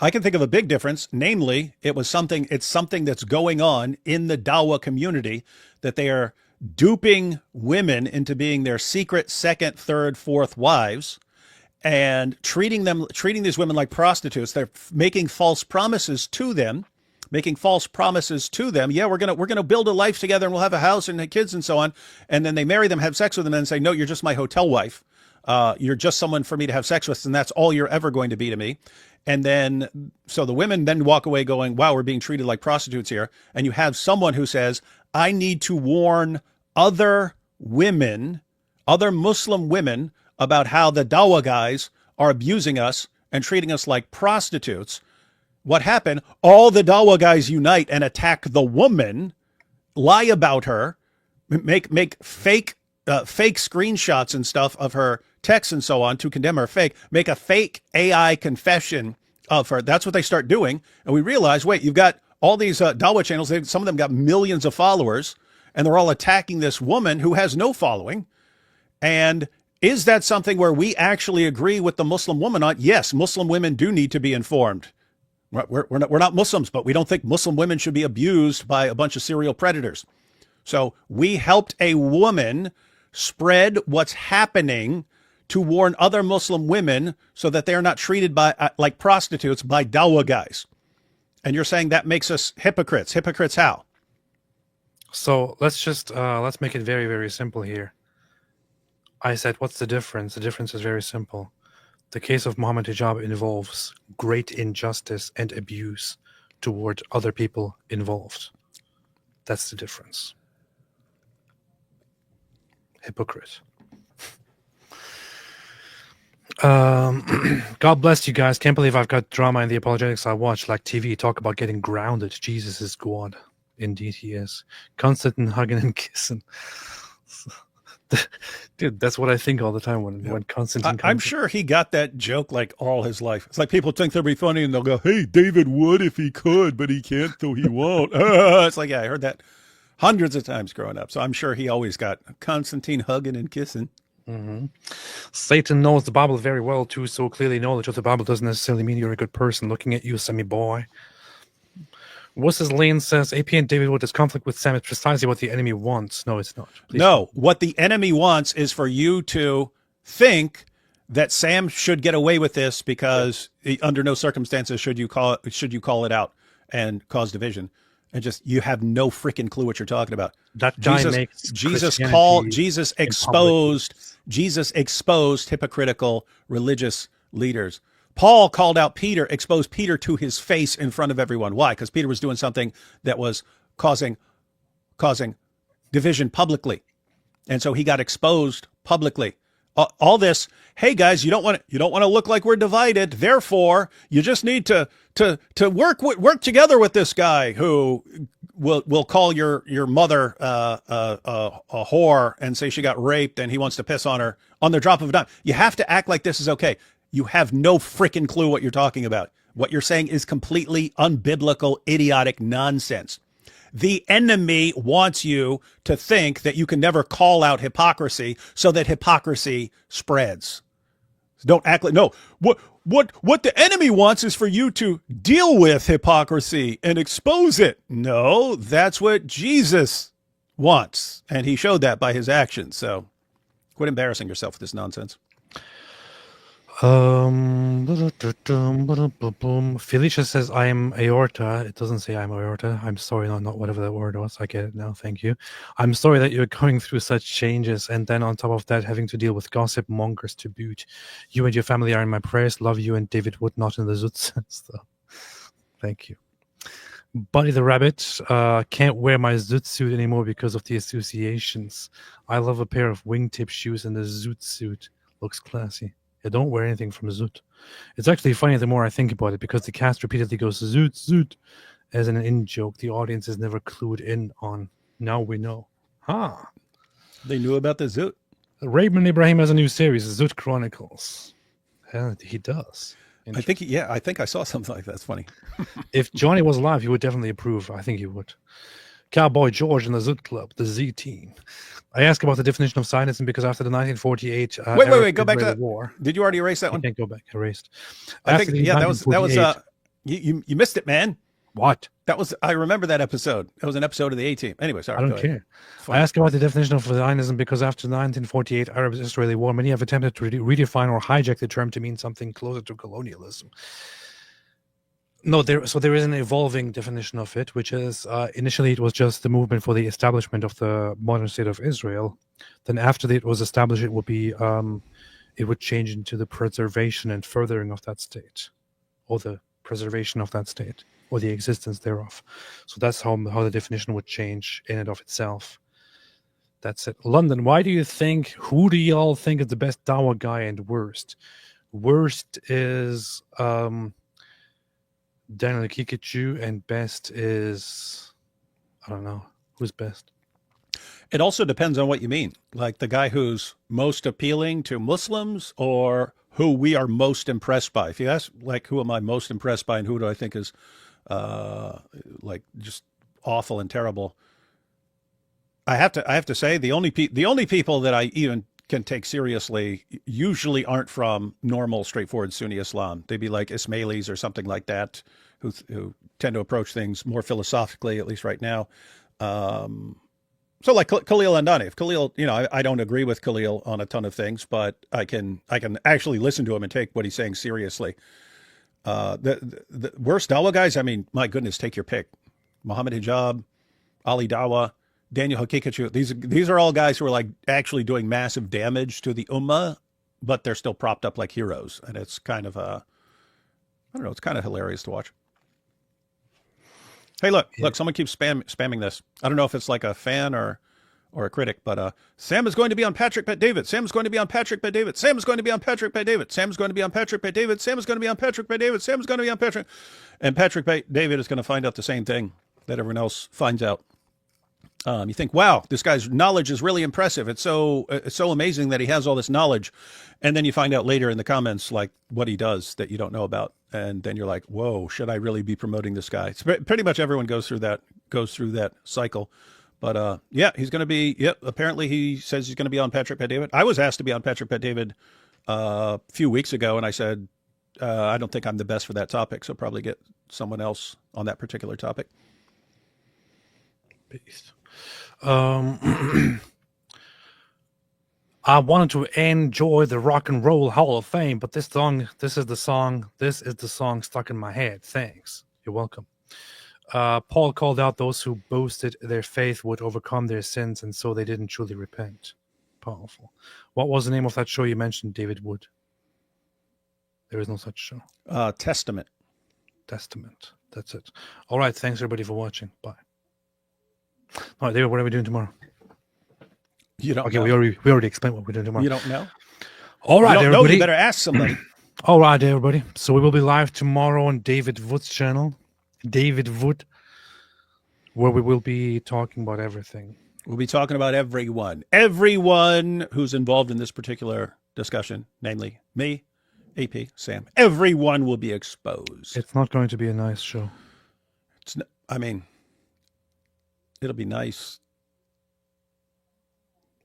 I can think of a big difference. Namely, it's something that's going on in the Dawah community that they are duping women into being their secret second, third, fourth wives and treating these women like prostitutes. They're making false promises to them. Yeah, we're gonna build a life together and we'll have a house and kids and so on. And then they marry them, have sex with them, and say, no, you're just my hotel wife. You're just someone for me to have sex with, and that's all you're ever going to be to me. And then, so the women then walk away going, wow, we're being treated like prostitutes here. And you have someone who says, I need to warn other women, other Muslim women, about how the Dawa guys are abusing us and treating us like prostitutes. What happened? All the Dawa guys unite and attack the woman, lie about her, make fake screenshots and stuff of her texts and so on to condemn her make a fake AI confession of her. That's what they start doing. And we realize, wait, you've got all these Dawa channels. Some of them got millions of followers, and they're all attacking this woman who has no following. And is that something where we actually agree with the Muslim woman on? Yes, Muslim women do need to be informed. We're not Muslims, but we don't think Muslim women should be abused by a bunch of serial predators. So we helped a woman spread what's happening to warn other Muslim women so that they're not treated like prostitutes by Dawa guys. And you're saying that makes us hypocrites. Hypocrites how? So let's make it very, very simple here. I said, what's the difference? The difference is very simple. The case of Mohammed Hijab involves great injustice and abuse toward other people involved. That's the difference. Hypocrite. God bless you guys. Can't believe I've got drama in the apologetics I watch, like TV. Talk about getting grounded. Jesus is God. Indeed he is. Constant hugging and kissing. Dude, that's what I think all the time when Constantine comes. I'm sure he got that joke like all his life. It's like people think they'll be funny and they'll go, hey, David would if he could, but he can't, so he won't. It's like, yeah, I heard that hundreds of times growing up. So I'm sure he always got Constantine hugging and kissing. Mm-hmm. Satan knows the Bible very well too, so clearly knowledge of the Bible doesn't necessarily mean you're a good person. Looking at you, Sammy boy. What's Lane says, AP and David Wood, this conflict with Sam is precisely what the enemy wants. No, it's not. Please no, what the enemy wants is for you to think that Sam should get away with this because under no circumstances should you call it out and cause division. And just, you have no freaking clue what you're talking about. That guy Jesus exposed hypocritical religious leaders. Paul called out Peter, exposed Peter to his face in front of everyone. Why? Because Peter was doing something that was causing division publicly. And so he got exposed publicly. All this, hey guys, you don't want to look like we're divided. Therefore, you just need to work together with this guy who will call your mother a whore and say she got raped and he wants to piss on her on the drop of a dime. You have to act like this is okay. You have no freaking clue what you're talking about. What you're saying is completely unbiblical, idiotic nonsense. The enemy wants you to think that you can never call out hypocrisy so that hypocrisy spreads. Don't act like, no, what the enemy wants is for you to deal with hypocrisy and expose it. No, that's what Jesus wants. And he showed that by his actions. So quit embarrassing yourself with this nonsense. Felicia says I'm aorta. It doesn't say I'm aorta. I'm sorry, not whatever that word was. I get it now. Thank you. I'm sorry that you're going through such changes, and then on top of that, having to deal with gossip mongers to boot. You and your family are in my prayers. Love you and David Wood, not in the Zoot sense though. Thank you. Buddy the Rabbit, can't wear my Zoot suit anymore because of the associations. I love a pair of wingtip shoes and a Zoot suit. Looks classy. Yeah, don't wear anything from Zoot. It's actually funny the more I think about it, because the cast repeatedly goes Zoot, Zoot, as an in-joke the audience is never clued in on. Now we know. They knew about the Zoot. Raymond Ibrahim has a new series, Zoot Chronicles. He does. I think I saw something like that. That's funny. If Johnny was alive, he would definitely approve. I think he would. Cowboy George in the Zoot Club, the Z Team. I ask about the definition of Zionism because after the 1948 wait, go back to that war. Did you already erase that one? I can't go back. Erased. I think that was you missed it, man. What? I remember that episode. It was an episode of the A-Team. Anyway, sorry. I don't go ahead. care. I ask about the definition of Zionism because after the 1948 Arab-Israeli war, many have attempted to redefine or hijack the term to mean something closer to colonialism. No, there is an evolving definition of it, which is initially it was just the movement for the establishment of the modern state of Israel. Then after it was established, it would be it would change into the preservation and furthering of that state, or the preservation of that state, or the existence thereof. So that's how the definition would change in and of itself. That's it. London, who do y'all think is the best Dawa guy and worst? Worst is Daniel Kikachu, and best is, I don't know. Who's best? It also depends on what you mean. Like the guy who's most appealing to Muslims, or who we are most impressed by. If you ask, like, who am I most impressed by and who do I think is like just awful and terrible, I have to say the only people that I even can take seriously usually aren't from normal, straightforward Sunni Islam. They'd be like Ismailis or something like that, who tend to approach things more philosophically, at least right now. So like Khalil Andani. If Khalil, I don't agree with Khalil on a ton of things, but I can actually listen to him and take what he's saying seriously. The worst Dawa guys, I mean, my goodness, take your pick. Muhammad Hijab, Ali Dawa, Daniel Hakikachu. These are all guys who are like actually doing massive damage to the ummah, but they're still propped up like heroes. And it's kind of I don't know, it's kind of hilarious to watch. Hey, look, someone keeps spamming this. I don't know if it's like a fan or a critic, but Sam is going to be on Patrick Bet David. Sam is going to be on Patrick Bet David. Sam is going to be on Patrick Bet David. Sam is going to be on Patrick Bet David. Sam is going to be on Patrick Bet David. Sam is going to be on Patrick. And Patrick Bet David is going to find out the same thing that everyone else finds out. You think, wow, this guy's knowledge is really impressive. It's so amazing that he has all this knowledge. And then you find out later in the comments, like, what he does that you don't know about. And then you're like, whoa, should I really be promoting this guy? It's pretty much everyone goes through that cycle. But yeah, he's going to be, apparently he says he's going to be on Patrick Bet David. I was asked to be on Patrick Bet David a few weeks ago, and I said, I don't think I'm the best for that topic, so probably get someone else on that particular topic. Beast. I wanted to enjoy the Rock and Roll Hall of Fame, but this is the song stuck in my head. Thanks. You're welcome. Paul called out those who boasted their faith would overcome their sins, and so they didn't truly repent. Powerful. What was the name of that show you mentioned, David Wood? There is no such show. Testament. That's it. All right. Thanks, everybody, for watching. Bye. All right, David, what are we doing tomorrow? You don't know. We already explained what we're doing tomorrow. You don't know? All right, you don't everybody. Know, you better ask somebody. All right, everybody. So we will be live tomorrow on David Wood's channel, David Wood, where we will be talking about everything. We'll be talking about everyone who's involved in this particular discussion, namely me, AP, Sam. Everyone will be exposed. It's not going to be a nice show. It'll be nice.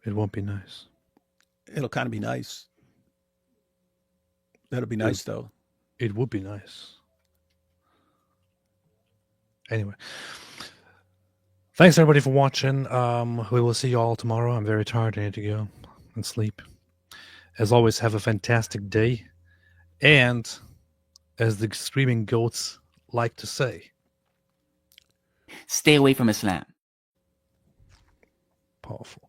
It won't be nice. It'll kind of be nice. That'll be nice, though. It would be nice. Anyway. Thanks, everybody, for watching. We will see you all tomorrow. I'm very tired. I need to go and sleep. As always, have a fantastic day. And, as the screaming goats like to say, stay away from Islam. Powerful.